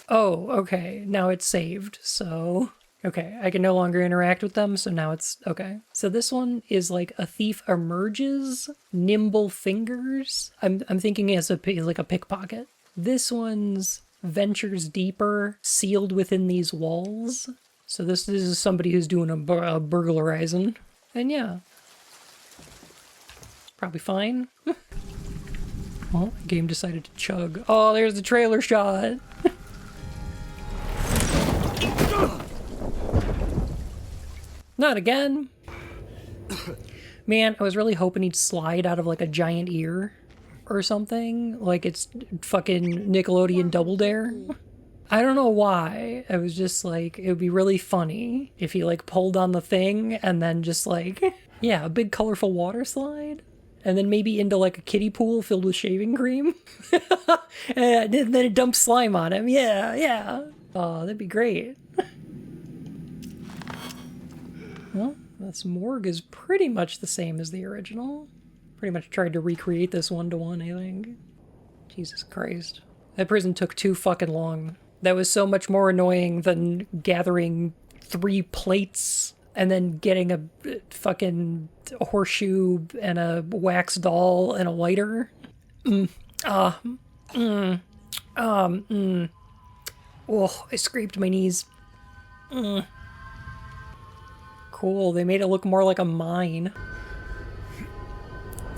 [SPEAKER 1] Oh, okay. Now it's saved, so... Okay, I can no longer interact with them, so now it's... Okay. So this one is like a thief emerges, nimble fingers. I'm thinking as like a pickpocket. This one's ventures deeper, sealed within these walls. So this is somebody who's doing a burglarizing. And yeah. Probably fine. Well, the game decided to chug. Oh, there's the trailer shot! Not again! Man, I was really hoping he'd slide out of like a giant ear or something. Like it's fucking Nickelodeon Double Dare. I don't know why. I was just like, it would be really funny if he like pulled on the thing and then just like, yeah, a big colorful water slide. And then maybe into like a kiddie pool filled with shaving cream. And then it dumps slime on him. Yeah, yeah. Oh, that'd be great. Well, this morgue is pretty much the same as the original. Pretty much tried to recreate this one-to-one, I think. Jesus Christ. That prison took too fucking long. That was so much more annoying than gathering 3 plates and then getting a fucking horseshoe and a wax doll and a lighter. Oh, I scraped my knees. Cool, they made it look more like a mine.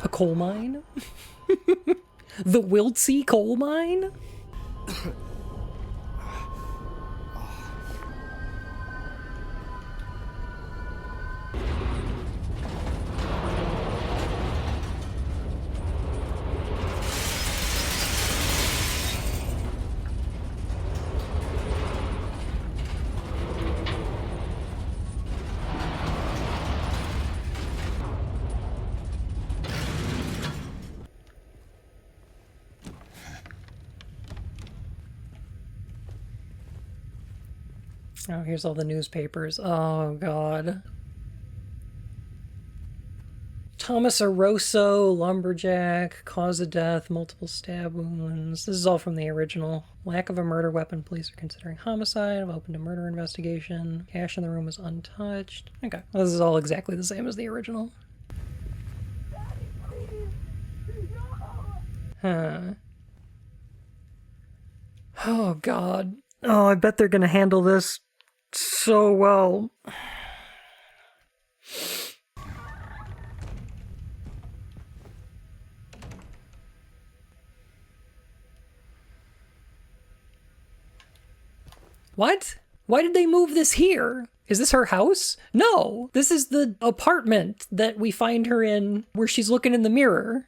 [SPEAKER 1] A coal mine? The Wiltsea coal mine? Oh, here's all the newspapers. Oh, God. Thomas Aroso, lumberjack, cause of death, multiple stab wounds. This is all from the original. Lack of a murder weapon. Police are considering homicide. I've opened a murder investigation. Cash in the room was untouched. Okay. Well, this is all exactly the same as the original. Huh. Oh, God. Oh, I bet they're gonna handle this so well. What? Why did they move this here? Is this her house? No, this is the apartment that we find her in where she's looking in the mirror.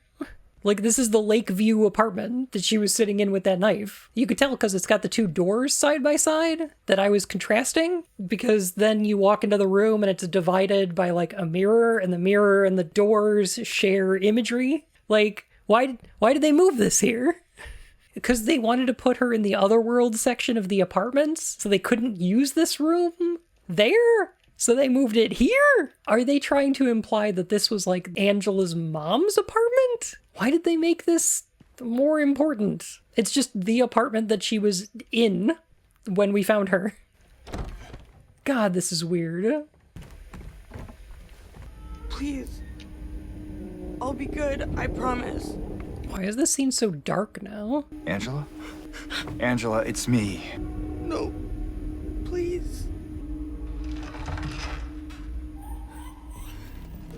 [SPEAKER 1] Like, this is the Lakeview apartment that she was sitting in with that knife. You could tell because it's got the two doors side by side that I was contrasting, because then you walk into the room and it's divided by like a mirror, and the mirror and the doors share imagery. Like, why did they move this here? Because they wanted to put her in the otherworld section of the apartments, so they couldn't use this room there? So they moved it here? Are they trying to imply that this was like Angela's mom's apartment? Why did they make this more important? It's just the apartment that she was in when we found her. God, this is weird.
[SPEAKER 7] Please. I'll be good, I promise.
[SPEAKER 1] Why is this scene so dark now?
[SPEAKER 12] Angela? Angela, it's me.
[SPEAKER 7] No. Please.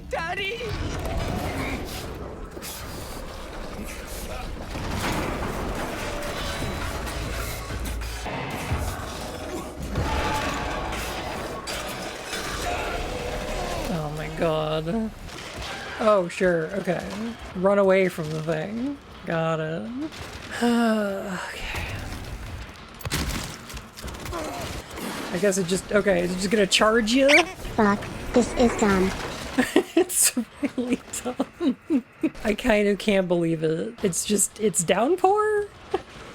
[SPEAKER 7] Daddy!
[SPEAKER 1] Oh my God. Oh, sure, okay. Run away from the thing. Got it. Okay. I guess it just, okay, it's just gonna charge you?
[SPEAKER 6] Fuck, this is dumb.
[SPEAKER 1] It's really dumb. I kind of can't believe it. It's just, it's downpour?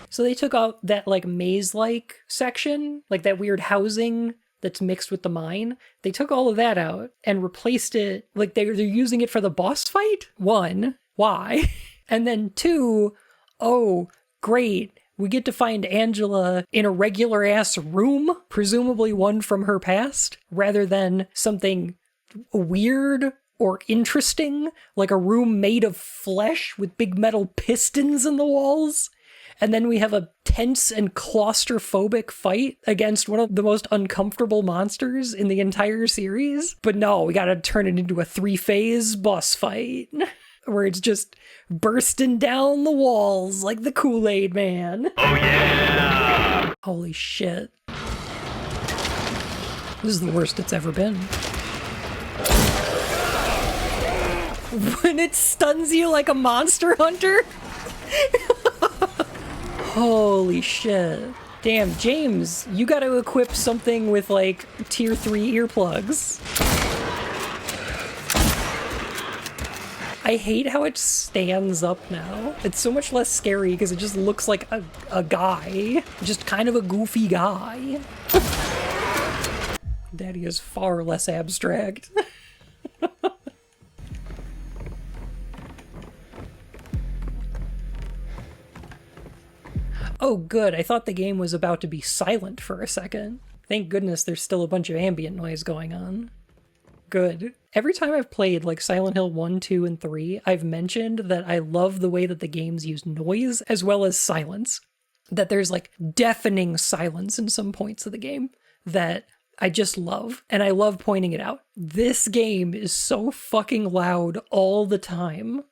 [SPEAKER 1] So they took out that like maze-like section, like that weird housing that's mixed with the mine. They took all of that out and replaced it, like they're using it for the boss fight? One, why? And then two, oh, great. We get to find Angela in a regular ass room, presumably one from her past, rather than something weird or interesting, like a room made of flesh with big metal pistons in the walls. And then we have a tense and claustrophobic fight against one of the most uncomfortable monsters in the entire series. But no, we gotta turn it into a 3-phase boss fight where it's just bursting down the walls like the Kool-Aid Man. Oh yeah! Holy shit. This is the worst it's ever been. When it stuns you like a monster hunter? Holy shit. Damn, James, you gotta equip something with like tier 3 earplugs. I hate how it stands up now. It's so much less scary because it just looks like a guy. Just kind of a goofy guy. Daddy is far less abstract. Oh, good. I thought the game was about to be silent for a second. Thank goodness there's still a bunch of ambient noise going on. Good. Every time I've played like Silent Hill 1, 2, and 3, I've mentioned that I love the way that the games use noise as well as silence. That there's like deafening silence in some points of the game that I just love, and I love pointing it out. This game is so fucking loud all the time.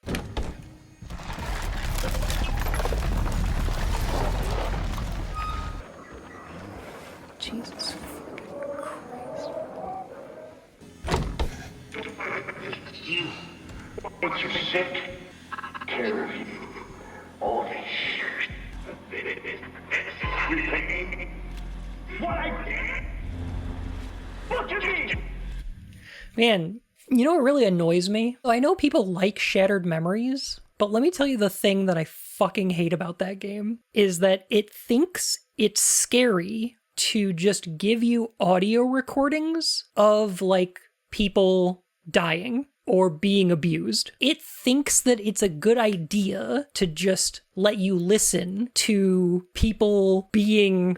[SPEAKER 1] Jesus fucking
[SPEAKER 13] You, but you're sick. Care of you. All this shit. Repeat what I did. Look at me.
[SPEAKER 1] Man, you know what really annoys me? I know people like Shattered Memories, but let me tell you the thing that I fucking hate about that game is that it thinks it's scary to just give you audio recordings of like people dying or being abused. It thinks that it's a good idea to just let you listen to people being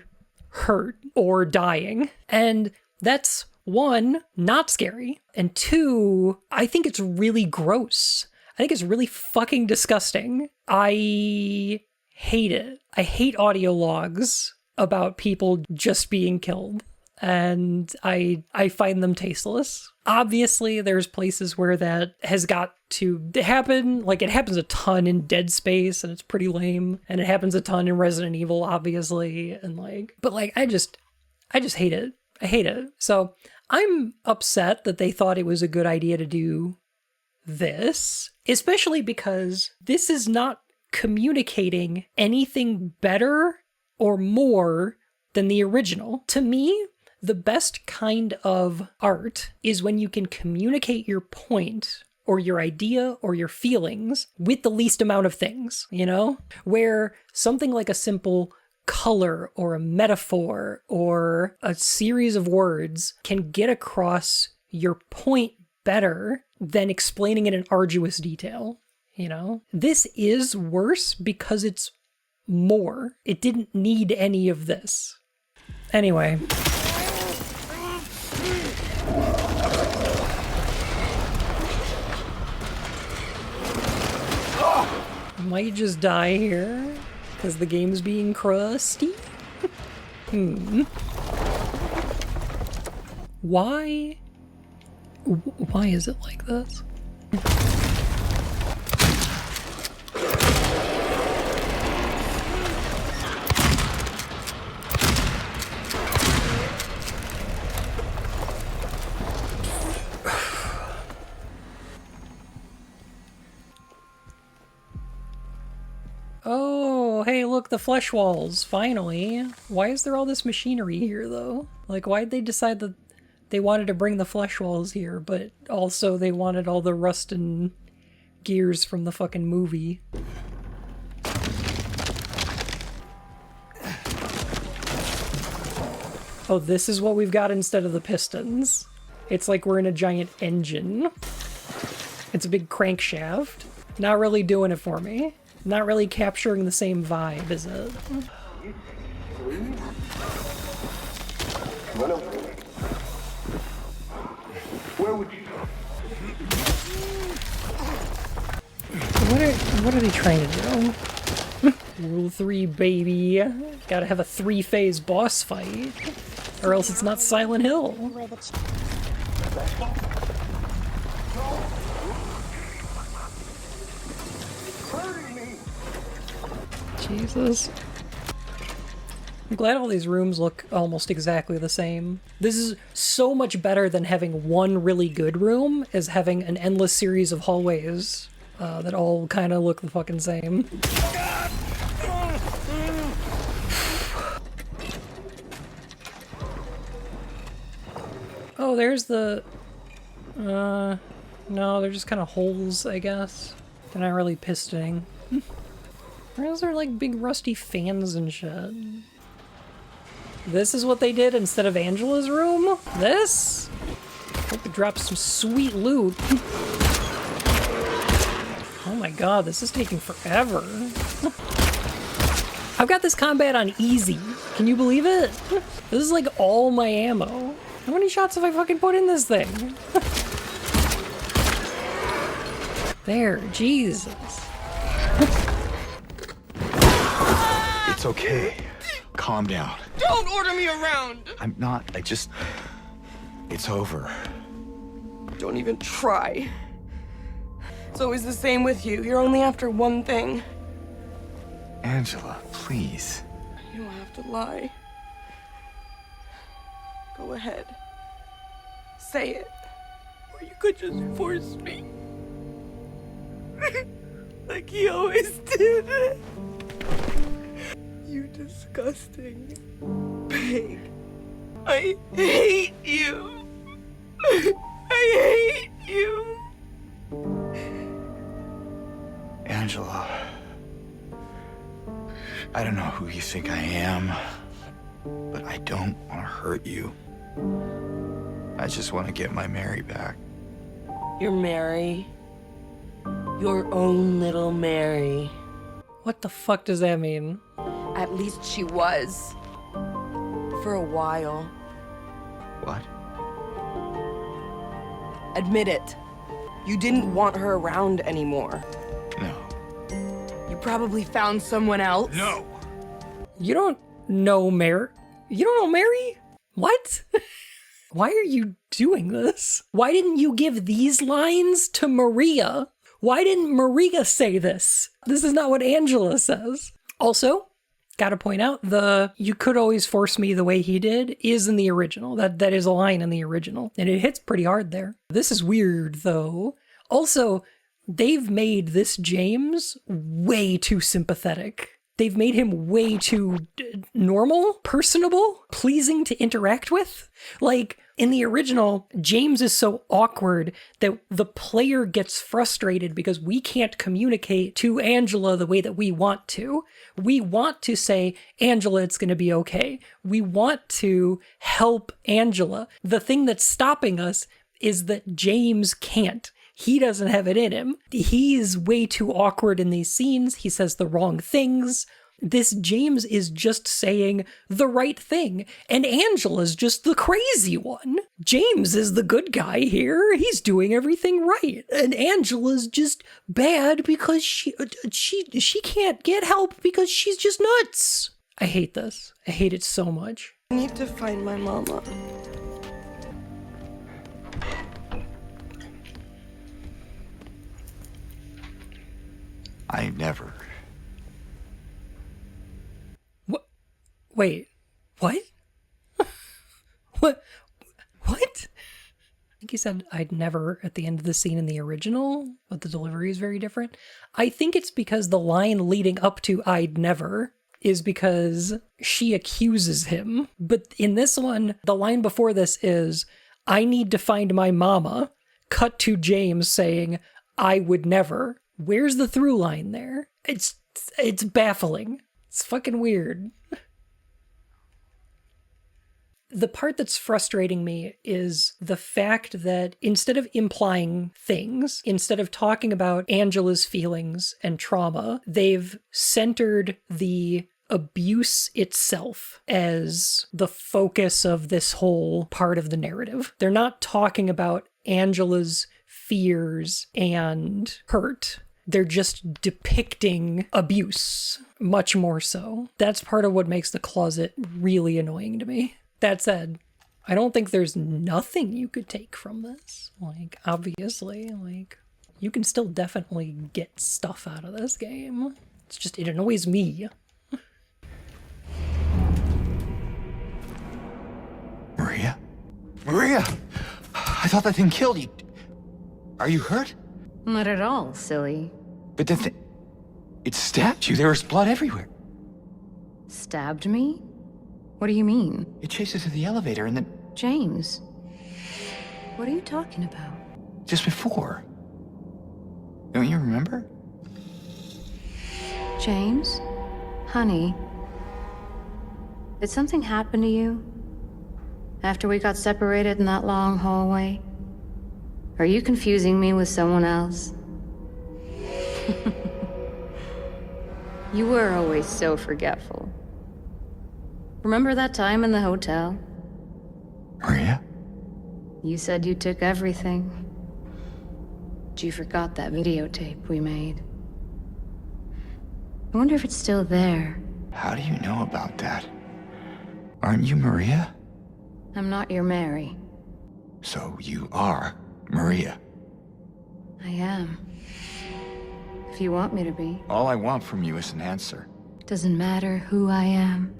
[SPEAKER 1] hurt or dying. And that's one, not scary. And two, I think it's really gross. I think it's really fucking disgusting. I hate it. I hate audio logs about people just being killed. And I find them tasteless. Obviously, there's places where that has got to happen. Like, it happens a ton in Dead Space, and it's pretty lame. And it happens a ton in Resident Evil, obviously. And like, but like, I just hate it. I hate it. So I'm upset that they thought it was a good idea to do this, especially because this is not communicating anything better or more than the original. To me, the best kind of art is when you can communicate your point or your idea or your feelings with the least amount of things, you know? Where something like a simple color or a metaphor or a series of words can get across your point better than explaining it in arduous detail, you know? This is worse because it's more. It didn't need any of this. Anyway. Might just die here because the game's being crusty. Why is it like this? Oh, hey, look, the flesh walls, finally. Why is there all this machinery here, though? Like, why'd they decide that they wanted to bring the flesh walls here, but also they wanted all the rust and gears from the fucking movie? Oh, this is what we've got instead of the pistons. It's like we're in a giant engine. It's a big crankshaft. Not really doing it for me. Not really capturing the same vibe, is it?
[SPEAKER 13] Where would you?
[SPEAKER 1] What are they trying to do? Rule 3, baby. Gotta have a 3-phase boss fight, or else it's not Silent Hill. Jesus. I'm glad all these rooms look almost exactly the same. This is so much better than having one really good room as having an endless series of hallways that all kind of look the fucking same. Oh, there's the... no, they're just kind of holes, I guess. They're not really pistoning. Why is there like big rusty fans and shit? This is what they did instead of Angela's room? This? Hope it drops some sweet loot. Oh my god, this is taking forever. I've got this combat on easy. Can you believe it? This is like all my ammo. How many shots have I fucking put in this thing? There, Jesus.
[SPEAKER 4] It's okay. Calm down.
[SPEAKER 7] Don't order me around!
[SPEAKER 4] I'm not. It's over.
[SPEAKER 7] Don't even try. It's always the same with you. You're only after one thing.
[SPEAKER 4] Angela, please.
[SPEAKER 7] You don't have to lie. Go ahead. Say it. Or you could just force me. Like he always did. You disgusting pig. I hate you. I hate you.
[SPEAKER 4] Angela, I don't know who you think I am, but I don't want to hurt you. I just want to get my Mary back.
[SPEAKER 7] Your Mary. Your own little Mary.
[SPEAKER 1] What the fuck does that mean?
[SPEAKER 7] At least she was. For a while.
[SPEAKER 4] What?
[SPEAKER 7] Admit it. You didn't want her around anymore.
[SPEAKER 4] No.
[SPEAKER 7] You probably found someone else.
[SPEAKER 4] No.
[SPEAKER 1] You don't know Mary? You don't know Mary? What? Why are you doing this? Why didn't you give these lines to Maria? Why didn't Maria say this? This is not what Angela says. Also, gotta point out, "you could always force me the way he did" is in the original. That is a line in the original, and it hits pretty hard there. This is weird, though. Also, they've made this James way too sympathetic. They've made him way too normal, personable, pleasing to interact with. Like, in the original, James is so awkward that the player gets frustrated because we can't communicate to Angela the way that we want to. We want to say, Angela, it's going to be okay. We want to help Angela. The thing that's stopping us is that James can't. He doesn't have it in him. He's way too awkward in these scenes. He says the wrong things. This James is just saying the right thing, and Angela's just the crazy one. James is the good guy here. He's doing everything right, and Angela's just bad because she can't get help because she's just nuts. I hate this. I hate it so much.
[SPEAKER 7] I need to find my mama.
[SPEAKER 4] I never.
[SPEAKER 1] Wait, what? What? I think he said I'd never at the end of the scene in the original, but the delivery is very different. I think it's because the line leading up to I'd never is because she accuses him. But in this one, the line before this is, I need to find my mama, cut to James saying, I would never. Where's the through line there? It's baffling. It's fucking weird. The part that's frustrating me is the fact that instead of implying things, instead of talking about Angela's feelings and trauma, they've centered the abuse itself as the focus of this whole part of the narrative. They're not talking about Angela's fears and hurt. They're just depicting abuse, much more so. That's part of what makes The Closet really annoying to me. That said, I don't think there's nothing you could take from this. Like, obviously, like, you can still definitely get stuff out of this game. It's just, it annoys me.
[SPEAKER 4] Maria? Maria! I thought that thing killed you. Are you hurt?
[SPEAKER 5] Not at all, silly.
[SPEAKER 4] But it stabbed you. There was blood everywhere.
[SPEAKER 5] Stabbed me? What do you mean?
[SPEAKER 4] It chased us to the elevator and then...
[SPEAKER 5] James. What are you talking about?
[SPEAKER 4] Just before. Don't you remember?
[SPEAKER 5] James? Honey? Did something happen to you? After we got separated in that long hallway? Are you confusing me with someone else? You were always so forgetful. Remember that time in the hotel?
[SPEAKER 4] Maria?
[SPEAKER 5] You said you took everything. But you forgot that videotape we made. I wonder if it's still there.
[SPEAKER 4] How do you know about that? Aren't you Maria?
[SPEAKER 5] I'm not your Mary.
[SPEAKER 4] So you are Maria.
[SPEAKER 5] I am. If you want me to be.
[SPEAKER 4] All I want from you is an answer.
[SPEAKER 5] Doesn't matter who I am.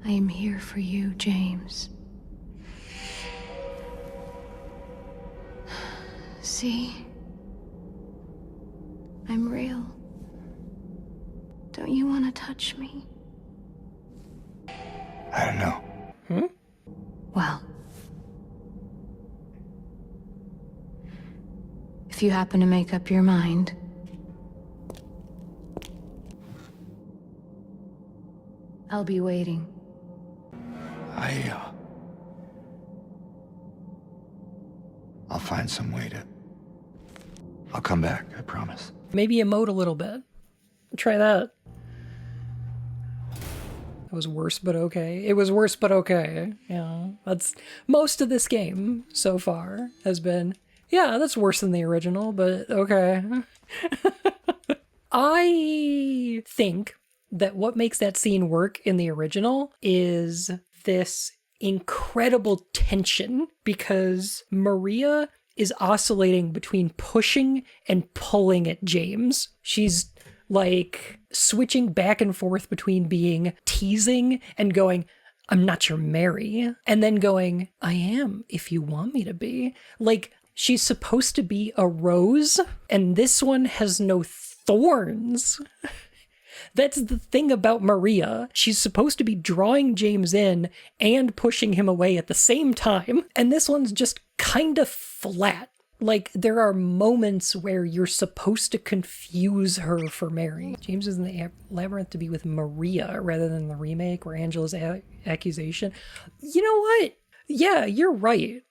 [SPEAKER 5] I am here for you, James. See? I'm real. Don't you want to touch me?
[SPEAKER 4] I don't know.
[SPEAKER 5] Well, if you happen to make up your mind, I'll be waiting.
[SPEAKER 4] I'll find some way to... I'll come back, I promise.
[SPEAKER 1] Maybe emote a little bit. Try that. That was worse, but okay. It was worse, but okay. Yeah, that's... Most of this game so far has been, yeah, that's worse than the original, but okay. I think that what makes that scene work in the original is this incredible tension, because Maria is oscillating between pushing and pulling at James. She's like switching back and forth between being teasing and going, I'm not your Mary, and then going, I am if you want me to be. Like, she's supposed to be a rose, and this one has no thorns. That's the thing about Maria. She's supposed to be drawing James in and pushing him away at the same time, and this one's just kind of flat. Like, there are moments where you're supposed to confuse her for Mary. James is in the labyrinth to be with Maria rather than the remake where Angela's accusation. You know what? Yeah, you're right.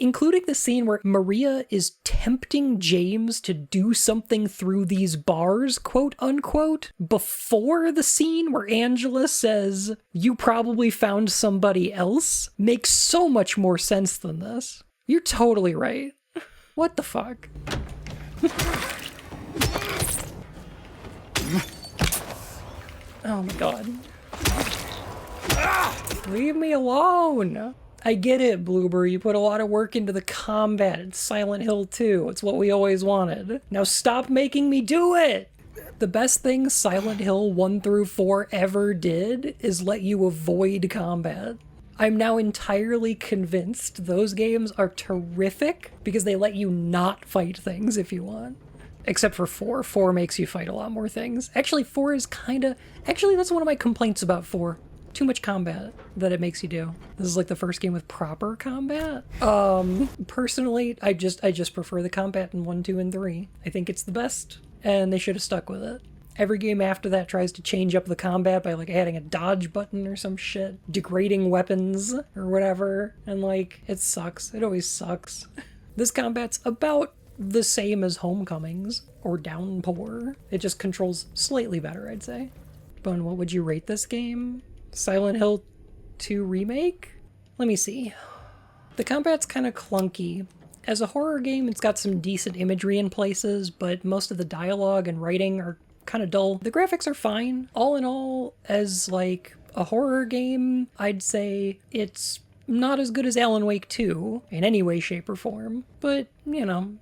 [SPEAKER 1] Including the scene where Maria is tempting James to do something through these bars, quote unquote, before the scene where Angela says, you probably found somebody else, makes so much more sense than this. You're totally right. What the fuck? Oh my god. Leave me alone! I get it, Bloober. You put a lot of work into the combat. It's Silent Hill 2. It's what we always wanted. Now stop making me do it! The best thing Silent Hill 1 through 4 ever did is let you avoid combat. I'm now entirely convinced those games are terrific because they let you not fight things if you want. Except for 4. 4 makes you fight a lot more things. Actually, 4 is kinda... Actually, that's one of my complaints about 4. Too much combat that it makes you do. This is like the first game with proper combat. Personally, I just prefer the combat in 1, 2, and 3. I think it's the best, and they should have stuck with it. Every game after that tries to change up the combat by like adding a dodge button or some shit, degrading weapons or whatever, and like, it sucks. It always sucks. This combat's about the same as Homecoming's or Downpour. It just controls slightly better, I'd say. Bun, what would you rate this game? Silent Hill 2 Remake? Let me see. The combat's kind of clunky. As a horror game, it's got some decent imagery in places, but most of the dialogue and writing are kind of dull. The graphics are fine. All in all, as like a horror game, I'd say it's not as good as Alan Wake 2 in any way, shape, or form, but, you know,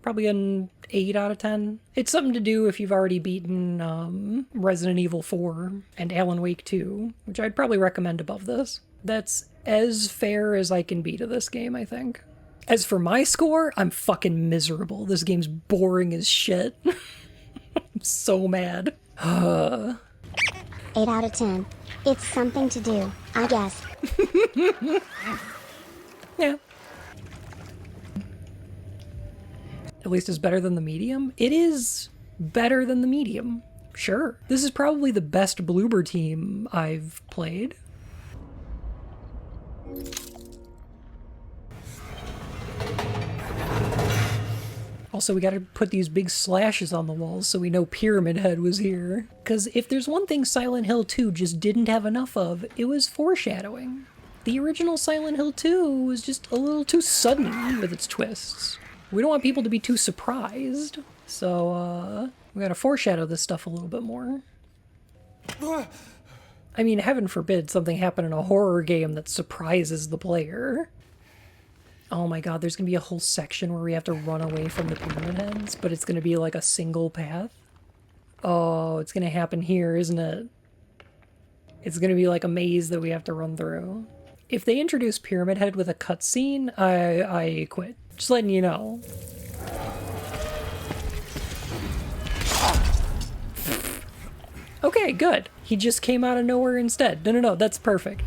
[SPEAKER 1] probably an 8 out of 10. It's something to do if you've already beaten Resident Evil 4 and Alan Wake 2, which I'd probably recommend above this. That's as fair as I can be to this game, I think. As for my score, I'm fucking miserable. This game's boring as shit. I'm so mad.
[SPEAKER 6] 8 out of 10. It's something to do, I guess.
[SPEAKER 1] Yeah. At least it's better than the medium. It is better than the medium. Sure. This is probably the best Bloober team I've played. Also, we gotta put these big slashes on the walls so we know Pyramid Head was here. Because if there's one thing Silent Hill 2 just didn't have enough of, it was foreshadowing. the original Silent Hill 2 was just a little too sudden with its twists. We don't want people to be too surprised. So, we gotta foreshadow this stuff a little bit more. I mean, heaven forbid something happen in a horror game that surprises the player. Oh my god, there's gonna be a whole section where we have to run away from the pyramid heads, but it's gonna be like a single path. Oh, it's gonna happen here, isn't it? It's gonna be like a maze that we have to run through. If they introduce Pyramid Head with a cutscene, I quit. Just letting you know. Okay, good. He just came out of nowhere instead. No, that's perfect.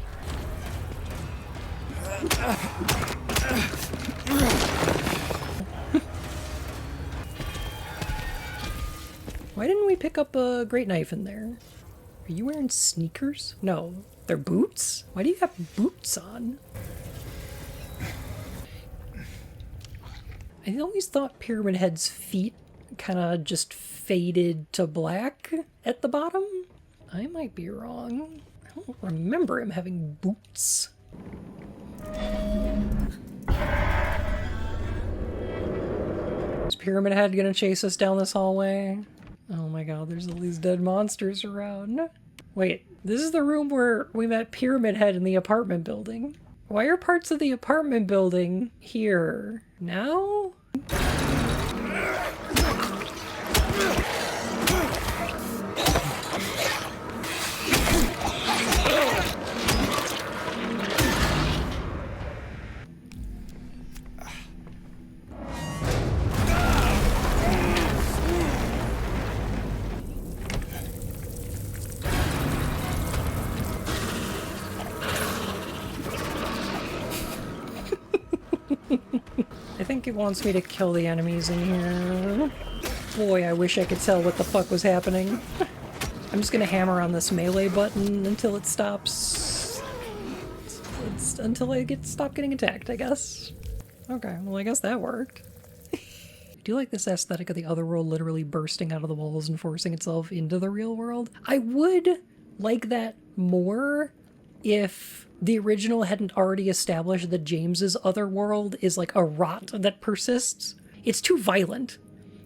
[SPEAKER 1] Why didn't we pick up a great knife in there? Are you wearing sneakers? No, they're boots? Why do you have boots on? I always thought Pyramid Head's feet kind of just faded to black at the bottom. I might be wrong. I don't remember him having boots. Is Pyramid Head gonna chase us down this hallway? Oh my god, there's all these dead monsters around. Wait, this is the room where we met Pyramid Head in the apartment building. Why are parts of the apartment building here? Now? I think it wants me to kill the enemies in here. Boy, I wish I could tell what the fuck was happening. I'm just gonna hammer on this melee button until it stops. Until I stop getting attacked, I guess. Okay, well I guess that worked. I do like this aesthetic of the other world literally bursting out of the walls and forcing itself into the real world. I would like that more if the original hadn't already established that James's other world is like a rot that persists. It's too violent.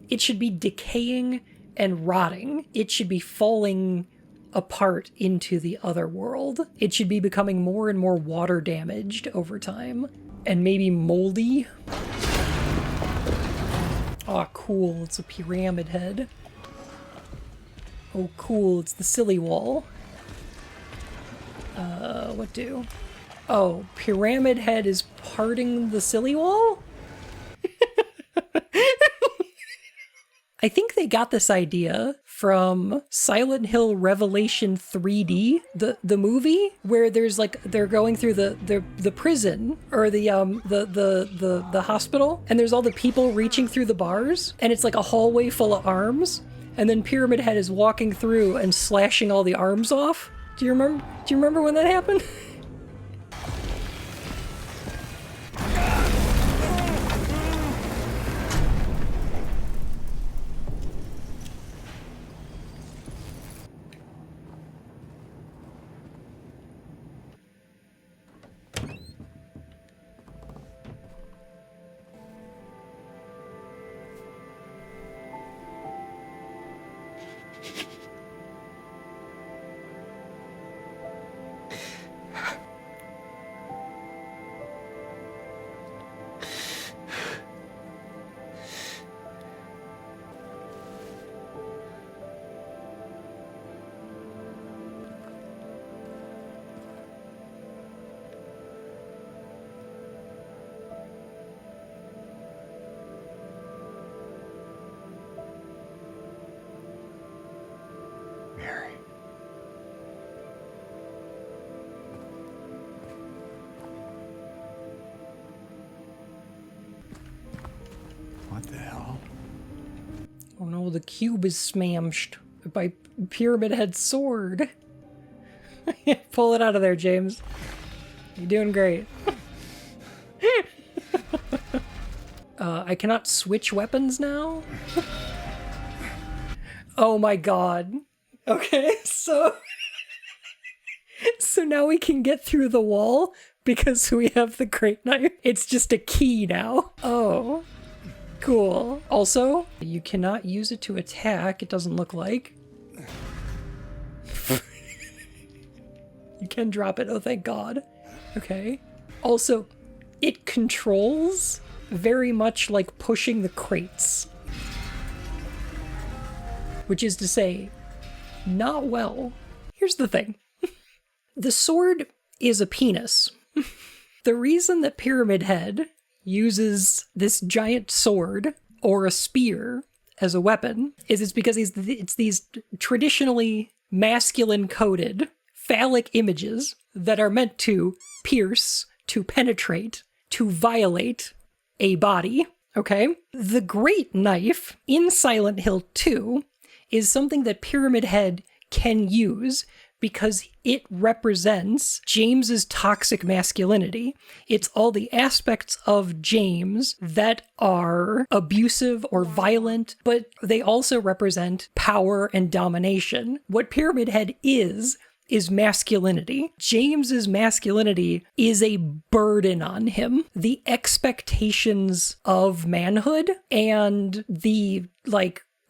[SPEAKER 1] It should be decaying and rotting. It should be falling apart into the other world. It should be becoming more and more water damaged over time. And maybe moldy. Oh, cool. It's a pyramid head. Oh, cool. It's the silly wall. What do? Oh, Pyramid Head is parting the silly wall? I think they got this idea from Silent Hill Revelation 3D, the movie, where there's like they're going through the prison or the hospital, and there's all the people reaching through the bars, and it's like a hallway full of arms, and then Pyramid Head is walking through and slashing all the arms off. Do you remember when that happened?
[SPEAKER 4] Mary. What the hell?
[SPEAKER 1] Oh no, the cube is smashed by Pyramid Head's sword. Pull it out of there, James. You're doing great. I cannot switch weapons now? Oh my god. Okay, so now we can get through the wall, because we have the great knife. It's just a key now. Oh, cool. Also, you cannot use it to attack, it doesn't look like. You can drop it, oh thank God. Okay. Also, it controls very much like pushing the crates. Which is to say, not well. Here's the thing. The sword is a penis. The reason that Pyramid Head uses this giant sword or a spear as a weapon is it's because it's these traditionally masculine-coded phallic images that are meant to pierce, to penetrate, to violate a body, okay? The Great Knife in Silent Hill 2 is something that Pyramid Head can use because it represents James's toxic masculinity. It's all the aspects of James that are abusive or violent, but they also represent power and domination. What Pyramid Head is masculinity. James's masculinity is a burden on him. The expectations of manhood and the,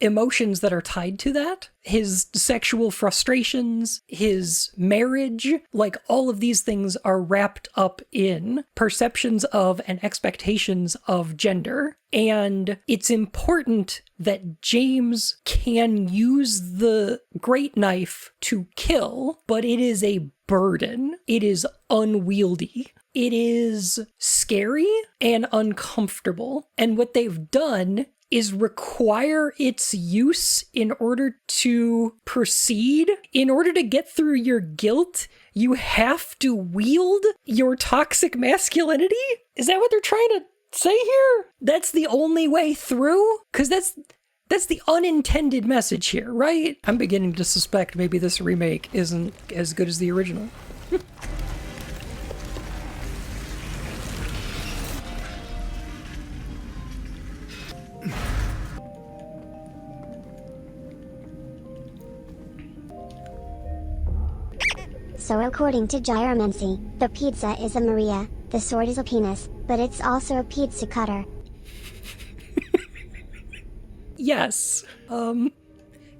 [SPEAKER 1] emotions that are tied to that, his sexual frustrations, his marriage, all of these things are wrapped up in perceptions of and expectations of gender. And it's important that James can use the Great Knife to kill, but it is a burden. It is unwieldy. It is scary and uncomfortable. And what they've done is require its use in order to proceed. In order to get through your guilt, you have to wield your toxic masculinity? Is that what they're trying to say here? That's the only way through? Because that's the unintended message here, right? I'm beginning to suspect maybe this remake isn't as good as the original.
[SPEAKER 6] So according to gyromancy, the pizza is a Maria, the sword is a penis, but it's also a pizza cutter.
[SPEAKER 1] Yes.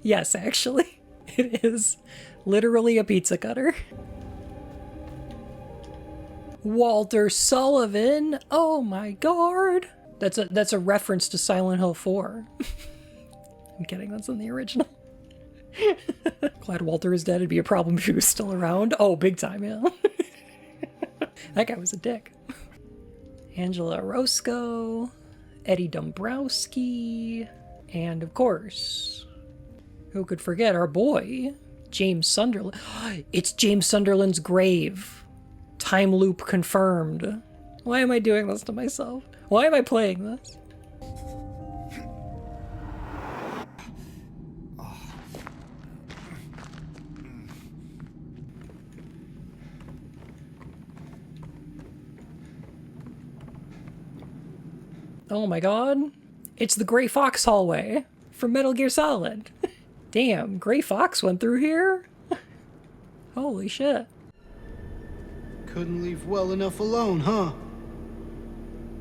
[SPEAKER 1] Yes, actually. It is literally a pizza cutter. Walter Sullivan. Oh my god. That's a reference to Silent Hill 4. I'm kidding, that's in the original. Glad Walter is dead. It'd be a problem if he was still around. Oh, big time, yeah. That guy was a dick. Angela Roscoe, Eddie Dombrowski, and of course, who could forget our boy, James Sunderland. It's James Sunderland's grave. Time loop confirmed. Why am I doing this to myself? Why am I playing this? Oh my god. It's the Gray Fox hallway from Metal Gear Solid. Damn, Gray Fox went through here? Holy shit.
[SPEAKER 9] Couldn't leave well enough alone, huh?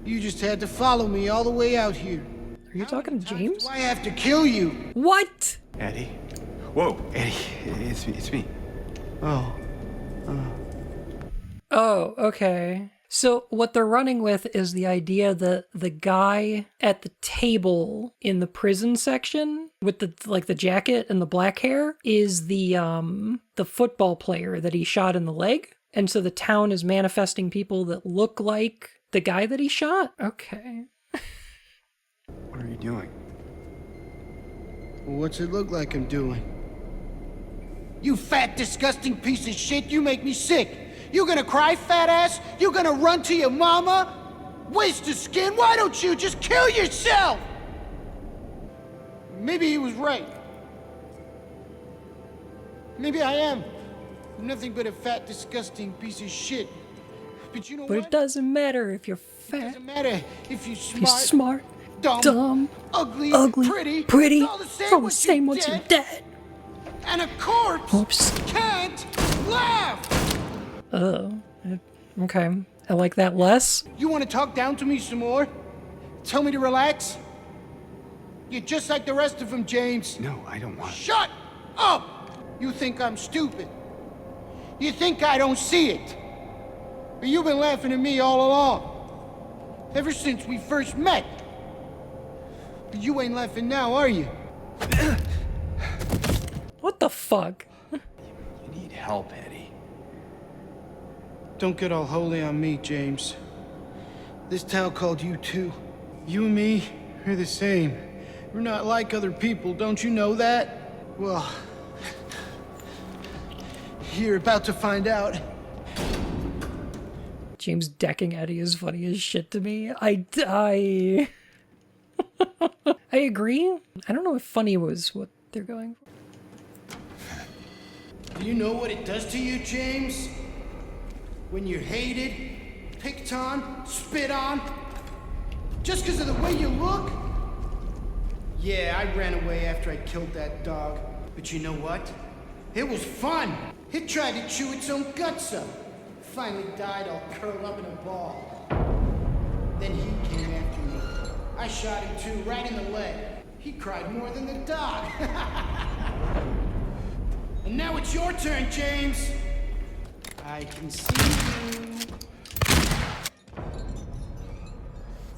[SPEAKER 9] You just had to follow me all the way out here.
[SPEAKER 1] Are you talking to James?
[SPEAKER 9] Do I have to kill you?
[SPEAKER 1] What?
[SPEAKER 8] Eddie? Whoa, Eddie, it's me.
[SPEAKER 9] Oh.
[SPEAKER 1] Oh, okay. So what they're running with is the idea that the guy at the table in the prison section with the jacket and the black hair is the football player that he shot in the leg. And so the town is manifesting people that look like the guy that he shot? Okay.
[SPEAKER 8] What are you doing?
[SPEAKER 9] Well, what's it look like I'm doing? You fat, disgusting piece of shit, you make me sick! You gonna cry, fat ass? You gonna run to your mama? Waste of skin, why don't you just kill yourself? Maybe he was right. Maybe I am nothing but a fat, disgusting piece of shit. But you know what?
[SPEAKER 1] But it doesn't matter if you're fat.
[SPEAKER 9] It doesn't matter if you're smart.
[SPEAKER 1] If you're smart, dumb,
[SPEAKER 9] ugly,
[SPEAKER 1] pretty.
[SPEAKER 9] It's all the same
[SPEAKER 1] once you're dead.
[SPEAKER 9] And a corpse
[SPEAKER 1] Oops.
[SPEAKER 9] can't laugh!
[SPEAKER 1] Oh, Okay. I like that less.
[SPEAKER 9] You want to talk down to me some more? Tell me to relax? You're just like the rest of them, James.
[SPEAKER 8] No, I don't want...
[SPEAKER 9] Shut up! You think I'm stupid. You think I don't see it. But you've been laughing at me all along. Ever since we first met. But you ain't laughing now, are you?
[SPEAKER 1] What the fuck?
[SPEAKER 8] You need help, Eddie.
[SPEAKER 9] Don't get all holy on me, James. This town called you too. You and me, we're the same. We're not like other people, don't you know that? Well, you're about to find out.
[SPEAKER 1] James decking Eddie is funny as shit to me. I agree. I don't know if funny was what they're going for.
[SPEAKER 9] Do you know what it does to you, James? When you're hated, picked on, spit on, just because of the way you look? Yeah, I ran away after I killed that dog. But you know what? It was fun. It tried to chew its own guts up. Finally died all curled up in a ball. Then he came after me. I shot him too, right in the leg. He cried more than the dog. And now it's your turn, James. I can see you.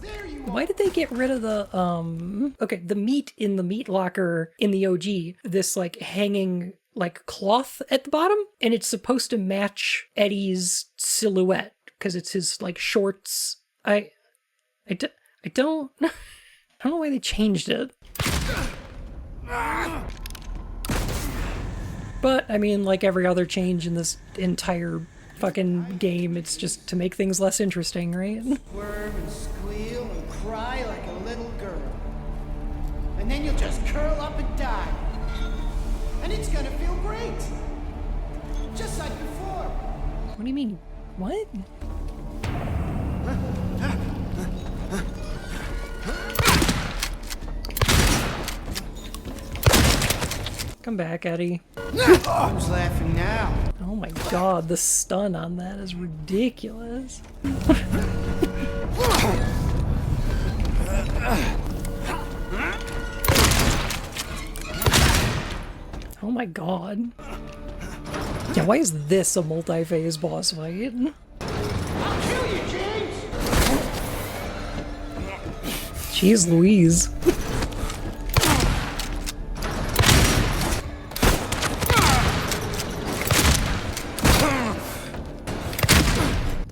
[SPEAKER 9] There you are.
[SPEAKER 1] Why did they get rid of the okay, the meat in the meat locker in the OG, this like hanging like cloth at the bottom, and it's supposed to match Eddie's silhouette because it's his like shorts. I don't know why they changed it. But I mean, like every other change in this entire fucking game, it's just to make things less interesting, right?
[SPEAKER 9] Squirm and squeal and cry like a little girl. And then you'll just curl up and die. And it's gonna feel great. Just like before.
[SPEAKER 1] What do you mean? What? Come back, Eddie.
[SPEAKER 9] Who's laughing now?
[SPEAKER 1] Oh my god, the stun on that is ridiculous. Oh my god. Yeah, why is this a multi-phase boss fight?
[SPEAKER 9] I'll kill you, James!
[SPEAKER 1] Jeez Louise.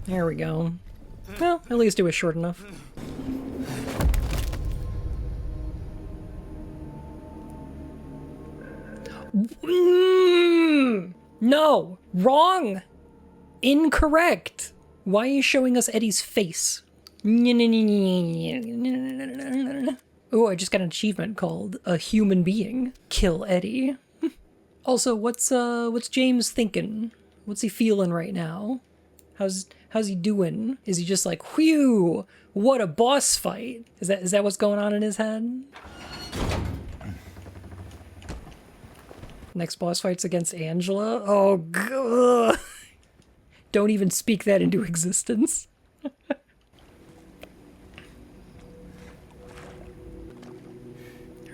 [SPEAKER 1] There we go. Well, at least it was short enough. No! Wrong! Incorrect! Why are you showing us Eddie's face? Oh, I just got an achievement called A Human Being. Kill Eddie. Also, what's James thinking? What's he feeling right now? How's he doing? Is he just like, whew, what a boss fight? Is that what's going on in his head? Next boss fight's against Angela? Oh, god. Don't even speak that into existence.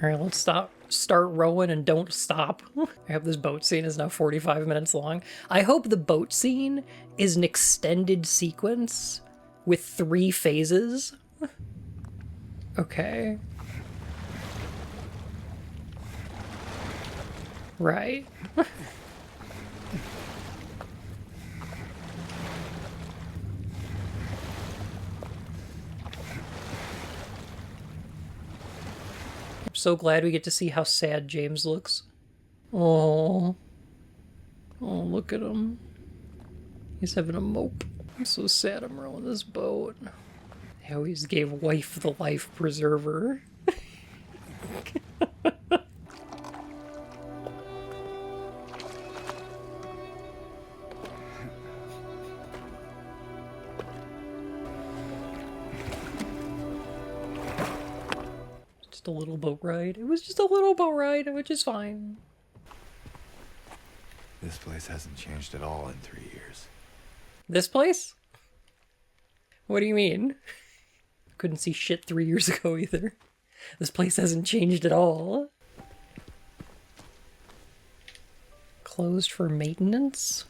[SPEAKER 1] Alright, let's start rowing and don't stop. I hope this boat scene is now 45 minutes long. I hope the boat scene is an extended sequence with 3 phases. Okay. Right. I'm so glad we get to see how sad James looks. Oh, look at him. He's having a mope. I'm so sad I'm rowing this boat. I always gave wife the life preserver. Just a little boat ride. It was just a little boat ride, which is fine.
[SPEAKER 4] This place hasn't changed at all in 3 years.
[SPEAKER 1] This place? What do you mean? Couldn't see shit 3 years ago either. This place hasn't changed at all. Closed for maintenance?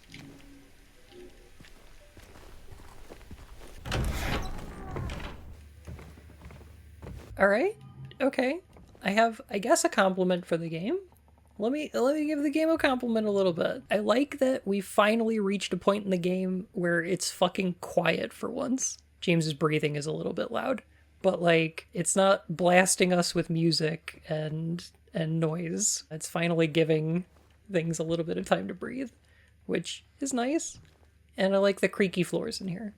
[SPEAKER 1] Alright, okay. I have, I guess, a compliment for the game. Let me give the game a compliment a little bit. I like that we finally reached a point in the game where it's fucking quiet for once. James's breathing is a little bit loud, but like it's not blasting us with music and noise. It's finally giving things a little bit of time to breathe, which is nice. And I like the creaky floors in here.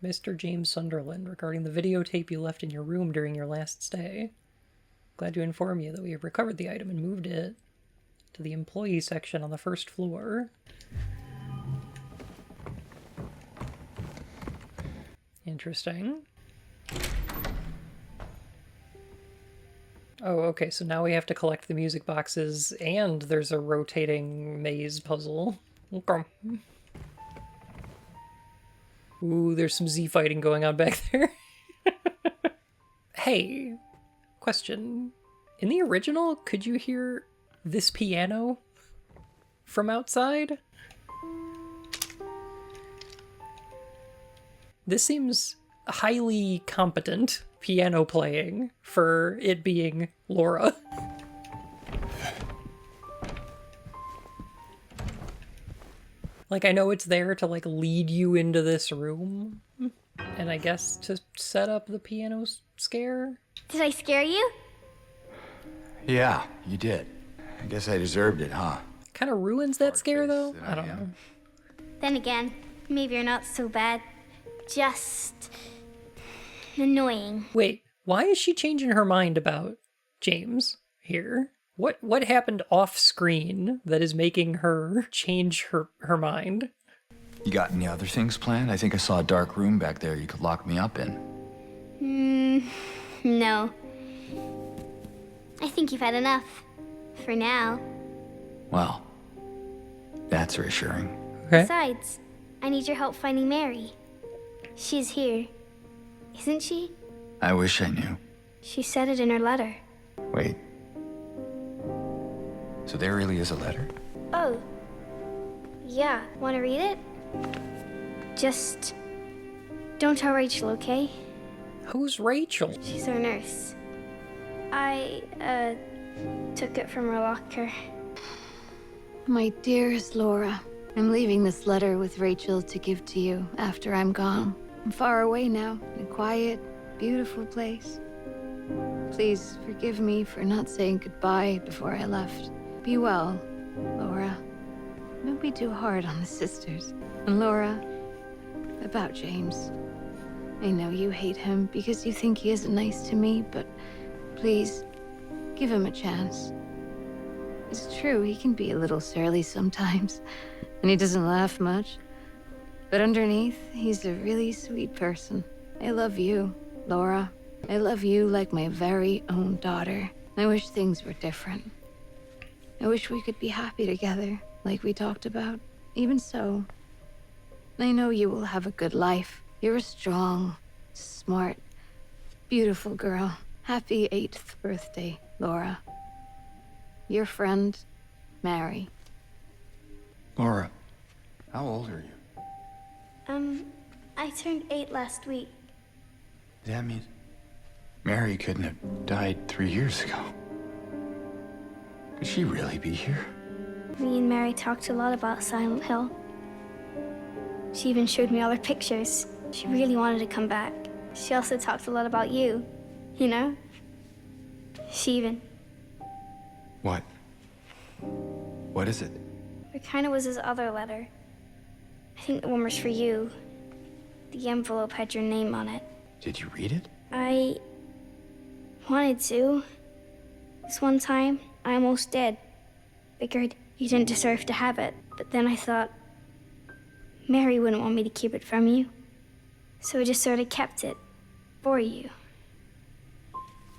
[SPEAKER 1] Mr. James Sunderland, regarding the videotape you left in your room during your last stay. Glad to inform you that we have recovered the item and moved it to the employee section on the first floor. Interesting. Oh, okay, so now we have to collect the music boxes, and there's a rotating maze puzzle. Okay. Ooh, there's some Z fighting going on back there. Hey, question. In the original, could you hear this piano from outside? This seems highly competent piano playing for it being Laura. Like, I know it's there to, like, lead you into this room, and I guess to set up the piano scare?
[SPEAKER 10] Did I scare you?
[SPEAKER 4] Yeah, you did. I guess I deserved it, huh?
[SPEAKER 1] Kind of ruins that scare, though? I don't know.
[SPEAKER 10] Then again, maybe you're not so bad. Just annoying.
[SPEAKER 1] Wait, why is she changing her mind about James here? What happened off screen that is making her change her mind?
[SPEAKER 4] You got any other things planned? I think I saw a dark room back there you could lock me up in.
[SPEAKER 10] No. I think you've had enough. For now.
[SPEAKER 4] Well, that's reassuring.
[SPEAKER 1] Okay.
[SPEAKER 10] Besides, I need your help finding Mary. She's here. Isn't she?
[SPEAKER 4] I wish I knew.
[SPEAKER 10] She said it in her letter.
[SPEAKER 4] Wait. So there really is a letter?
[SPEAKER 10] Oh. Yeah. Want to read it? Just don't tell Rachel, okay?
[SPEAKER 1] Who's Rachel?
[SPEAKER 10] She's our nurse. I, took it from her locker.
[SPEAKER 5] My dearest Laura, I'm leaving this letter with Rachel to give to you after I'm gone. I'm far away now, in a quiet, beautiful place. Please forgive me for not saying goodbye before I left. Be well, Laura. Don't be too hard on the sisters. And Laura, about James. I know you hate him because you think he isn't nice to me, but please, give him a chance. It's true, he can be a little surly sometimes, and he doesn't laugh much. But underneath, he's a really sweet person. I love you, Laura. I love you like my very own daughter. I wish things were different. I wish we could be happy together, like we talked about. Even so, I know you will have a good life. You're a strong, smart, beautiful girl. Happy 8th birthday, Laura. Your friend, Mary.
[SPEAKER 4] Laura, how old are you?
[SPEAKER 10] I turned 8 last week.
[SPEAKER 4] That means Mary couldn't have died 3 years ago. Could she really be here?
[SPEAKER 10] Me and Mary talked a lot about Silent Hill. She even showed me all her pictures. She really wanted to come back. She also talked a lot about you, you know? She even...
[SPEAKER 4] What? What is it?
[SPEAKER 10] It kind of was his other letter. I think the one was for you. The envelope had your name on it.
[SPEAKER 4] Did you read it?
[SPEAKER 10] I wanted to. This one time, I almost did. Figured you didn't deserve to have it. But then I thought, Mary wouldn't want me to keep it from you. So I just sort of kept it for you.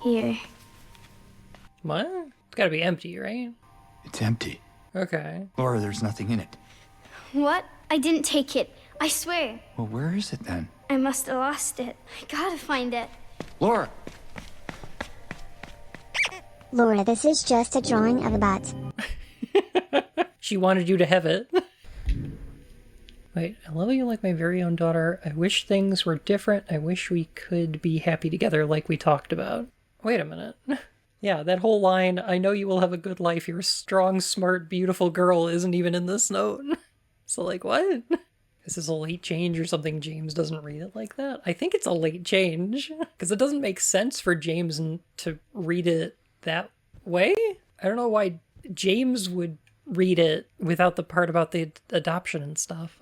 [SPEAKER 10] Here.
[SPEAKER 1] What? It's gotta be empty, right?
[SPEAKER 4] It's empty.
[SPEAKER 1] Okay.
[SPEAKER 4] Laura, there's nothing in it.
[SPEAKER 10] What? I didn't take it. I swear.
[SPEAKER 4] Well, where is it then?
[SPEAKER 10] I must have lost it. I gotta find it.
[SPEAKER 4] Laura!
[SPEAKER 6] Laura, this is just a drawing of a butt.
[SPEAKER 1] She wanted you to have it. Wait, I love you like my very own daughter. I wish things were different. I wish we could be happy together like we talked about. Wait a minute. Yeah, that whole line, I know you will have a good life, you're a strong, smart, beautiful girl, isn't even in this note. So like, what? Is this a late change or something? James doesn't read it like that? I think it's a late change, because it doesn't make sense for James to read it that way. I don't know why James would read it without the part about the adoption and stuff.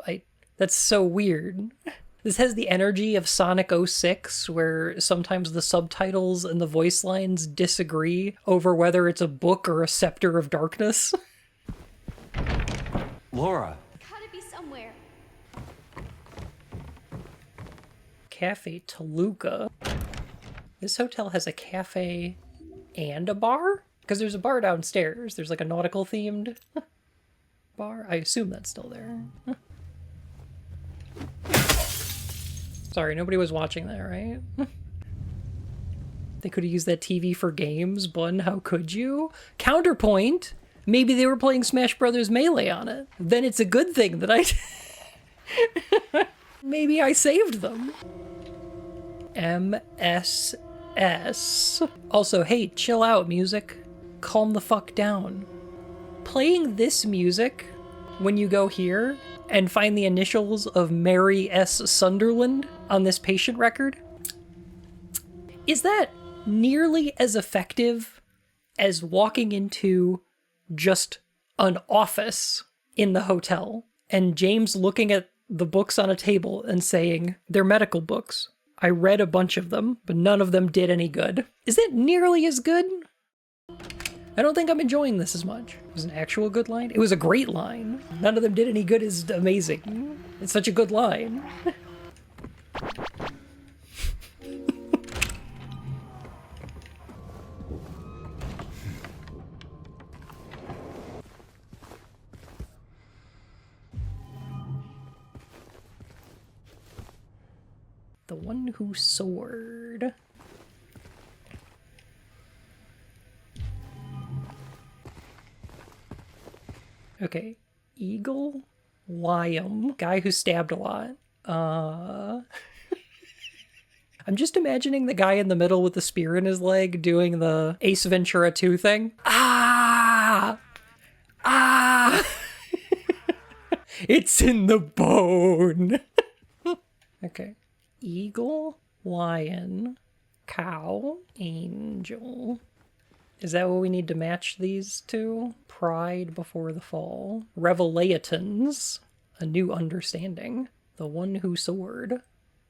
[SPEAKER 1] That's so weird. This has the energy of Sonic 06, where sometimes the subtitles and the voice lines disagree over whether it's a book or a scepter of darkness.
[SPEAKER 4] Laura!
[SPEAKER 10] Gotta be somewhere.
[SPEAKER 1] Cafe Toluca. This hotel has a cafe and a bar? Because there's a bar downstairs. There's like a nautical themed bar. I assume that's still there. Sorry, nobody was watching that, right? They could have used that TV for games, Bun, how could you? Counterpoint, maybe they were playing Smash Brothers Melee on it. Then it's a good thing that maybe I saved them. MSS. Also, hey, chill out, music. Calm the fuck down. Playing this music when you go here and find the initials of Mary S. Sunderland on this patient record, is that nearly as effective as walking into just an office in the hotel and James looking at the books on a table and saying, they're medical books. I read a bunch of them, but none of them did any good. Is it nearly as good? I don't think I'm enjoying this as much. It was an actual good line. It was a great line. None of them did any good is amazing. It's such a good line. The one who soared. Okay, Eagle Liam, guy who stabbed a lot. I'm just imagining the guy in the middle with the spear in his leg doing the Ace Ventura 2 thing. Ah! Ah! It's in the bone. Okay. Eagle, lion, cow, angel. Is that what we need to match these two? Pride before the fall. Revelations, a new understanding. The one who soared.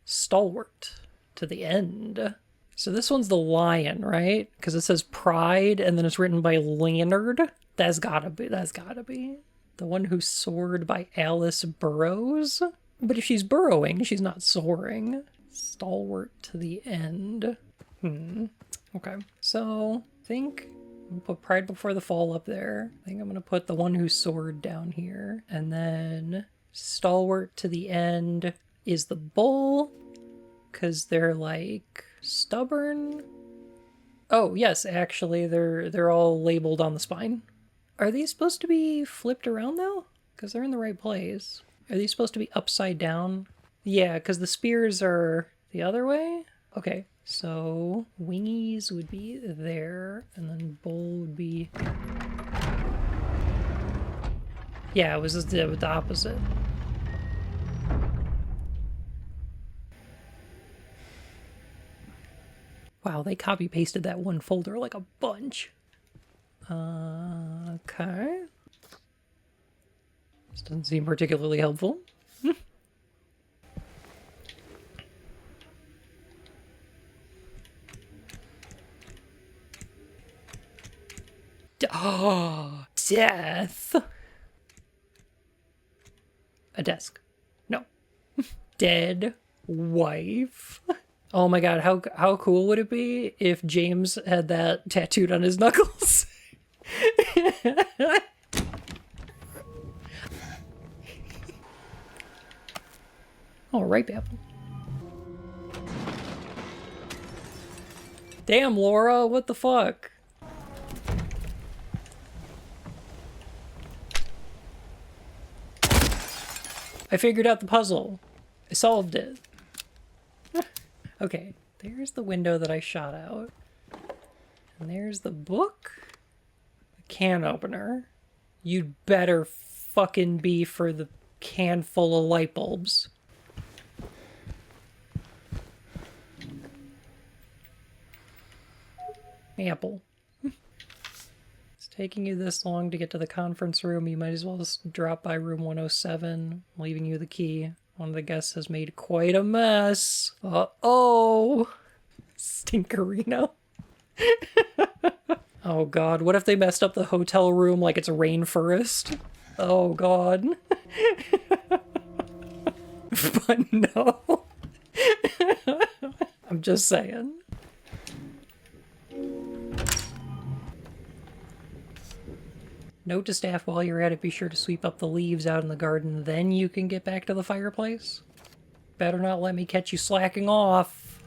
[SPEAKER 1] Stalwart, to the end. So this one's the lion, right? Because it says pride, and then it's written by Leonard. That's gotta be. The one who soared by Alice Burrows. But if she's burrowing, she's not soaring. Stalwart to the end. Okay. So, I think I'm gonna put Pride Before the Fall up there. I think I'm gonna put the one who soared down here. And then Stalwart to the end is the bull. Because they're like stubborn. Oh, yes, actually, they're all labeled on the spine. Are these supposed to be flipped around though? Because they're in the right place. Are these supposed to be upside down? Yeah, because the spears are the other way? Okay, so wingies would be there, and then bull would be... Yeah, it was just the opposite. Wow, they copy-pasted that one folder like a bunch. Okay. This doesn't seem particularly helpful. Oh, death. A desk. No. Dead wife. Oh my god, how cool would it be if James had that tattooed on his knuckles? All right, Apple. Damn, Laura, what the fuck? I figured out the puzzle. I solved it. Okay, there's the window that I shot out. And there's the book. The can opener. You'd better fucking be for the can full of light bulbs. Apple. It's taking you this long to get to the conference room. You might as well just drop by room 107, leaving you the key. One of the guests has made quite a mess. Uh-oh. Stinkerino. Oh god, what if they messed up the hotel room like it's a rainforest? Oh god. But no. I'm just saying. Note to staff, while you're at it, be sure to sweep up the leaves out in the garden, then you can get back to the fireplace. Better not let me catch you slacking off.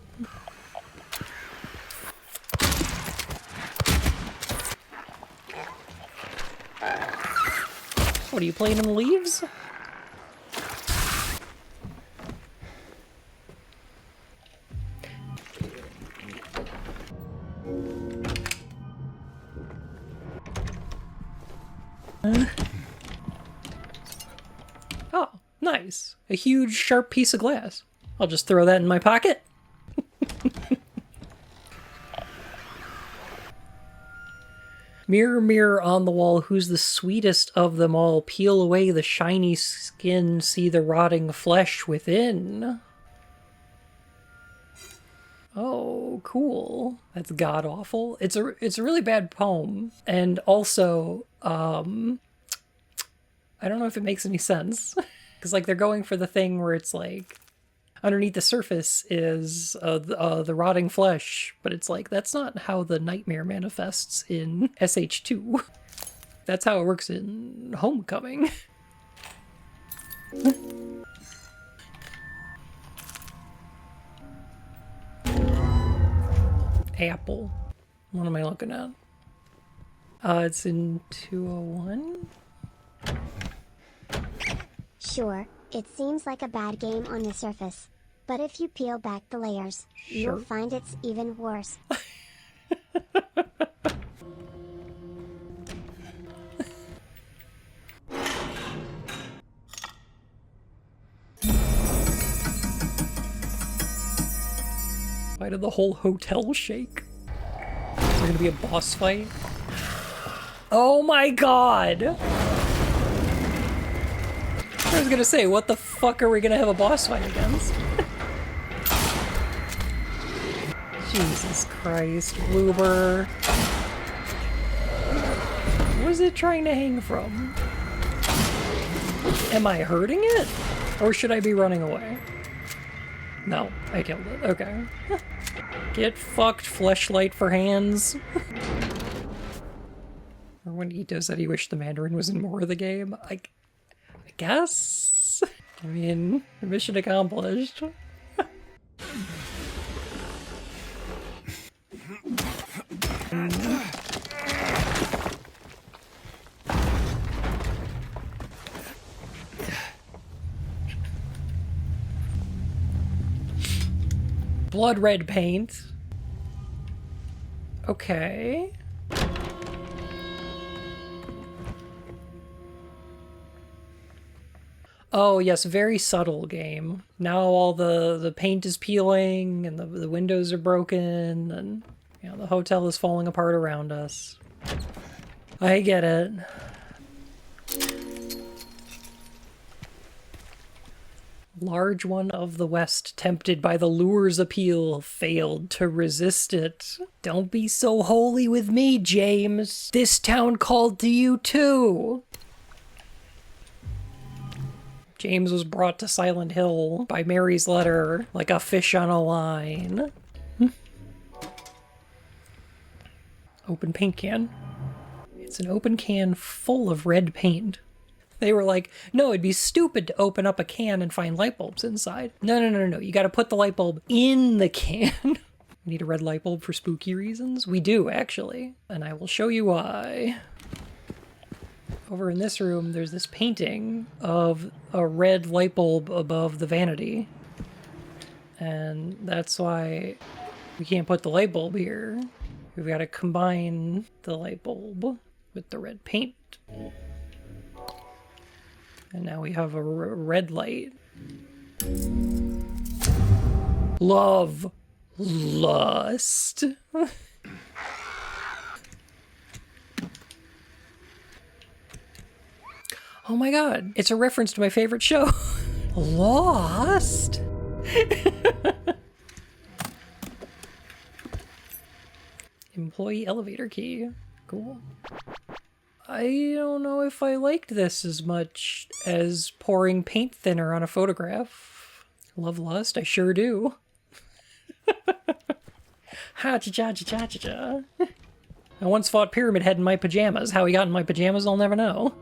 [SPEAKER 1] What, are you playing in the leaves? Oh, nice. A huge, sharp piece of glass. I'll just throw that in my pocket. Mirror, mirror on the wall, who's the sweetest of them all? Peel away the shiny skin, see the rotting flesh within. Oh, cool. That's god-awful. It's a really bad poem. And also, I don't know if it makes any sense. Because, like, they're going for the thing where it's, like, underneath the surface is the rotting flesh. But it's like, that's not how the nightmare manifests in SH2. That's how it works in Homecoming. Apple. What am I looking at? It's in 201?
[SPEAKER 6] Sure, it seems like a bad game on the surface. But if you peel back the layers, you'll find it's even worse.
[SPEAKER 1] Why did the whole hotel shake? Is there gonna be a boss fight? Oh my god! I was gonna say, what the fuck are we gonna have a boss fight against? Jesus Christ, Bloober. What is it trying to hang from? Am I hurting it? Or should I be running away? No, I killed it. Okay. Get fucked, fleshlight for hands. Or when Ito said he wished the Mandarin was in more of the game. I guess? I mean, mission accomplished. Blood red paint. Okay. Oh yes, very subtle game. Now all the paint is peeling and the windows are broken and you know the hotel is falling apart around us. I get it. Large one of the West, tempted by the lure's appeal, failed to resist it. Don't be so holy with me, James. This town called to you too. James was brought to Silent Hill by Mary's letter like a fish on a line. Open paint can. It's an open can full of red paint. They were like, no, it'd be stupid to open up a can and find light bulbs inside. No. You gotta put the light bulb in the can. We need a red light bulb for spooky reasons? We do, actually. And I will show you why. Over in this room, there's this painting of a red light bulb above the vanity. And that's why we can't put the light bulb here. We've got to combine the light bulb with the red paint. And now we have a red light. Love. Lust. Oh my god, it's a reference to my favorite show. Lost? Employee elevator key. Cool. I don't know if I liked this as much as pouring paint thinner on a photograph. Love lust? I sure do. Ha-cha-cha-cha-cha-cha-cha. I once fought Pyramid Head in my pajamas. How he got in my pajamas, I'll never know.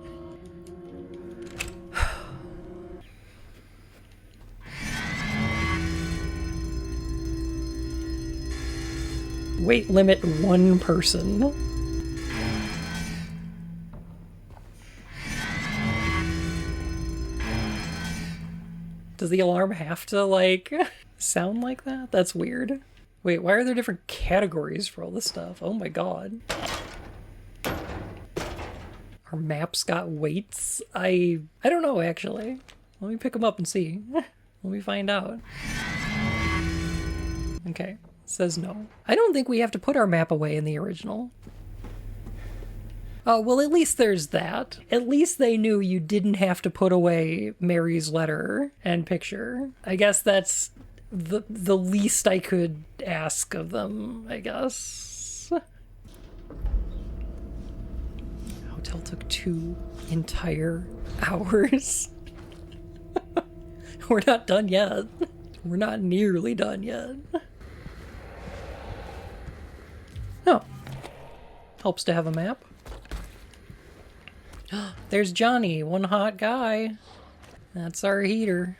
[SPEAKER 1] Weight limit 1 person. Does the alarm have to, like, sound like that? That's weird. Wait, why are there different categories for all this stuff? Oh my god. Our maps got weights? I don't know, actually. Let me pick them up and see. Let me find out. Okay. Says no. I don't think we have to put our map away in the original. Oh, well, at least there's that. At least they knew you didn't have to put away Mary's letter and picture. I guess that's the least I could ask of them, I guess. Hotel took 2 entire hours. We're not done yet. We're not nearly done yet. Oh. Helps to have a map. There's Johnny, one hot guy. That's our heater.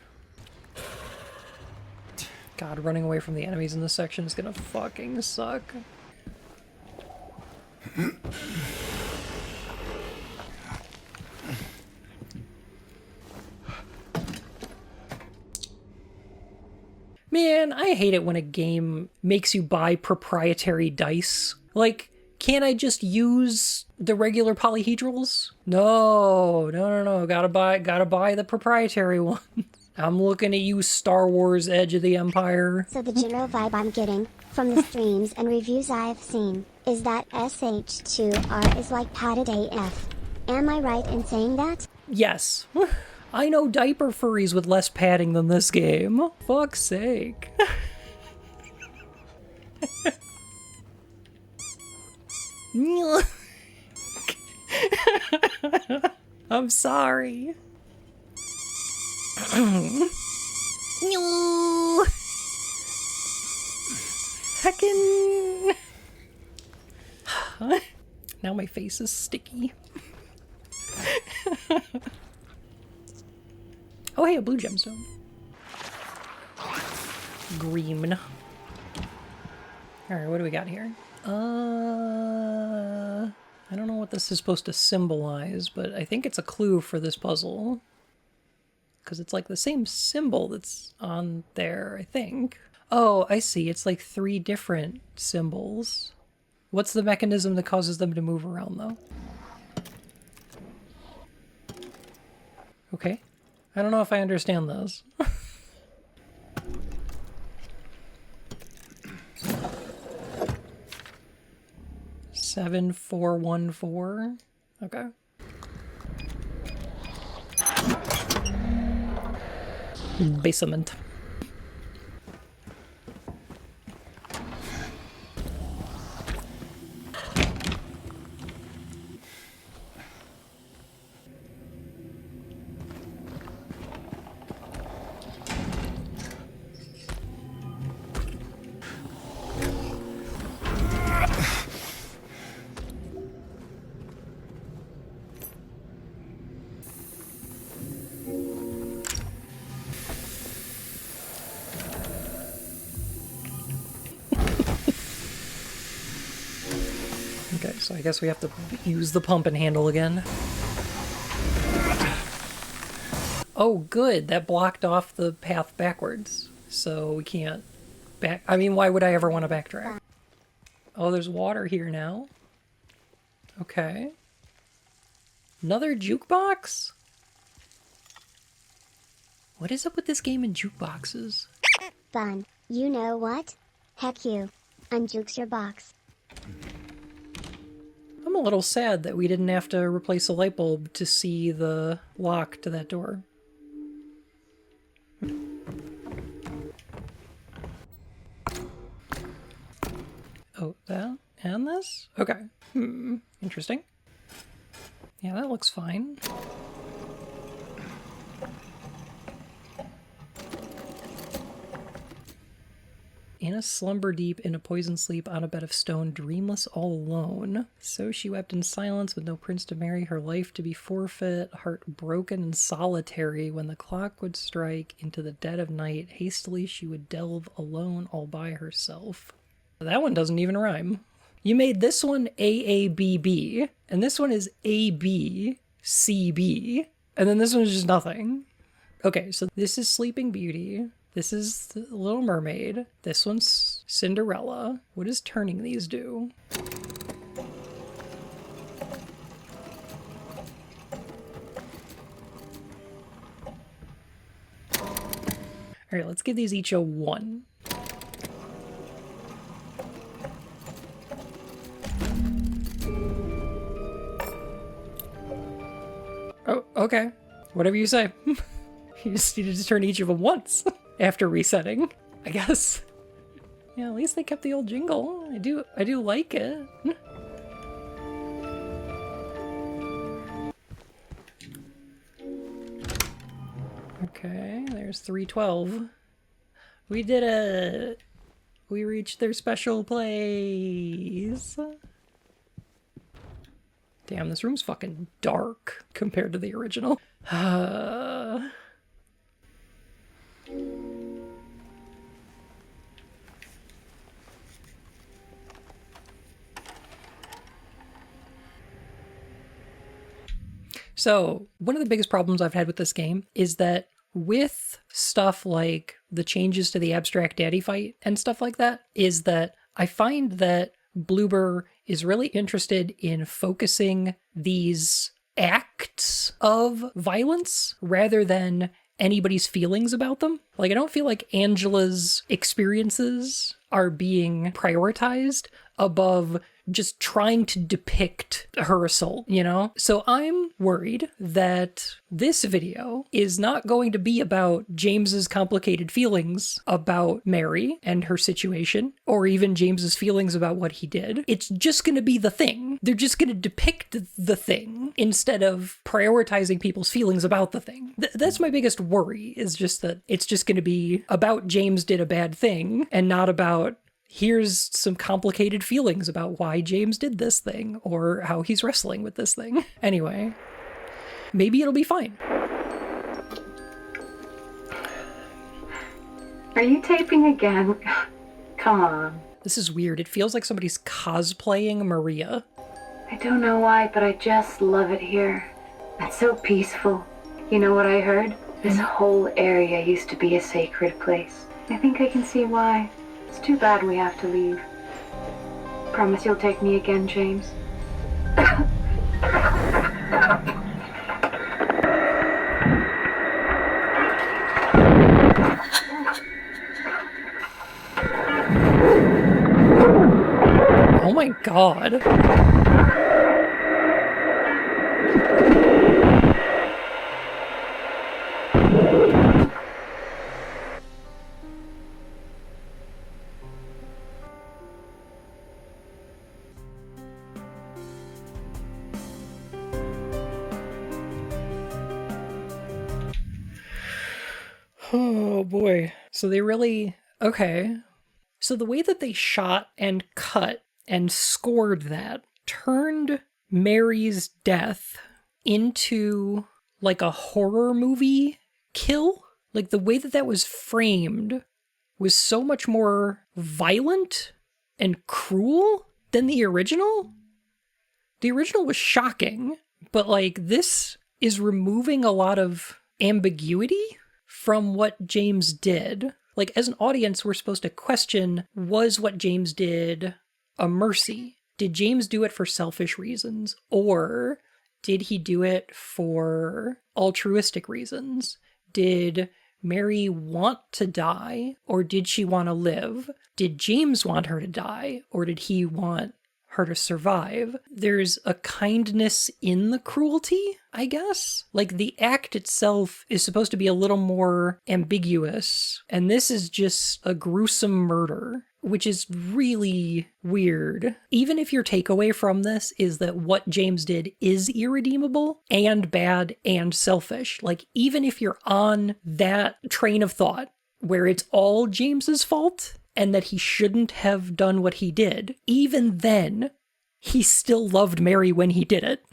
[SPEAKER 1] God, running away from the enemies in this section is gonna fucking suck. Man, I hate it when a game makes you buy proprietary dice. Like, can't I just use the regular polyhedrals? No. Gotta buy the proprietary ones. I'm looking at you, Star Wars Edge of the Empire.
[SPEAKER 6] So the general vibe I'm getting from the streams and reviews I've seen is that SH2R is like padded AF. Am I right in saying that?
[SPEAKER 1] Yes. I know diaper furries with less padding than this game. Fuck's sake. I'm sorry. Heckin'. Now my face is sticky. Oh hey, a blue gemstone. Green. Alright, what do we got here? I don't know what this is supposed to symbolize, but I think it's a clue for this puzzle. Because it's like the same symbol that's on there, I think. Oh, I see. It's like 3 different symbols. What's the mechanism that causes them to move around, though? Okay. I don't know if I understand those. 7414. Okay. Basement. So I guess we have to use the pump and handle again. Oh, good. That blocked off the path backwards. So we can't back... I mean, why would I ever want to backtrack? Oh, there's water here now. Okay. Another jukebox? What is up with this game and jukeboxes?
[SPEAKER 6] Fun. You know what? Heck you. Unjukes your box.
[SPEAKER 1] I'm a little sad that we didn't have to replace a light bulb to see the lock to that door. Oh, that and this? Okay. Interesting. Yeah, that looks fine. In a slumber deep, in a poisoned sleep, on a bed of stone, dreamless all alone. So she wept in silence, with no prince to marry, her life to be forfeit, heart broken and solitary. When the clock would strike into the dead of night, hastily she would delve alone all by herself. That one doesn't even rhyme. You made this one AABB, and this one is ABCB, and then this one is just nothing. Okay, so this is Sleeping Beauty. This is the Little Mermaid. This one's Cinderella. What does turning these do? Alright, let's give these each a 1. Oh, okay. Whatever you say. You just needed to turn each of them once after resetting, I guess. Yeah, at least they kept the old jingle. I do like it. Okay, there's 312. We did it! We reached their special place. Damn, this room's fucking dark compared to the original. So, one of the biggest problems I've had with this game is that with stuff like the changes to the abstract daddy fight and stuff like that, is that I find that Bloober is really interested in focusing these acts of violence rather than anybody's feelings about them. Like, I don't feel like Angela's experiences are being prioritized above just trying to depict her assault, you know? So I'm worried that this video is not going to be about James's complicated feelings about Mary and her situation, or even James's feelings about what he did. It's just going to be the thing. They're just going to depict the thing instead of prioritizing people's feelings about the thing. That's my biggest worry, is just that it's just going to be about James did a bad thing and not about here's some complicated feelings about why James did this thing or how he's wrestling with this thing. Anyway, maybe it'll be fine.
[SPEAKER 17] Are you taping again? Come on.
[SPEAKER 1] This is weird. It feels like somebody's cosplaying Maria.
[SPEAKER 17] I don't know why, but I just love it here. It's so peaceful. You know what I heard? This whole area used to be a sacred place. I think I can see why. It's too bad we have to leave. Promise you'll take me again, James.
[SPEAKER 1] Oh my god. Oh boy. So they really... Okay. So the way that they shot and cut and scored that turned Mary's death into like a horror movie kill. Like the way that that was framed was so much more violent and cruel than the original. The original was shocking, but like this is removing a lot of ambiguity from what James did. Like as an audience, we're supposed to question, was what James did a mercy? Did James do it for selfish reasons? Or did he do it for altruistic reasons? Did Mary want to die, or did she want to live? Did James want her to die, or did he want her to survive? There's a kindness in the cruelty, I guess. Like the act itself is supposed to be a little more ambiguous, and this is just a gruesome murder, which is really weird. Even if your takeaway from this is that what James did is irredeemable and bad and selfish, like even if you're on that train of thought where it's all James's fault and that he shouldn't have done what he did, even then, he still loved Mary when he did it.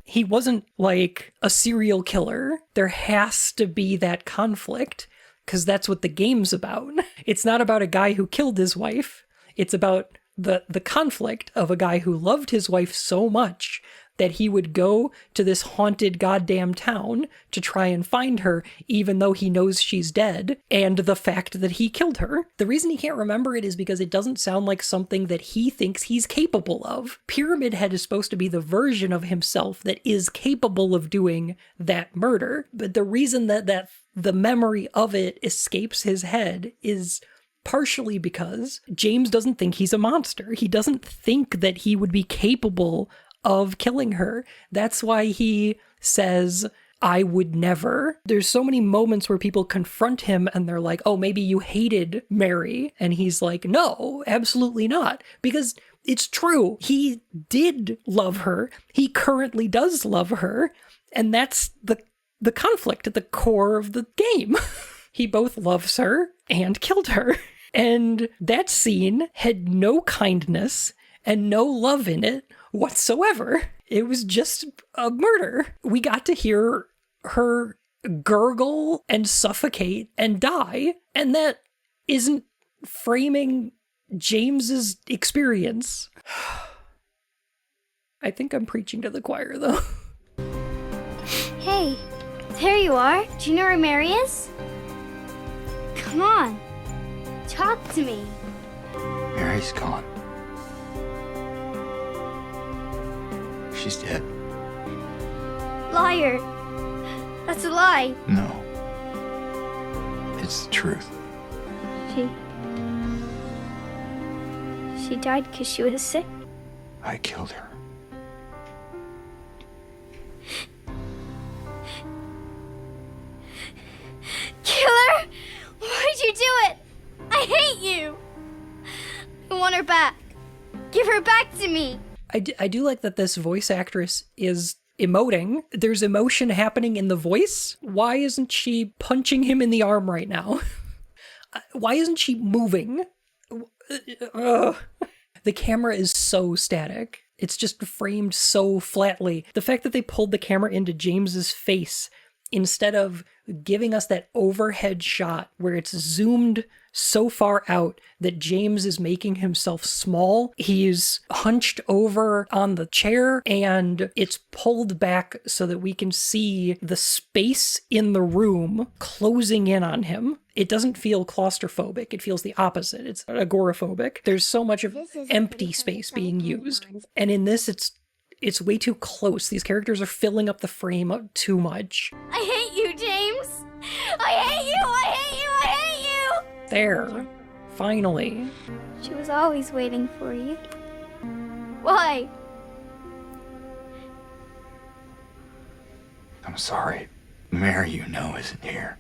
[SPEAKER 1] He wasn't like a serial killer. There has to be that conflict, because that's what the game's about. It's not about a guy who killed his wife. It's about the conflict of a guy who loved his wife so much that he would go to this haunted goddamn town to try and find her, even though he knows she's dead, and the fact that he killed her. The reason he can't remember it is because it doesn't sound like something that he thinks he's capable of. Pyramid Head is supposed to be the version of himself that is capable of doing that murder, but the reason that the memory of it escapes his head is partially because James doesn't think he's a monster. He doesn't think that he would be capable of killing her. That's why he says, I would never. There's so many moments where people confront him and they're like, oh, maybe you hated Mary. And he's like, no, absolutely not. Because it's true. He did love her. He currently does love her. And that's the conflict at the core of the game. He both loves her and killed her. And that scene had no kindness and no love in it whatsoever. It was just a murder. We got to hear her gurgle and suffocate and die, and that isn't framing James's experience. I think I'm preaching to the choir, though.
[SPEAKER 10] Hey, there you are. Do you know where Mary is? Come on, talk to me.
[SPEAKER 4] Mary's gone. She's dead.
[SPEAKER 10] Liar. That's a lie.
[SPEAKER 4] No. It's the truth.
[SPEAKER 10] She died because she was sick.
[SPEAKER 4] I killed her.
[SPEAKER 10] Killer! Why'd you do it? I hate you! I want her back. Give her back to me.
[SPEAKER 1] I do like that this voice actress is emoting. There's emotion happening in the voice. Why isn't she punching him in the arm right now? Why isn't she moving? The camera is so static. It's just framed so flatly. The fact that they pulled the camera into James's face instead of giving us that overhead shot where it's zoomed so far out that James is making himself small. He's hunched over on the chair and it's pulled back so that we can see the space in the room closing in on him. It doesn't feel claustrophobic. It feels the opposite. It's agoraphobic. There's so much of empty space being used. And in this, it's way too close. These characters are filling up the frame up too much.
[SPEAKER 10] I hate you, James! I hate you! I hate you! I hate you!
[SPEAKER 1] There. Finally.
[SPEAKER 10] She was always waiting for you. Why?
[SPEAKER 4] I'm sorry. Mary, you know, isn't here.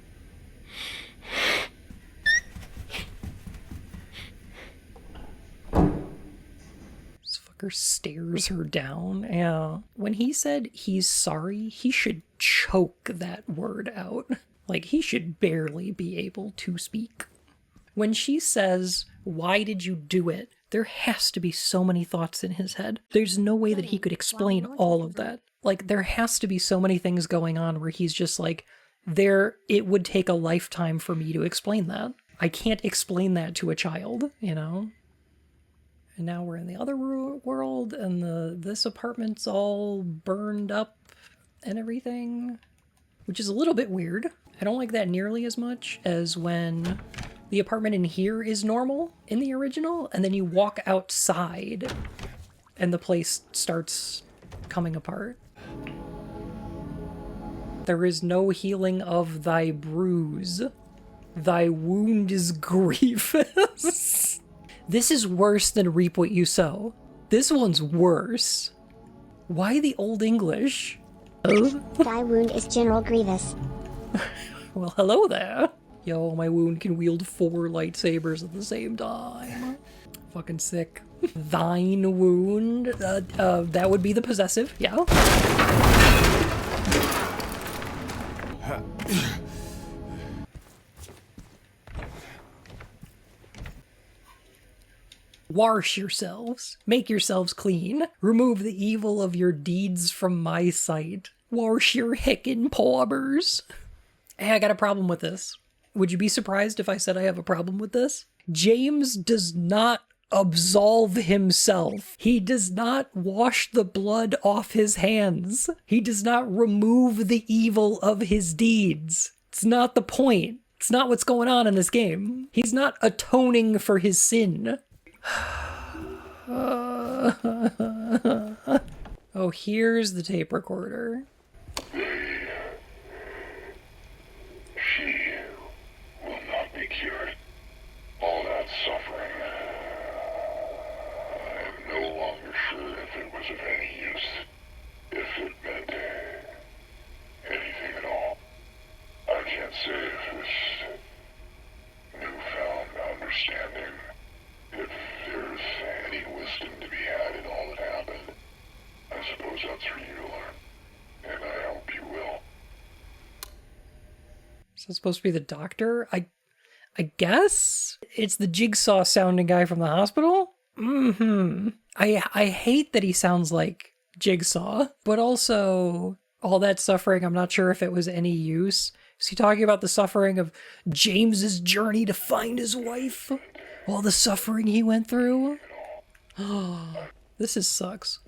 [SPEAKER 1] Fucker stares her down. Yeah. When he said he's sorry, he should choke that word out. Like, he should barely be able to speak. When she says, why did you do it? There has to be so many thoughts in his head. There's no way that he could explain all of that. Like, there has to be so many things going on where he's just like, it would take a lifetime for me to explain that. I can't explain that to a child, you know? And now we're in the other world, and this apartment's all burned up and everything, which is a little bit weird. I don't like that nearly as much as when the apartment in here is normal in the original, and then you walk outside and the place starts coming apart. There is no healing of thy bruise. Thy wound is grievous. This is worse than reap what you sow. This one's worse. Why the Old English? Oh.
[SPEAKER 6] Thy wound is General Grievous.
[SPEAKER 1] Well, hello there. Yo, my wound can wield 4 lightsabers at the same time. Fucking sick. Thine wound. That would be the possessive, yeah. Wash yourselves. Make yourselves clean. Remove the evil of your deeds from my sight. Wash your heckin' paubers. Hey, I got a problem with this. Would you be surprised if I said I have a problem with this? James does not absolve himself. He does not wash the blood off his hands. He does not remove the evil of his deeds. It's not the point. It's not what's going on in this game. He's not atoning for his sin. Oh, here's the tape recorder.
[SPEAKER 13] She will not be cured. All that suffering. I am no longer sure if it was of any use. If it meant anything at all. I can't say if this newfound understanding, if there's any wisdom to be had in all that happened. I suppose that's for you to learn. And I hope you will.
[SPEAKER 1] Is that supposed to be the doctor? I guess? It's the Jigsaw sounding guy from the hospital? Mm-hmm. I hate that he sounds like Jigsaw, but also all that suffering, I'm not sure if it was any use. Is he talking about the suffering of James's journey to find his wife? All the suffering he went through? Oh, sucks.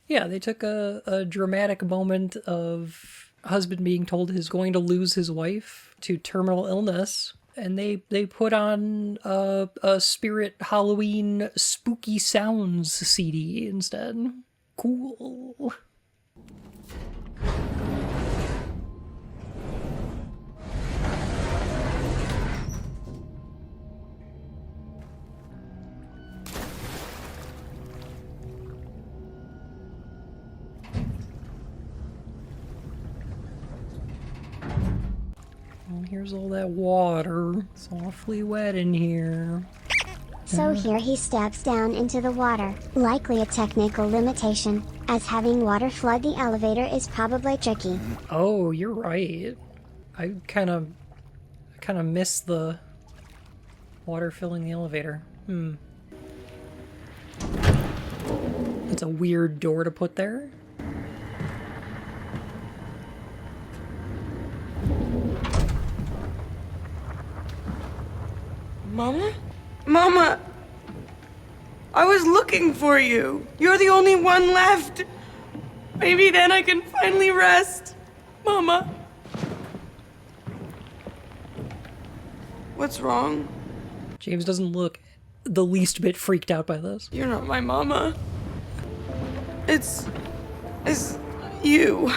[SPEAKER 1] Yeah, they took a dramatic moment of a husband being told he's going to lose his wife to terminal illness, and they put on a Spirit Halloween Spooky Sounds CD instead. Cool. Here's all that water. It's awfully wet in here.
[SPEAKER 6] So here he steps down into the water, likely a technical limitation, as having water flood the elevator is probably tricky.
[SPEAKER 1] Oh, you're right. I kind of missed the water filling the elevator. That's a weird door to put there.
[SPEAKER 7] Mama? Mama! I was looking for you. You're the only one left. Maybe then I can finally rest. Mama. What's wrong?
[SPEAKER 1] James doesn't look the least bit freaked out by this.
[SPEAKER 7] You're not my mama. It's you.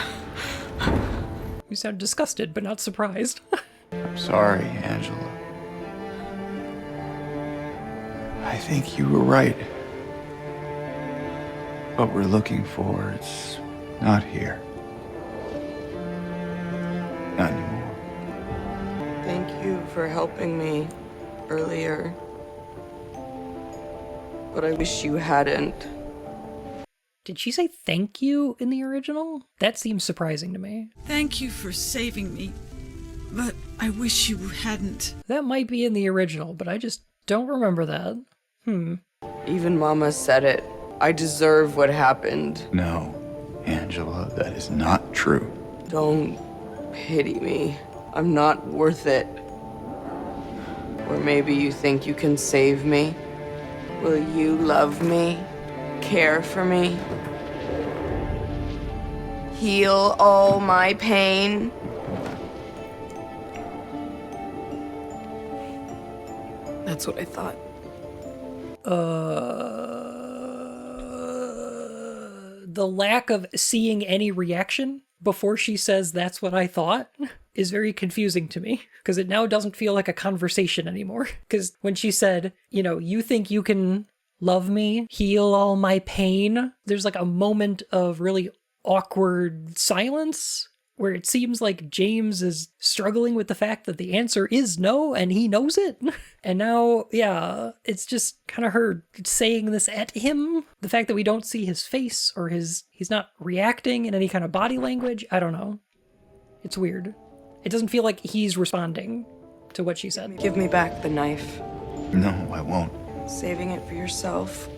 [SPEAKER 1] You sound disgusted, but not surprised.
[SPEAKER 4] I'm sorry, Angela. I think you were right. What we're looking for, it's not here. Not anymore.
[SPEAKER 7] Thank you for helping me earlier. But I wish you hadn't.
[SPEAKER 1] Did she say thank you in the original? That seems surprising to me.
[SPEAKER 18] Thank you for saving me, but I wish you hadn't.
[SPEAKER 1] That might be in the original, but I just don't remember that.
[SPEAKER 7] Even Mama said it. I deserve what happened.
[SPEAKER 4] No, Angela, that is not true.
[SPEAKER 7] Don't pity me. I'm not worth it. Or maybe you think you can save me Will you love me? Care for me? Heal all my pain? That's what I thought.
[SPEAKER 1] The lack of seeing any reaction before she says that's what I thought is very confusing to me, because it now doesn't feel like a conversation anymore. Because when she said, you know, you think you can love me, heal all my pain, there's like a moment of really awkward silence where it seems like James is struggling with the fact that the answer is no, and he knows it. And now, yeah, it's just kind of her saying this at him. The fact that we don't see his face or he's not reacting in any kind of body language. I don't know. It's weird. It doesn't feel like he's responding to what she said.
[SPEAKER 7] Give me back the knife.
[SPEAKER 4] No, I won't.
[SPEAKER 7] Saving it for yourself.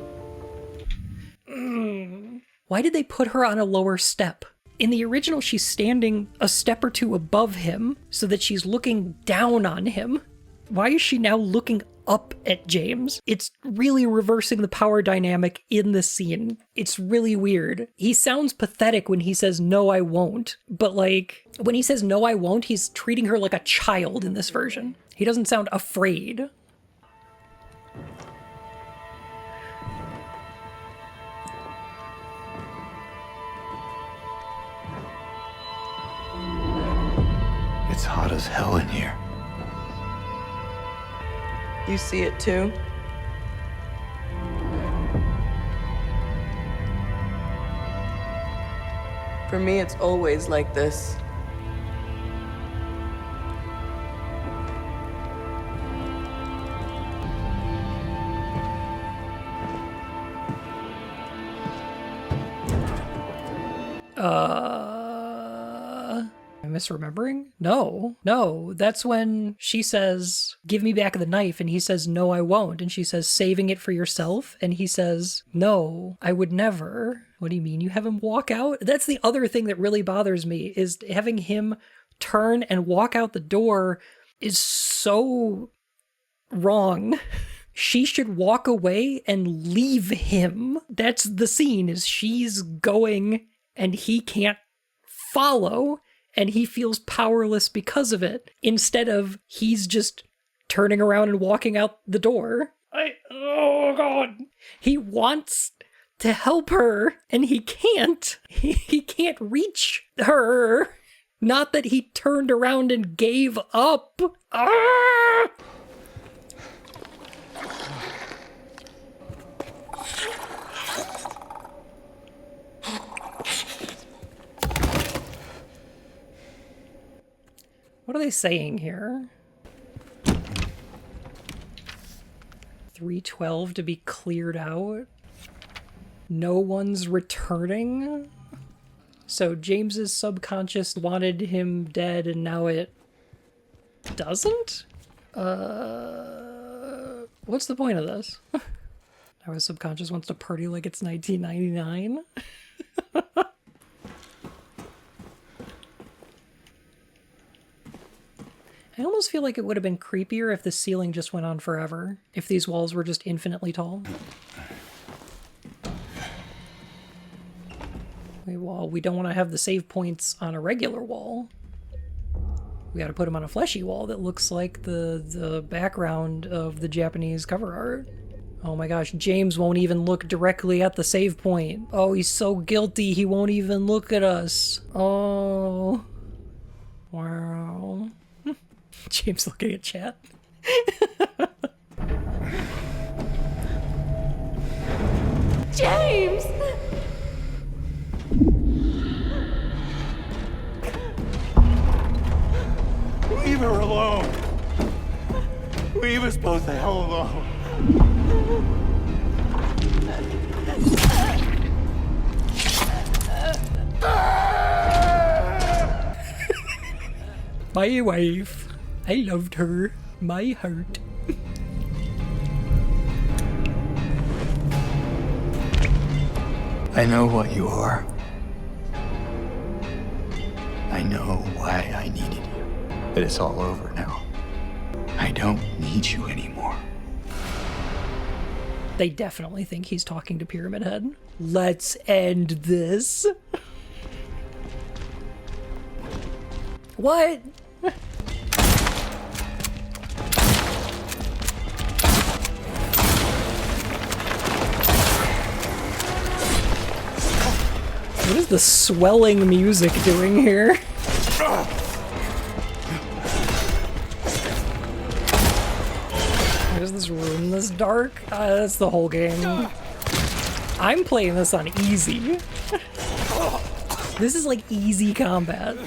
[SPEAKER 1] Why did they put her on a lower step? In the original, she's standing a step or two above him so that she's looking down on him. Why is she now looking up at James? It's really reversing the power dynamic in this scene. It's really weird. He sounds pathetic when he says, no, I won't. But like, when he says, no, I won't, he's treating her like a child in this version. He doesn't sound afraid.
[SPEAKER 4] It's hot as hell in here.
[SPEAKER 7] You see it too? For me, it's always like this.
[SPEAKER 1] Am I misremembering? No. That's when she says, give me back the knife, and he says, no, I won't. And she says, saving it for yourself. And he says, no, I would never. What do you mean? You have him walk out? That's the other thing that really bothers me, is having him turn and walk out the door is so wrong. She should walk away and leave him. That's the scene, is she's going and he can't follow, and he feels powerless because of it, instead of he's just turning around and walking out the door. Oh God. He wants to help her, and he can't. He can't reach her. Not that he turned around and gave up. Ah! What are they saying here? 312 to be cleared out? No one's returning? So James's subconscious wanted him dead and now it doesn't? What's the point of this? Now his subconscious wants to party like it's 1999? I almost feel like it would have been creepier if the ceiling just went on forever. If these walls were just infinitely tall. Well, we don't want to have the save points on a regular wall. We got to put them on a fleshy wall that looks like the background of the Japanese cover art. Oh my gosh, James won't even look directly at the save point. Oh, he's so guilty, he won't even look at us. Oh. Wow. James looking at chat.
[SPEAKER 7] James!
[SPEAKER 12] Leave her alone. Leave us both the hell alone.
[SPEAKER 1] My wife. I loved her. My heart.
[SPEAKER 4] I know what you are. I know why I needed you. But it's all over now. I don't need you anymore.
[SPEAKER 1] They definitely think he's talking to Pyramid Head. Let's end this. What? What is the swelling music doing here? Why is this room this dark? That's the whole game. I'm playing this on easy. This is like easy combat.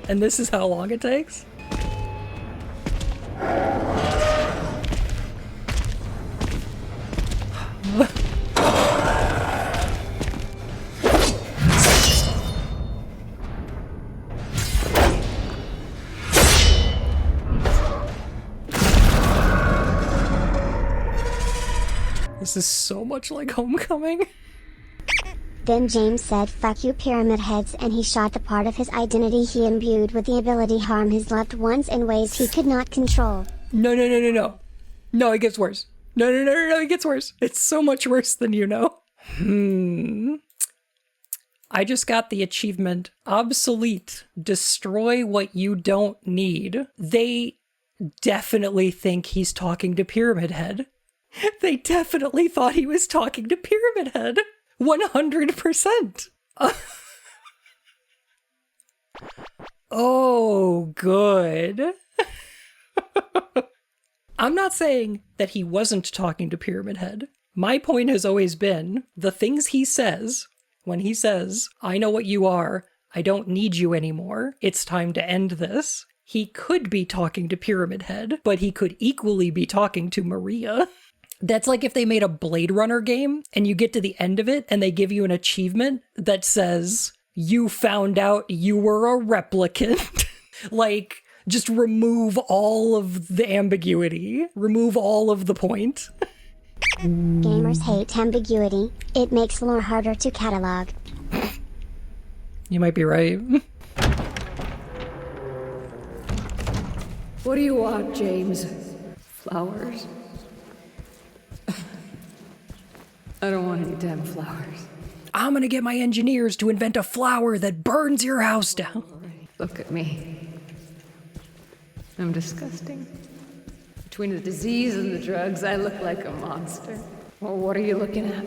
[SPEAKER 1] And this is how long it takes? This is so much like Homecoming.
[SPEAKER 6] Then James said, "Fuck you, Pyramid Heads," and he shot the part of his identity he imbued with the ability to harm his loved ones in ways he could not control.
[SPEAKER 1] No. No, it gets worse. No, it gets worse. It's so much worse than you know. I just got the achievement, obsolete, destroy what you don't need. They definitely think he's talking to Pyramid Head. They definitely thought he was talking to Pyramid Head. 100%. Oh, good. I'm not saying that he wasn't talking to Pyramid Head. My point has always been the things he says when he says, "I know what you are, I don't need you anymore, it's time to end this." He could be talking to Pyramid Head, but he could equally be talking to Maria. That's like if they made a Blade Runner game and you get to the end of it and they give you an achievement that says, "You found out you were a replicant." Like, just remove all of the ambiguity. Remove all of the point.
[SPEAKER 6] Gamers hate ambiguity. It makes lore harder to catalog.
[SPEAKER 1] You might be right.
[SPEAKER 5] What do you want, James? Flowers? I don't want any damn flowers.
[SPEAKER 1] I'm gonna get my engineers to invent a flower that burns your house down.
[SPEAKER 5] Look at me. I'm disgusting. Between the disease and the drugs, I look like a monster. Well, what are you looking at?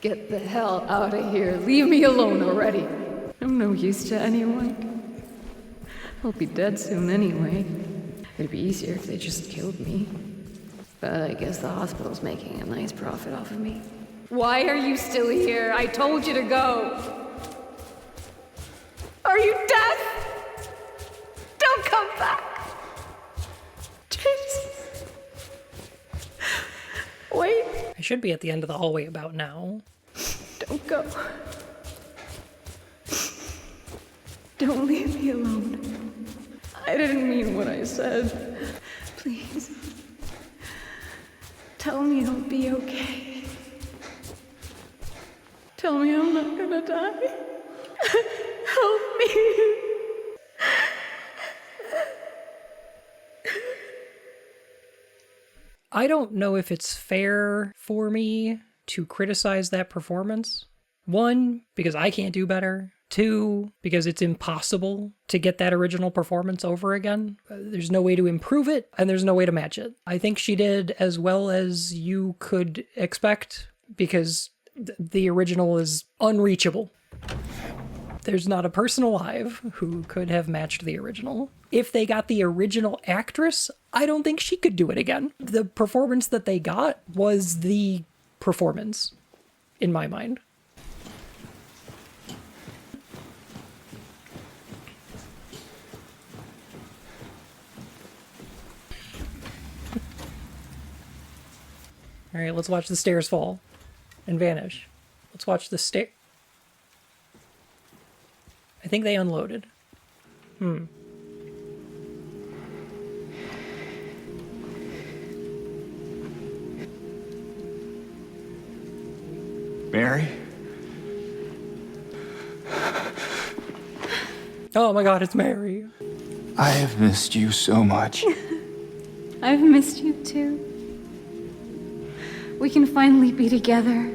[SPEAKER 5] Get the hell out of here. Leave me alone already. I'm no use to anyone. I'll be dead soon anyway. It'd be easier if they just killed me. But I guess the hospital's making a nice profit off of me. Why are you still here? I told you to go. Are you deaf? Don't come back. James. Wait.
[SPEAKER 1] I should be at the end of the hallway about now.
[SPEAKER 5] Don't go. Don't leave me alone. I didn't mean what I said. Please. Tell me I'll be okay. Tell me I'm not gonna die. Help me.
[SPEAKER 1] I don't know if it's fair for me to criticize that performance. One, because I can't do better. Two, because it's impossible to get that original performance over again. There's no way to improve it, and there's no way to match it. I think she did as well as you could expect, because the original is unreachable. There's not a person alive who could have matched the original. If they got the original actress, I don't think she could do it again. The performance that they got was the performance, in my mind. All right, let's watch the stairs fall and vanish. Let's watch the stair. I think they unloaded.
[SPEAKER 4] Mary?
[SPEAKER 1] Oh my god, it's Mary.
[SPEAKER 4] I have missed you so much.
[SPEAKER 17] I've missed you too. We can finally be together.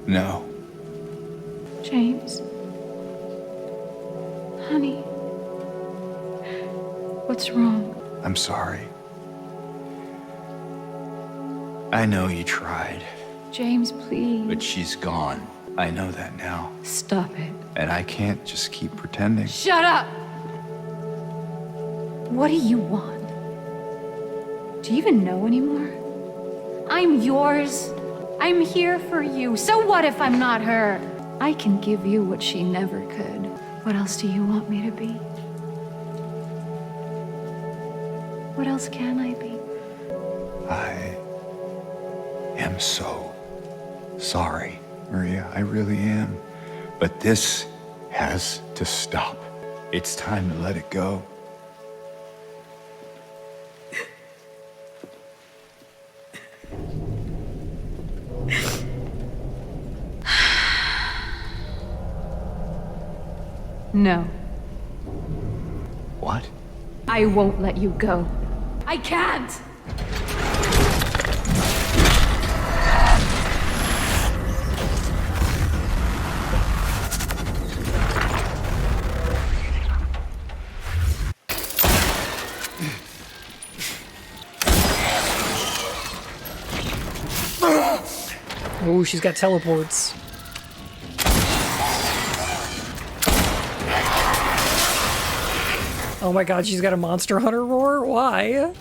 [SPEAKER 4] No.
[SPEAKER 17] James. Honey. What's wrong?
[SPEAKER 4] I'm sorry. I know you tried,
[SPEAKER 17] James, please.
[SPEAKER 4] but she's gone. I know that now.
[SPEAKER 17] Stop it.
[SPEAKER 4] And I can't just keep pretending.
[SPEAKER 17] Shut up! What do you want? Do you even know anymore? I'm yours. I'm here for you. So what if I'm not her? I can give you what she never could. What else do you want me to be? What else can I be?
[SPEAKER 4] I am so sorry, Maria. I really am. But this has to stop. It's time to let it go.
[SPEAKER 17] No.
[SPEAKER 4] What?
[SPEAKER 17] I won't let you go. I can't!
[SPEAKER 1] Oh, she's got teleports. Oh my god, she's got a Monster Hunter roar? Why?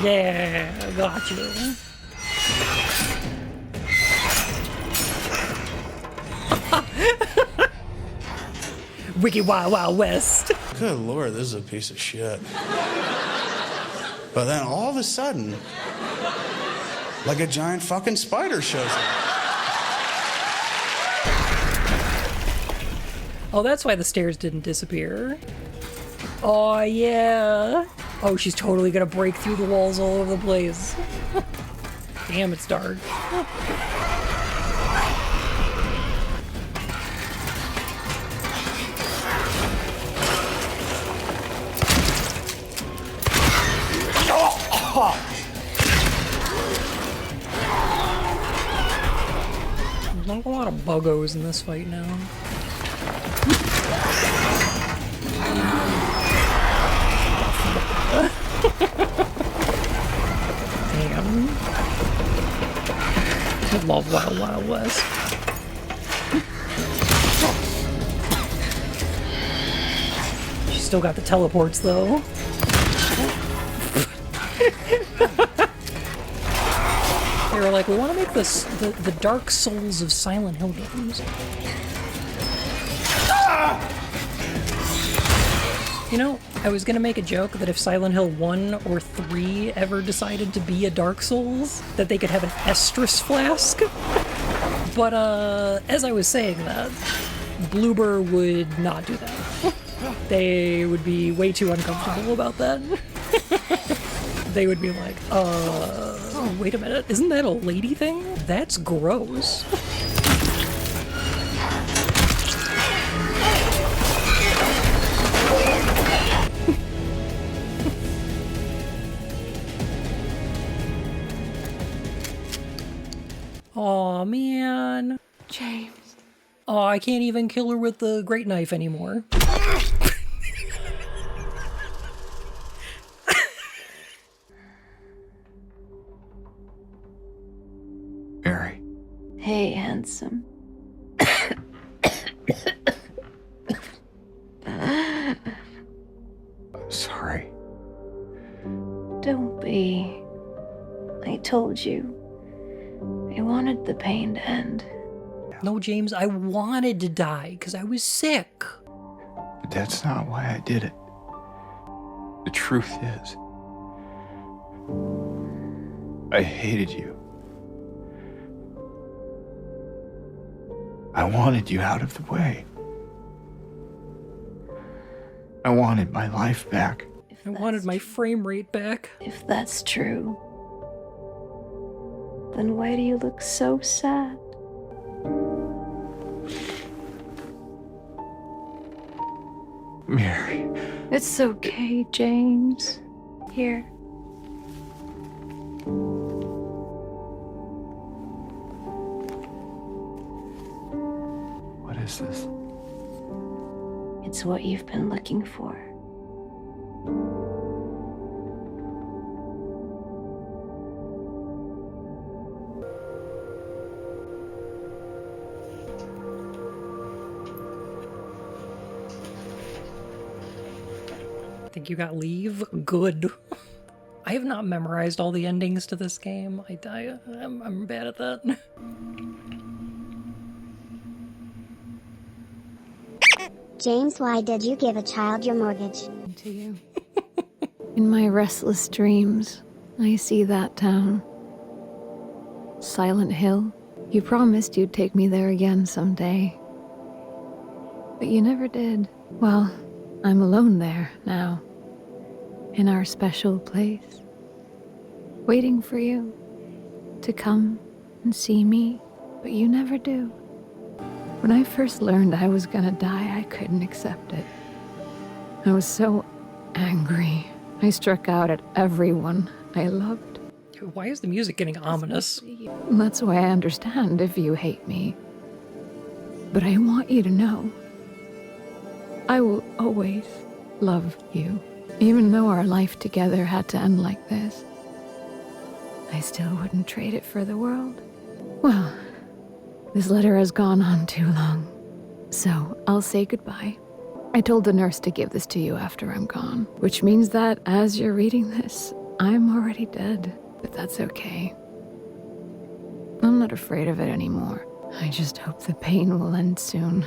[SPEAKER 1] Yeah, got you. Wiki Wild Wild West.
[SPEAKER 19] Good lord, this is a piece of shit. But then all of a sudden, like a giant fucking spider shows up.
[SPEAKER 1] Oh, that's why the stairs didn't disappear. Oh, yeah. Oh, she's totally gonna break through the walls all over the place. Damn, it's dark. There's not a lot of buggos in this fight now. Damn. I love Wild Wild West. She's still got the teleports though. They were like, we want to make this the Dark Souls of Silent Hill games. You know, I was gonna make a joke that if Silent Hill 1 or 3 ever decided to be a Dark Souls, that they could have an estrus flask. But, as I was saying that, Bloober would not do that. They would be way too uncomfortable about that. They would be like, oh, wait a minute, isn't that a lady thing? That's gross. Aw, man.
[SPEAKER 17] James.
[SPEAKER 1] Oh, I can't even kill her with the great knife anymore.
[SPEAKER 4] Mary.
[SPEAKER 17] Hey, handsome.
[SPEAKER 4] Sorry.
[SPEAKER 17] Don't be. I told you. I wanted the pain to end.
[SPEAKER 1] No, James, I wanted to die because I was sick.
[SPEAKER 4] But that's not why I did it. The truth is, I hated you. I wanted you out of the way. I wanted my life back.
[SPEAKER 1] I wanted my frame rate back.
[SPEAKER 17] If that's true, then why do you look so sad?
[SPEAKER 12] Mary.
[SPEAKER 17] It's okay, James. Here.
[SPEAKER 12] What is this?
[SPEAKER 17] It's what you've been looking for.
[SPEAKER 1] Think you got leave? Good. I have not memorized all the endings to this game. I'm bad at that.
[SPEAKER 6] James, why did you give a child your mortgage?
[SPEAKER 5] To you. In my restless dreams, I see that town. Silent Hill. You promised you'd take me there again someday. But you never did. Well, I'm alone there now. In our special place. Waiting for you to come and see me, but you never do. When I first learned I was gonna die, I couldn't accept it. I was so angry. I struck out at everyone I loved.
[SPEAKER 1] Why is the music getting ominous?
[SPEAKER 5] That's why I understand if you hate me. But I want you to know, I will always love you. Even though our life together had to end like this, I still wouldn't trade it for the world. Well, this letter has gone on too long, so I'll say goodbye. I told the nurse to give this to you after I'm gone, which means that as you're reading this, I'm already dead, but that's okay. I'm not afraid of it anymore. I just hope the pain will end soon,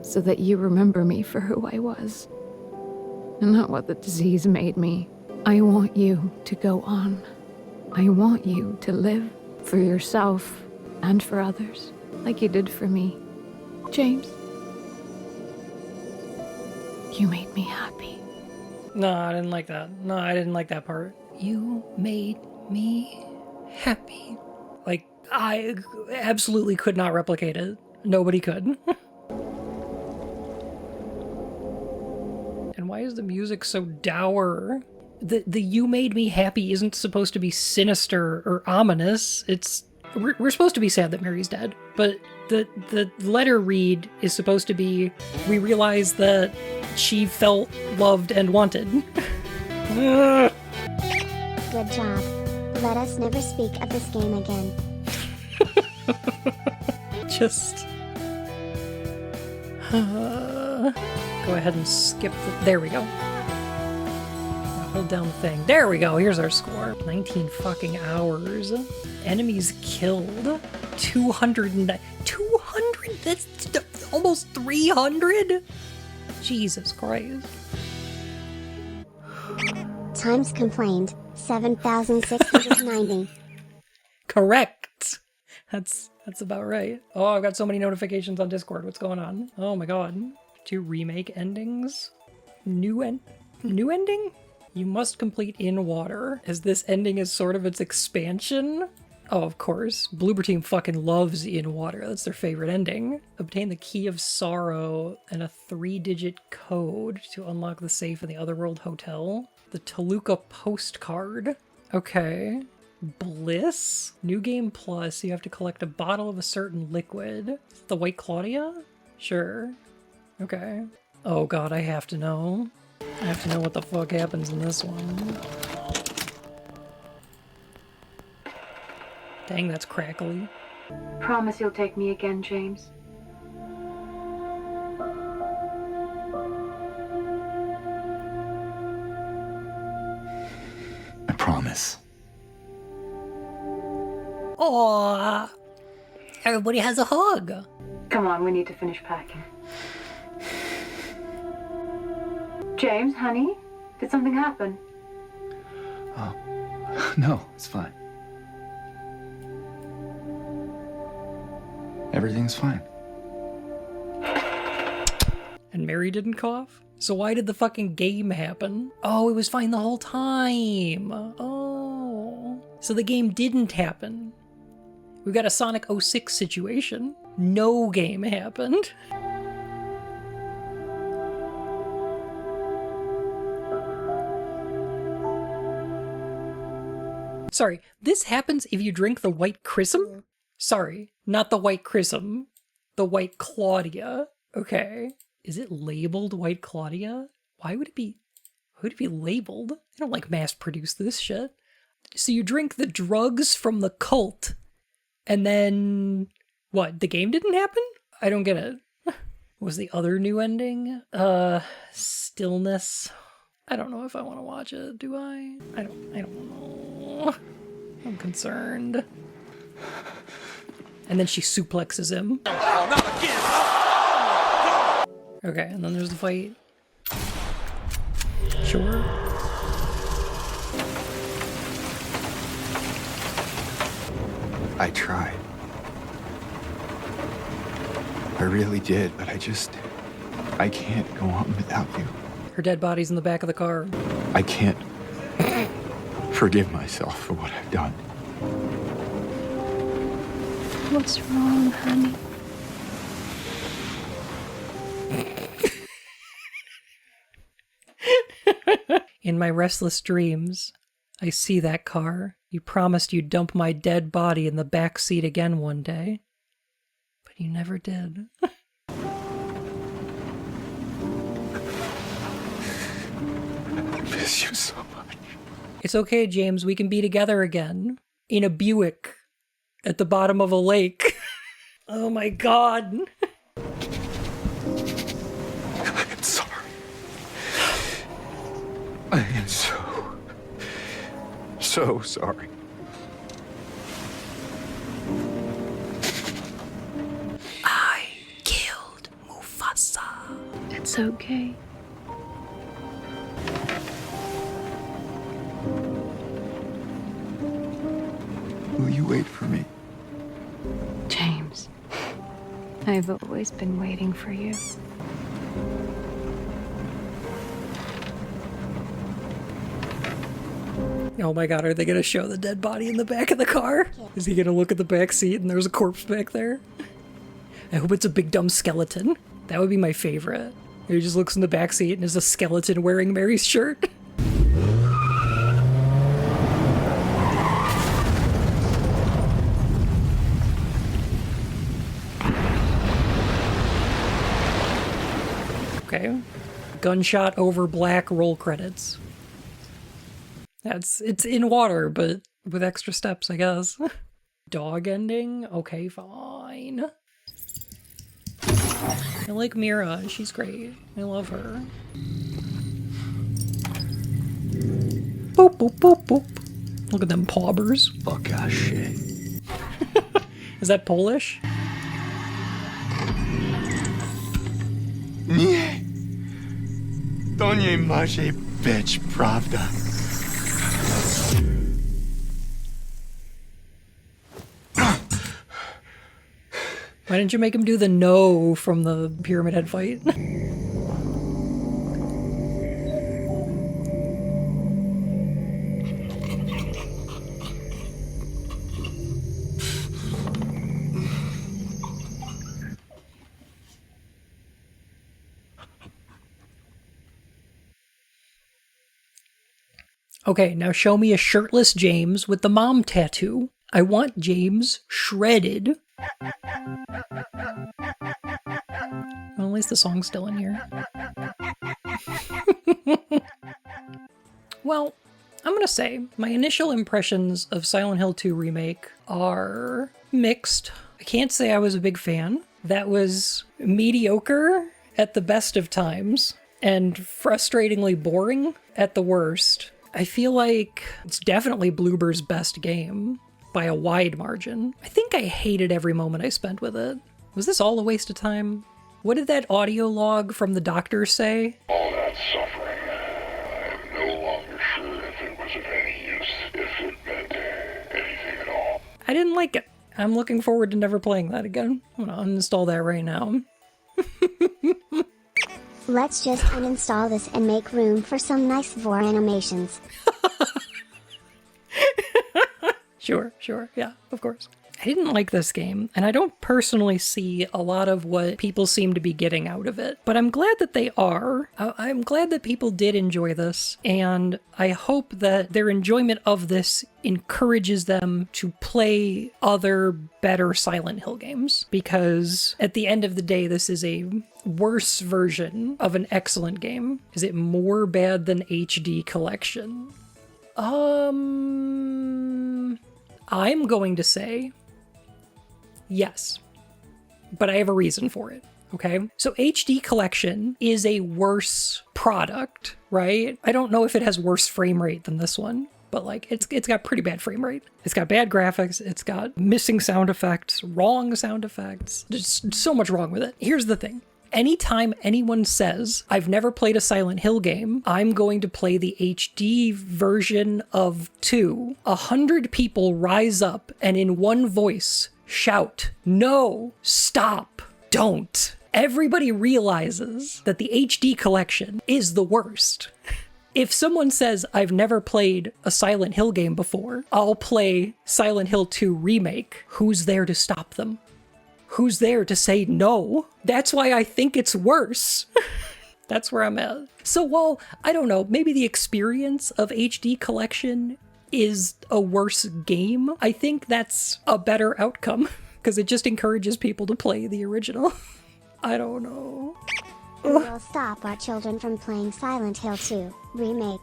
[SPEAKER 5] so that you remember me for who I was, and not what the disease made me. I want you to go on. I want you to live for yourself and for others, like you did for me. James, you made me happy.
[SPEAKER 1] No, I didn't like that. No, I didn't like that part. You made me happy. Like, I absolutely could not replicate it. Nobody could. And why is the music so dour? The you made me happy isn't supposed to be sinister or ominous. It's we're supposed to be sad that Mary's dead, but the letter read is supposed to be, we realize that she felt loved and wanted.
[SPEAKER 6] Good job. Let us never speak of this game again.
[SPEAKER 1] Just go ahead and skip there we go. Hold down the thing. There we go. Here's our score. 19 fucking hours. Enemies killed. 200. 200? That's almost 300? Jesus Christ.
[SPEAKER 6] Times complained, 7,690.
[SPEAKER 1] Correct. That's about right. Oh, I've got so many notifications on Discord. What's going on? Oh my god. 2 remake endings. New ending? You must complete In Water, as this ending is sort of its expansion. Oh, of course. Bloober Team fucking loves In Water. That's their favorite ending. Obtain the Key of Sorrow and a 3-digit code to unlock the safe in the Otherworld Hotel. The Toluca postcard. Okay. Bliss? New Game Plus, you have to collect a bottle of a certain liquid. The White Claudia? Sure. Okay. Oh god, I have to know. I have to know what the fuck happens in this one. Dang, that's crackly.
[SPEAKER 17] Promise you'll take me again, James.
[SPEAKER 4] I promise.
[SPEAKER 1] Aww. Everybody has a hug.
[SPEAKER 17] Come on, we need to finish packing. James, honey, did something happen?
[SPEAKER 4] Oh, no, it's fine. Everything's fine.
[SPEAKER 1] And Mary didn't cough? So why did the fucking game happen? Oh, it was fine the whole time. Oh. So the game didn't happen. We got a Sonic 06 situation. No game happened. Sorry, this happens if you drink the white chrism? Sorry, not the white chrism. The white Claudia. Okay. Is it labeled white Claudia? Why would it be labeled? I don't like mass produce this shit. So you drink the drugs from the cult, and then what? The game didn't happen? I don't get it. What was the other new ending? Stillness. I don't know if I want to watch it, do I? I don't know. I'm concerned. And then she suplexes him.
[SPEAKER 12] Oh, not again!
[SPEAKER 1] Okay, and then there's the fight. Sure.
[SPEAKER 4] I tried. I really did, but I can't go on without you.
[SPEAKER 1] Her dead body's in the back of the car.
[SPEAKER 4] I can't forgive myself for what I've done.
[SPEAKER 5] What's wrong, honey?
[SPEAKER 1] In my restless dreams, I see that car. You promised you'd dump my dead body in the back seat again one day. But you never did.
[SPEAKER 4] I miss you so much.
[SPEAKER 1] It's okay, James. We can be together again. In a Buick. At the bottom of a lake. Oh my god.
[SPEAKER 4] I'm sorry. I am so sorry.
[SPEAKER 1] I killed Mufasa.
[SPEAKER 5] It's okay.
[SPEAKER 4] Will you wait for me?
[SPEAKER 5] James, I've always been waiting for you.
[SPEAKER 1] Oh my god, are they gonna show the dead body in the back of the car? Is he gonna look at the back seat and there's a corpse back there? I hope it's a big dumb skeleton. That would be my favorite. He just looks in the back seat and there's a skeleton wearing Mary's shirt. Okay. Gunshot over black, roll credits. It's in water, but with extra steps, I guess. Dog ending? Okay, fine. I like Mira, she's great. I love her. Boop, boop, boop, boop. Look at them paubers.
[SPEAKER 4] Fuck ass shit.
[SPEAKER 1] Is that Polish?
[SPEAKER 4] Nie. To nie może być prawda.
[SPEAKER 1] Why didn't you make him do the no from the Pyramid Head fight? Okay, now show me a shirtless James with the mom tattoo. I want James shredded. Well, at least the song's still in here. Well, I'm gonna say my initial impressions of Silent Hill 2 Remake are mixed. I can't say I was a big fan. That was mediocre at the best of times and frustratingly boring at the worst. I feel like it's definitely Bloober's best game by a wide margin. I think I hated every moment I spent with it. Was this all a waste of time? What did that audio log from the doctor say?
[SPEAKER 16] All that suffering, I am no longer sure if it was of any use, if it meant anything at all.
[SPEAKER 1] I didn't like it. I'm looking forward to never playing that again. I'm gonna uninstall that right now.
[SPEAKER 6] Let's just uninstall this and make room for some nice vor animations.
[SPEAKER 1] Sure, yeah, of course. I didn't like this game, and I don't personally see a lot of what people seem to be getting out of it, but I'm glad that they are. I'm glad that people did enjoy this, and I hope that their enjoyment of this encourages them to play other better Silent Hill games, because at the end of the day, this is a worse version of an excellent game. Is it more bad than HD Collection? I'm going to say yes, but I have a reason for it. Okay, so HD Collection is a worse product, right? I don't know if it has worse frame rate than this one, but like it's got pretty bad frame rate. It's got bad graphics. It's got missing sound effects, wrong sound effects. There's so much wrong with it. Here's the thing. Anytime anyone says, I've never played a Silent Hill game, I'm going to play the HD version of 2, 100 people rise up and in one voice shout, no, stop, don't. Everybody realizes that the HD collection is the worst. If someone says, I've never played a Silent Hill game before, I'll play Silent Hill 2 Remake, who's there to stop them? Who's there to say no? That's why I think it's worse. That's where I'm at. So while, I don't know, maybe the experience of HD Collection is a worse game, I think that's a better outcome, because it just encourages people to play the original. I don't know.
[SPEAKER 6] We will stop our children from playing Silent Hill 2 Remake.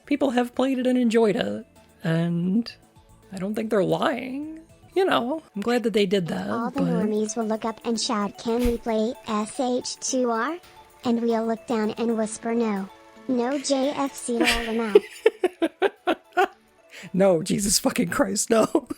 [SPEAKER 1] People have played it and enjoyed it, and I don't think they're lying. You know, I'm glad that they did that.
[SPEAKER 6] All the normies will look up and shout, can we play SH2R? And we'll look down and whisper no. No JFC roll them out.
[SPEAKER 1] No, Jesus fucking Christ, no.